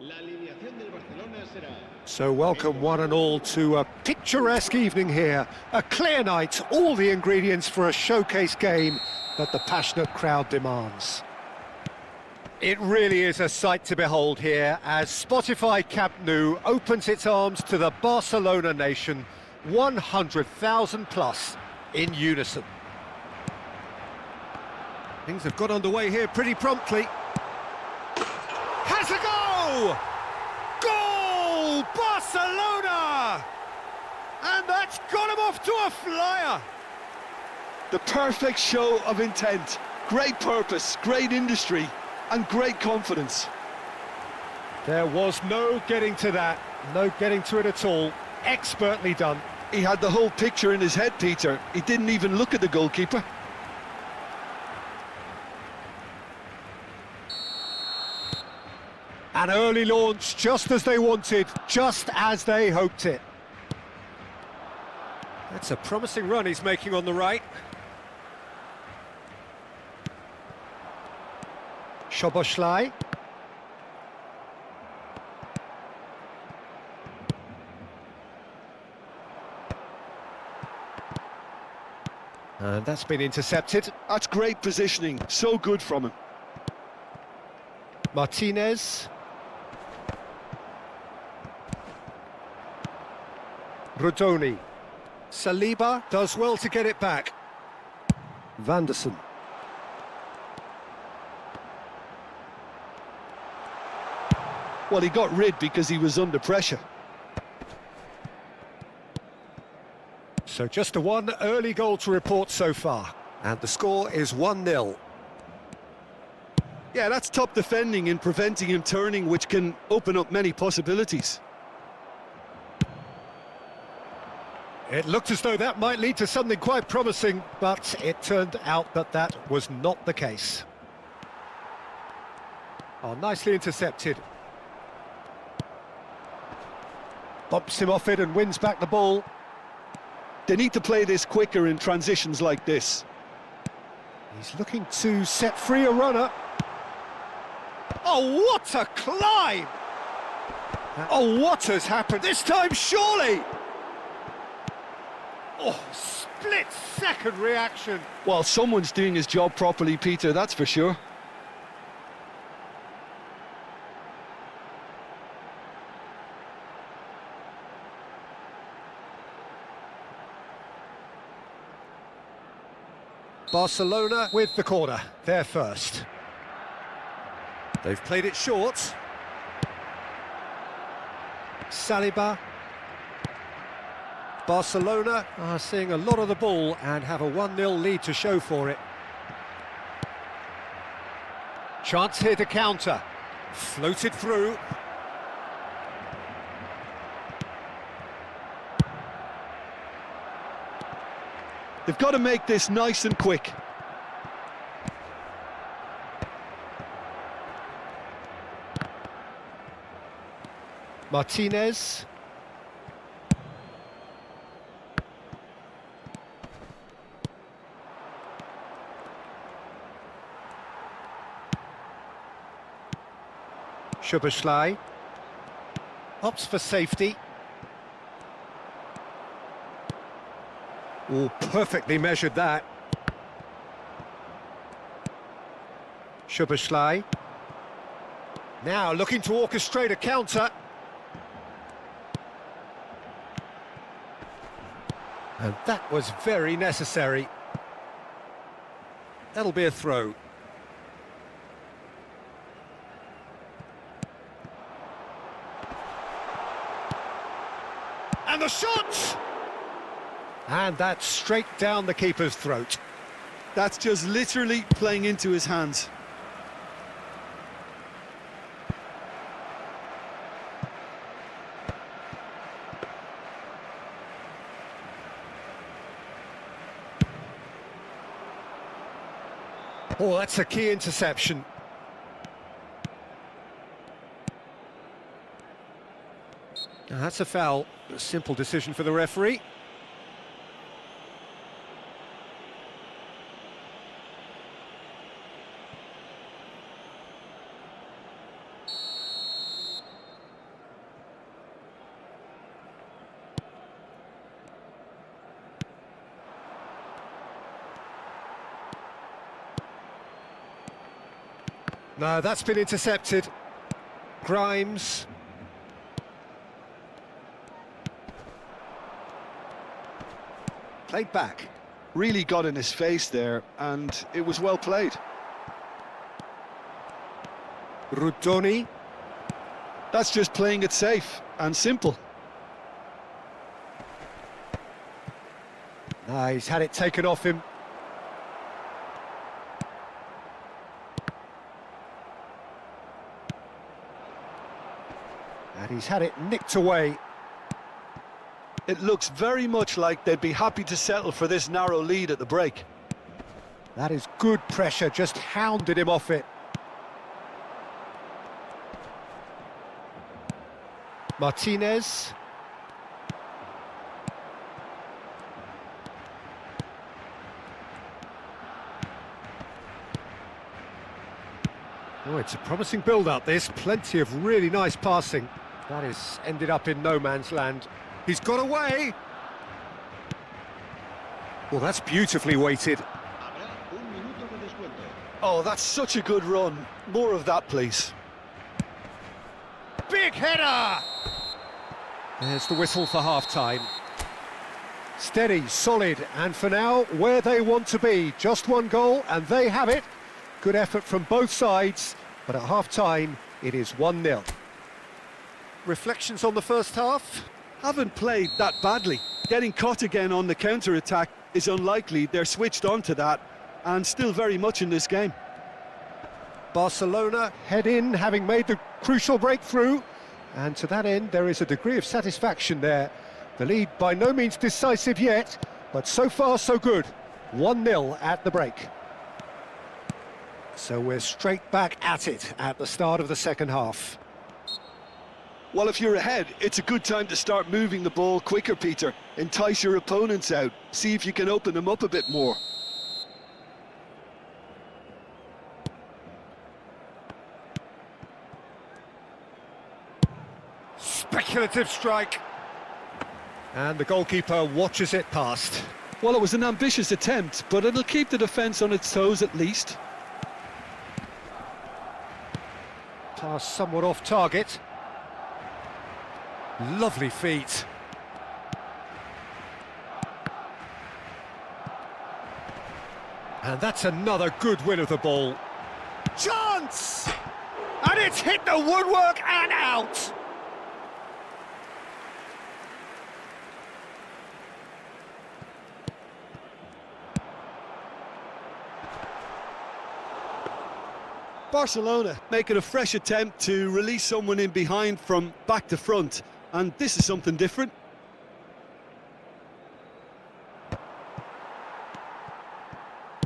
La alineación del Barcelona será... So welcome one and all to a picturesque evening here. A clear night, all the ingredients for a showcase game that the passionate crowd demands. It really is a sight to behold here as Spotify Camp Nou opens its arms to the Barcelona nation, 100,000 plus in unison. Things have got underway here pretty promptly. Has a go! Goal! Barcelona! And that's got him off to a flyer. The perfect show of intent. Great purpose, great industry, and great confidence. There was no getting to that, no getting to it at all. Expertly done. He had the whole picture in his head, Peter. He didn't even look at the goalkeeper. An early launch, just as they wanted, just as they hoped it. That's a promising run he's making on the right. Szoboszlai. And that's been intercepted. That's great positioning, so good from him. Martinez. Rodoni. Saliba does well to get it back. Vanderson. Well, he got rid because he was under pressure. So just a one early goal to report so far. And the score is 1-0. Yeah, that's top defending and preventing him turning, which can open up many possibilities. It looked as though that might lead to something quite promising, but it turned out that that was not the case. Oh, nicely intercepted. Bumps him off it and wins back the ball. They need to play this quicker in transitions like this. He's looking to set free a runner. Oh, what a climb! Oh, what has happened this time, surely? Oh, split-second reaction. Well, someone's doing his job properly, Peter, that's for sure. Barcelona with the corner, they're first. They've played it short. Saliba. Barcelona are seeing a lot of the ball and have a 1-0 lead to show for it. Chance here to counter. Floated through. They've got to make this nice and quick. Martinez. Szoboszlai opts for safety. Oh, perfectly measured that. Szoboszlai now looking to orchestrate a counter. And that was very necessary. That'll be a throw. And the shot! And that's straight down the keeper's throat. That's just literally playing into his hands. Oh, that's a key interception. Now, that's a foul. A simple decision for the referee. No, that's been intercepted. Grimes. Played back. Really got in his face there, and it was well played. Rudoni. That's just playing it safe and simple. No, he's had it taken off him. And he's had it nicked away. It looks very much like they'd be happy to settle for this narrow lead at the break. That is good pressure, just hounded him off it. Martinez. Oh, it's a promising build-up, this. Plenty of really nice passing. That is ended up in no man's land. He's got away! Well, that's beautifully weighted. Oh, that's such a good run. More of that, please. Big header! There's the whistle for half-time. Steady, solid, and for now, where they want to be. Just one goal, and they have it. Good effort from both sides, but at half-time, it is 1-0. Reflections on the first half? Haven't played that badly. Getting caught again on the counter-attack is unlikely. They're switched on to that, and still very much in this game. Barcelona head in, having made the crucial breakthrough, and to that end, there is a degree of satisfaction there. The lead by no means decisive yet, but so far so good. 1-0 at the break. So we're straight back at it at the start of the second half. Well, if you're ahead, it's a good time to start moving the ball quicker, Peter. Entice your opponents out. See if you can open them up a bit more. Speculative strike. And the goalkeeper watches it past. Well, it was an ambitious attempt, but it'll keep the defence on its toes at least. Pass somewhat off target. Lovely feet. And that's another good win of the ball. Chance! And it's hit the woodwork and out! Barcelona making a fresh attempt to release someone in behind from back to front, and this is something different.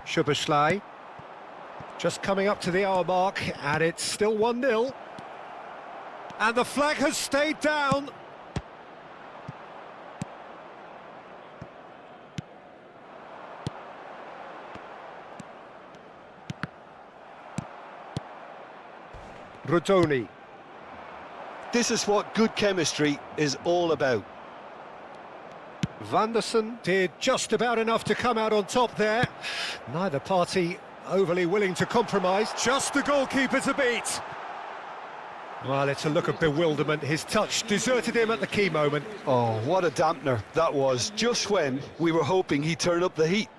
Szoboszlai just coming up to the hour mark, and it's still 1-0. And the flag has stayed down. Rudoni. This is what good chemistry is all about. Vanderson did just about enough to come out on top there. Neither party overly willing to compromise. Just the goalkeeper to beat. Well, it's a look of bewilderment. His touch deserted him at the key moment. Oh, what a dampener that was, just when we were hoping he'd turn up the heat.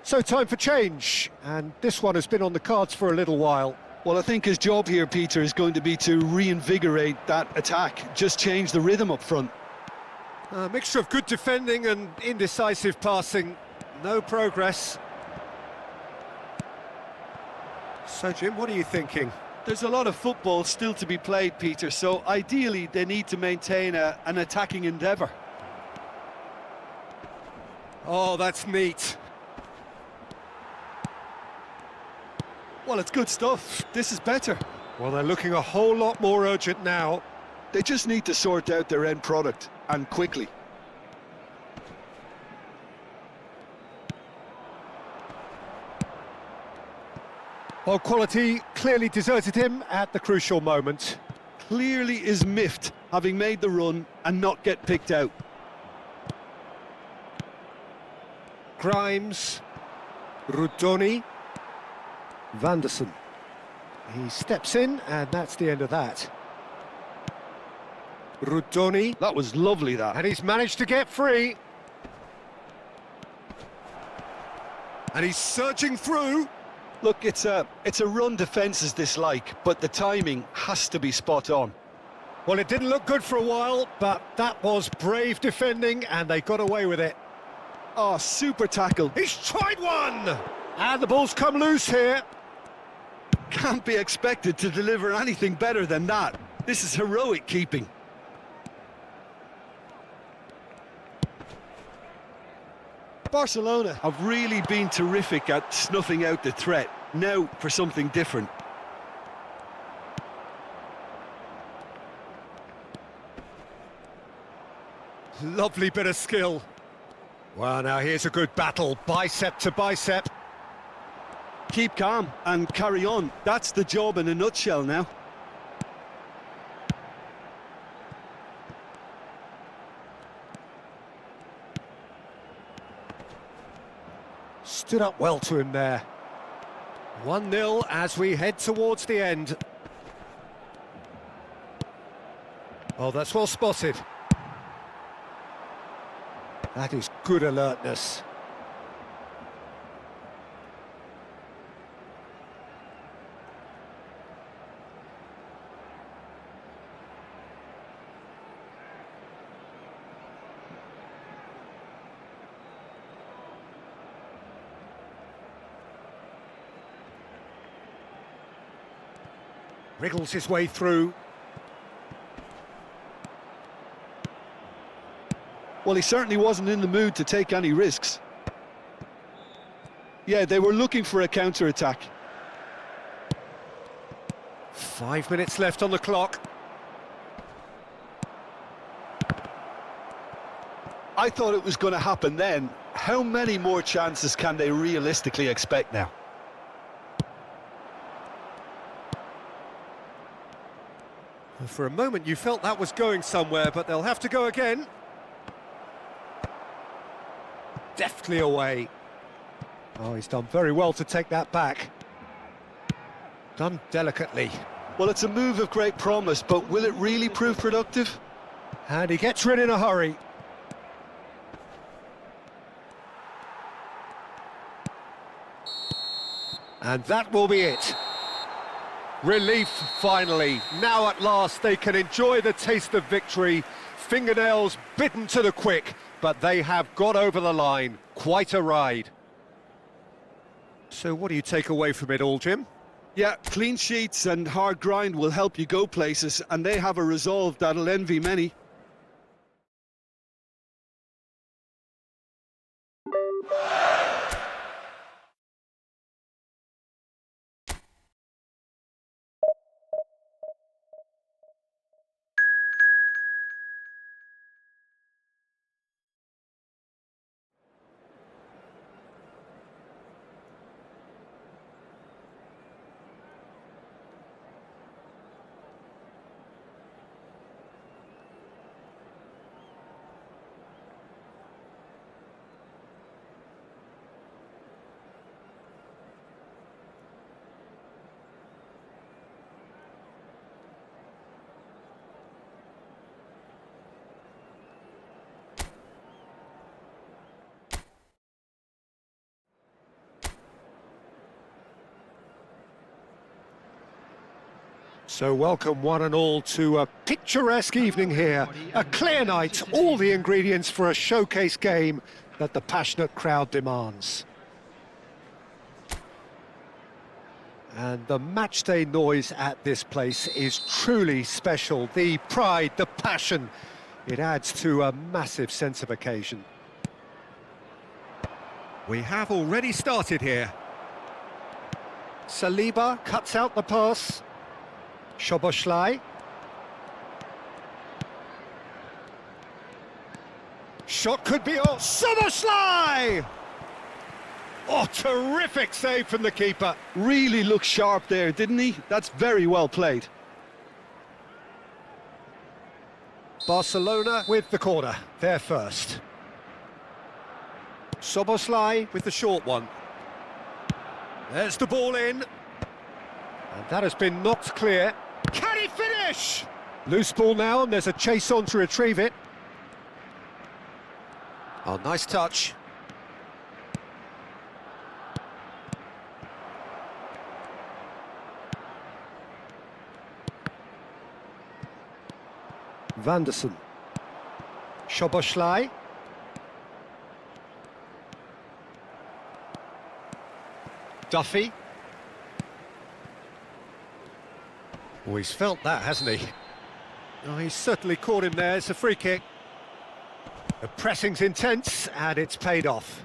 So time for change, and this one has been on the cards for a little while. Well, I think his job here, Peter, is going to be to reinvigorate that attack, just change the rhythm up front. A mixture of good defending and indecisive passing, no progress. So, Jim, what are you thinking? There's a lot of football still to be played, Peter, so ideally they need to maintain an attacking endeavour. Oh, that's neat. Well, it's good stuff. This is better. Well, they're looking a whole lot more urgent now. They just need to sort out their end product, and quickly. Well, quality clearly deserted him at the crucial moment. Clearly is miffed, having made the run and not get picked out. Grimes. Rudoni. Vanderson. He steps in, and that's the end of that. Rudoni. That was lovely, that. And he's managed to get free. And he's surging through. Look, it's a run defence's dislike, but the timing has to be spot on. Well, it didn't look good for a while, but that was brave defending, and they got away with it. Oh, super tackle. He's tried one! And the ball's come loose here. Can't be expected to deliver anything better than that. This is heroic keeping. Barcelona have really been terrific at snuffing out the threat. Now for something different. Lovely bit of skill. Well, now here's a good battle, bicep to bicep. Keep calm and carry on. That's the job in a nutshell now. Stood up well to him there. 1-0 as we head towards the end. Oh, that's well spotted. That is good alertness. Wriggles his way through. Well, he certainly wasn't in the mood to take any risks. Yeah, they were looking for a counter-attack. 5 minutes left on the clock. I thought it was going to happen then. How many more chances can they realistically expect now? For a moment you felt that was going somewhere, but they'll have to go again. Deftly away. Oh, he's done very well to take that back. Done delicately. Well, it's a move of great promise, but will it really prove productive? And he gets rid in a hurry. And that will be it. Relief, finally. Now at last they can enjoy the taste of victory. Fingernails bitten to the quick, but they have got over the line. Quite a ride. So what do you take away from it all, Jim? Yeah, clean sheets and hard grind will help you go places, and they have a resolve that'll envy many. So welcome one and all to a picturesque evening here. A clear night, all the ingredients for a showcase game that the passionate crowd demands. And the matchday noise at this place is truly special. The pride, the passion, it adds to a massive sense of occasion. We have already started here. Saliba cuts out the pass. Szoboszlai. Shot could be on. Szoboszlai! Oh, terrific save from the keeper. Really looked sharp there, didn't he? That's very well played. Barcelona with the corner. They're first. Szoboszlai with the short one. There's the ball in. And that has been knocked clear. Can he finish? Loose ball now, and there's a chase on to retrieve it. Oh, nice touch. Vanderson. Szoboszlai. Duffy. Oh, he's felt that, hasn't he? Oh, he's certainly caught him there. It's a free kick. The pressing's intense, and it's paid off.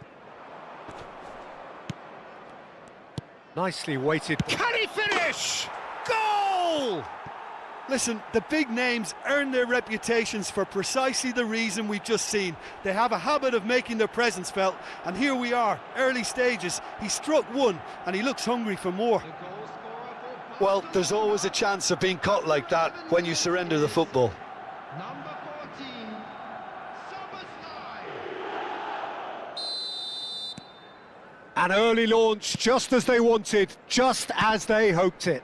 Nicely weighted. Can he finish? Goal! Listen, the big names earn their reputations for precisely the reason we've just seen. They have a habit of making their presence felt, and here we are, early stages. He struck one, and he looks hungry for more. Well, there's always a chance of being caught like that when you surrender the football. Number 14, Szoboszlai. An early launch, just as they wanted, just as they hoped it.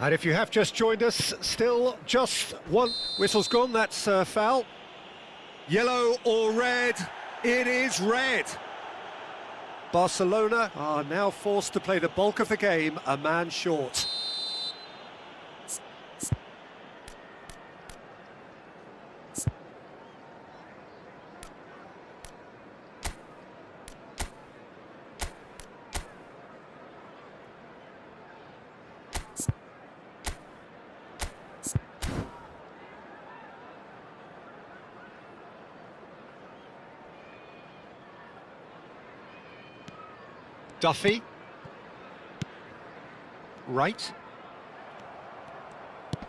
And if you have just joined us, still just one. Whistle's gone, that's a foul. Yellow or red? It is red. Barcelona are now forced to play the bulk of the game a man short. Duffy. Right.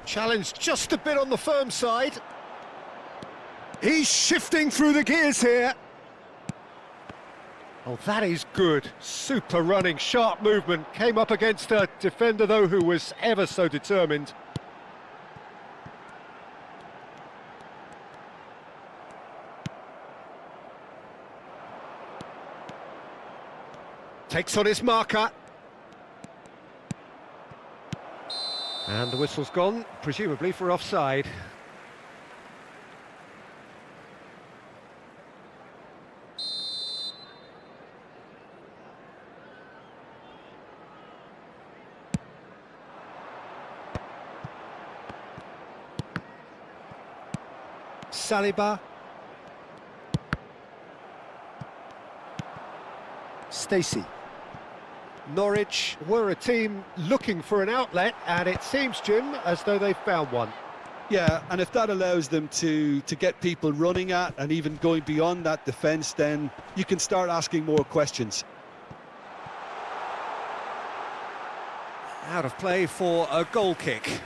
Challenge just a bit on the firm side. He's shifting through the gears here. Oh, that is good. Super running, sharp movement. Came up against a defender, though, who was ever so determined. Takes on his marker. And the whistle's gone, presumably for offside. Saliba. Stacey. Norwich were a team looking for an outlet, and it seems, Jim, as though they've found one. Yeah, and if that allows them to get people running at and even going beyond that defence, then you can start asking more questions. Out of play for a goal kick.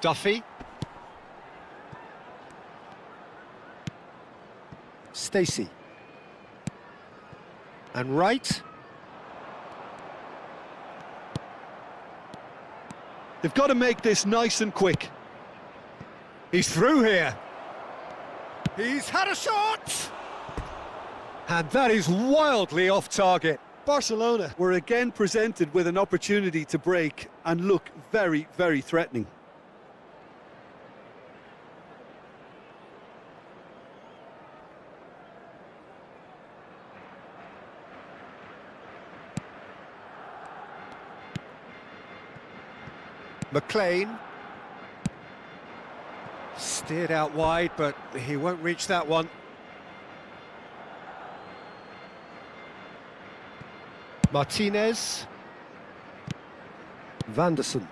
Duffy. Stacey. And right. They've got to make this nice and quick. He's through here. He's had a shot! And that is wildly off target. Barcelona were again presented with an opportunity to break and look very, very threatening. McLean. Steered out wide, but he won't reach that one. Martinez. Vanderson.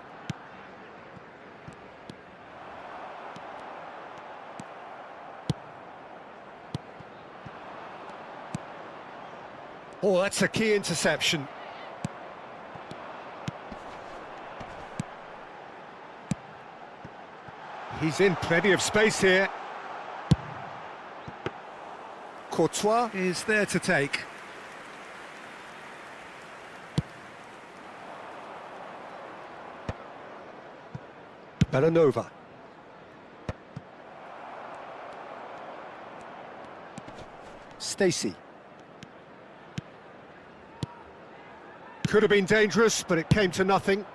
Oh, that's a key interception. He's in plenty of space here. Courtois is there to take. Bellanova. Stacey. Could have been dangerous, but it came to nothing.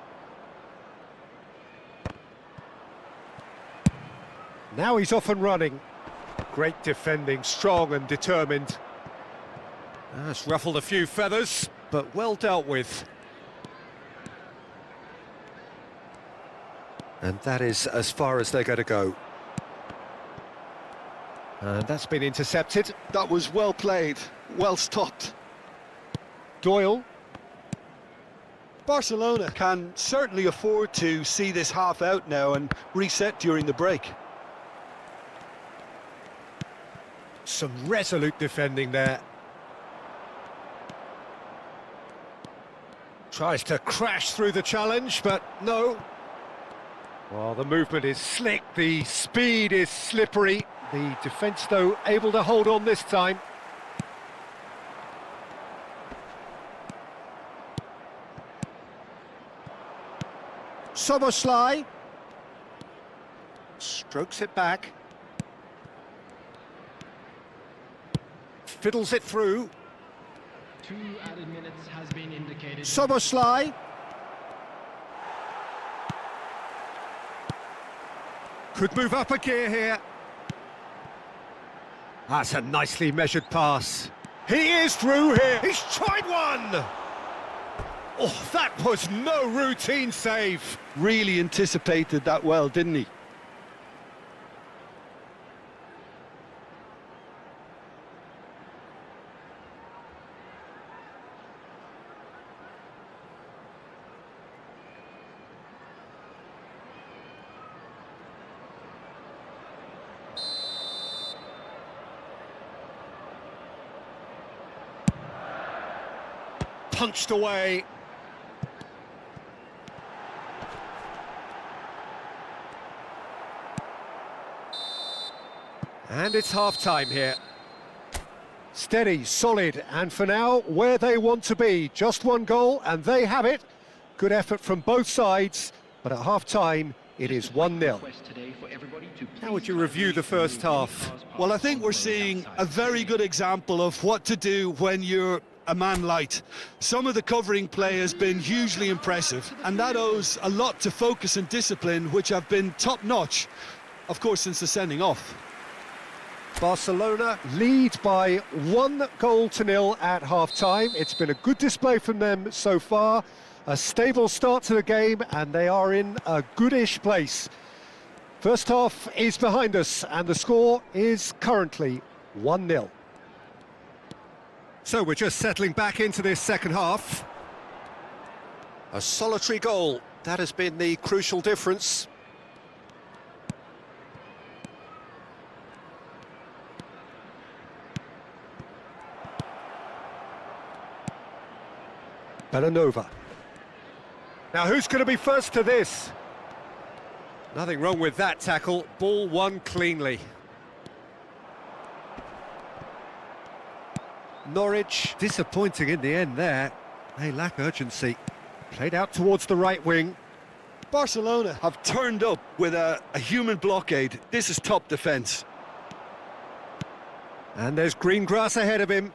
Now he's off and running. Great defending, strong and determined. That's ruffled a few feathers, but well dealt with. And that is as far as they're going to go. And that's been intercepted. That was well played, well stopped. Doyle. Barcelona can certainly afford to see this half out now and reset during the break. Some resolute defending there. Tries to crash through the challenge, but no. Well, the movement is slick, the speed is slippery. The defence, though, able to hold on this time. Soboslai. Strokes it back. Fiddles it through. 2 added minutes has been indicated. Soboslai. Could move up a gear here. That's a nicely measured pass. He is through here. He's tried one. Oh, that was no routine save. Really anticipated that well, didn't he? Punched away. And it's half-time here. Steady, solid, and for now, where they want to be. Just one goal, and they have it. Good effort from both sides, but at half-time, it is 1-0. How would you review the first half? Well, I think we're seeing a very good example of what to do when you're a man light. Some of the covering play has been hugely impressive, and that owes a lot to focus and discipline, which have been top-notch, of course, since the sending off. Barcelona lead by 1-0 at half-time. It's been a good display from them so far. A stable start to the game, and they are in a goodish place. First half is behind us, and the score is currently 1-0. So we're just settling back into this second half. A solitary goal, that has been the crucial difference. Bellanova. Now who's going to be first to this? Nothing wrong with that tackle, ball won cleanly. Norwich, disappointing in the end there. They lack urgency. Played out towards the right wing. Barcelona have turned up with a human blockade. This is top defence. And there's green grass ahead of him.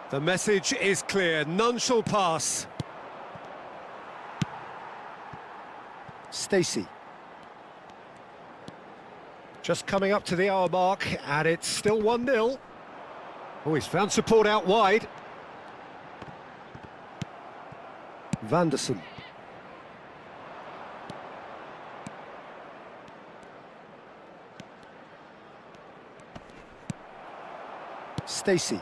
The message is clear, none shall pass. Stacey. Just coming up to the hour mark, and it's still 1-0. Oh, he's found support out wide. Vanderson. Stacey.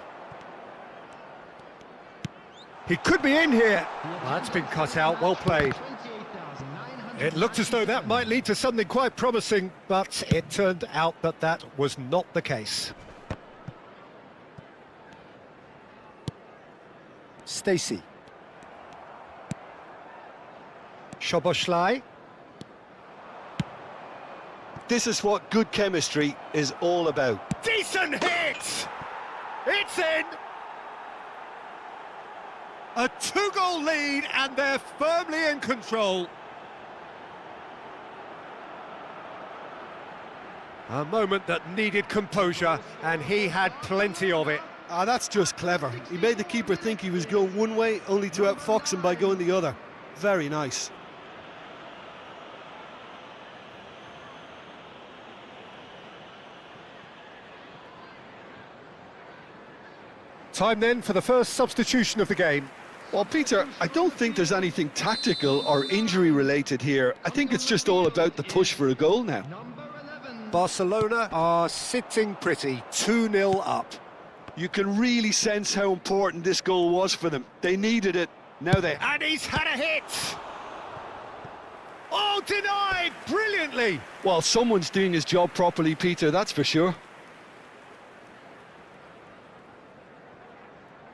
He could be in here. That's been cut out, well played. It looked as though that might lead to something quite promising, but it turned out that that was not the case. Stacey. this is what good chemistry is all about. Decent hit! It's in! A 2-goal lead, and they're firmly in control. A moment that needed composure, and he had plenty of it. Ah, that's just clever. He made the keeper think he was going one way, only to outfox him by going the other. Very nice. Time then for the first substitution of the game. Well, Peter, I don't think there's anything tactical or injury-related here. I think it's just all about the push for a goal now. Barcelona are sitting pretty, 2-0 up. You can really sense how important this goal was for them. They needed it. Now they... And he's had a hit! Oh, denied brilliantly! Well, someone's doing his job properly, Peter, that's for sure.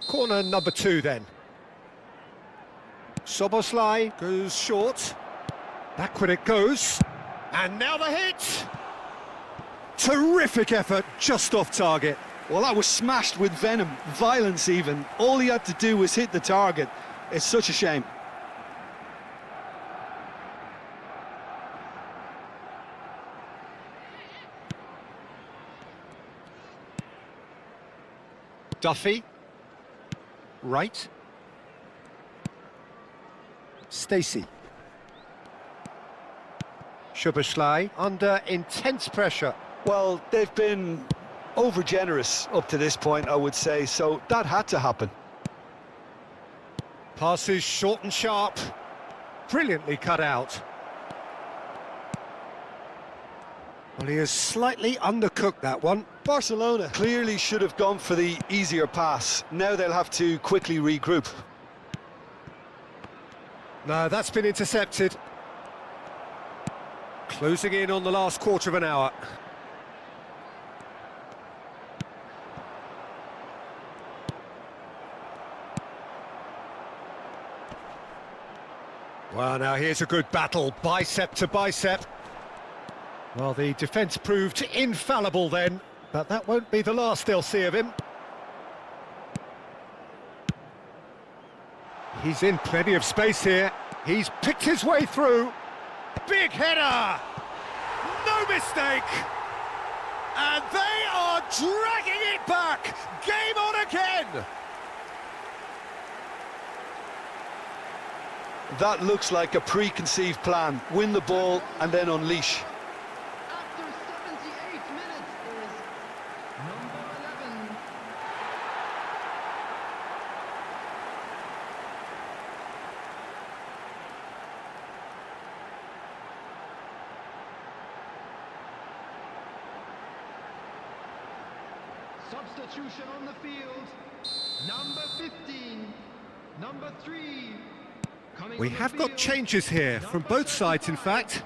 Corner number 2 then. Soboslai goes short. Backward it goes. And now the hit! Terrific effort, just off target. Well, that was smashed with venom, violence even. All he had to do was hit the target. It's such a shame. Duffy. Right. Stacey. Szoboszlai under intense pressure. Well, they've been over-generous up to this point, I would say, so that had to happen. Passes short and sharp. Brilliantly cut out. Well, he has slightly undercooked that one. Barcelona clearly should have gone for the easier pass. Now they'll have to quickly regroup. No, that's been intercepted. Closing in on the last quarter of an hour. Well, now here's a good battle, bicep to bicep. Well, the defence proved infallible then, but that won't be the last they'll see of him. He's in plenty of space here. He's picked his way through. Big header! No mistake! And they are dragging it back! Game on again! That looks like a preconceived plan. Win the ball and then unleash. After 78 minutes is number 11. Substitution on the field. Number 15. Number 3. We have got changes here, from both sides in fact.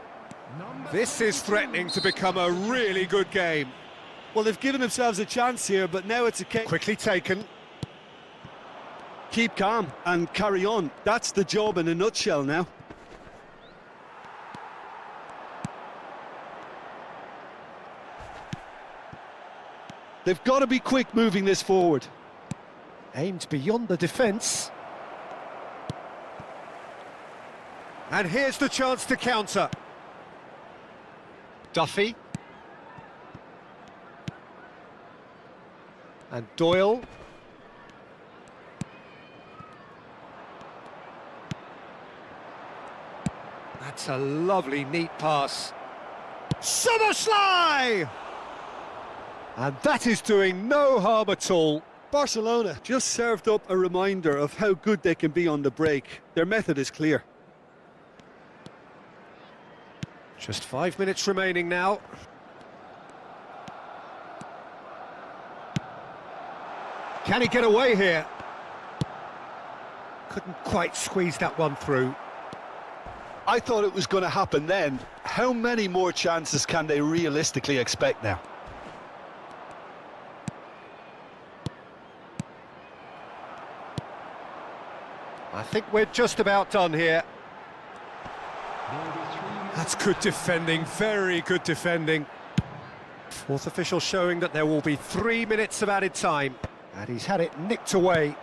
This is threatening to become a really good game. Well, they've given themselves a chance here, but now it's a case... Quickly taken. Keep calm and carry on. That's the job in a nutshell now. They've got to be quick moving this forward. Aimed beyond the defence. And here's the chance to counter. Duffy. And Doyle. That's a lovely, neat pass. Soboslai! And that is doing no harm at all. Barcelona just served up a reminder of how good they can be on the break. Their method is clear. Just 5 minutes remaining now. Can he get away here? Couldn't quite squeeze that one through. I thought it was going to happen then. How many more chances can they realistically expect now? I think we're just about done here. That's good defending, very good defending. Fourth official showing that there will be 3 minutes of added time. And he's had it nicked away.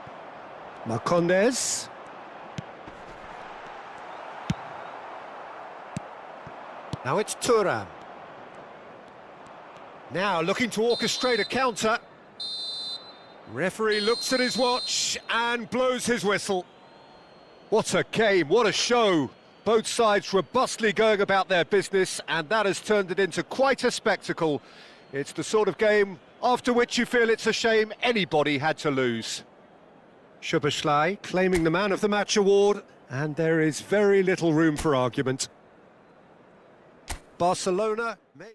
Marcondes. Now it's Thuram. Now looking to orchestrate a counter. Referee looks at his watch and blows his whistle. What a game, what a show. Both sides robustly going about their business, and that has turned it into quite a spectacle. It's the sort of game after which you feel it's a shame anybody had to lose. Szoboszlai claiming the Man of the Match award, and there is very little room for argument. Barcelona may...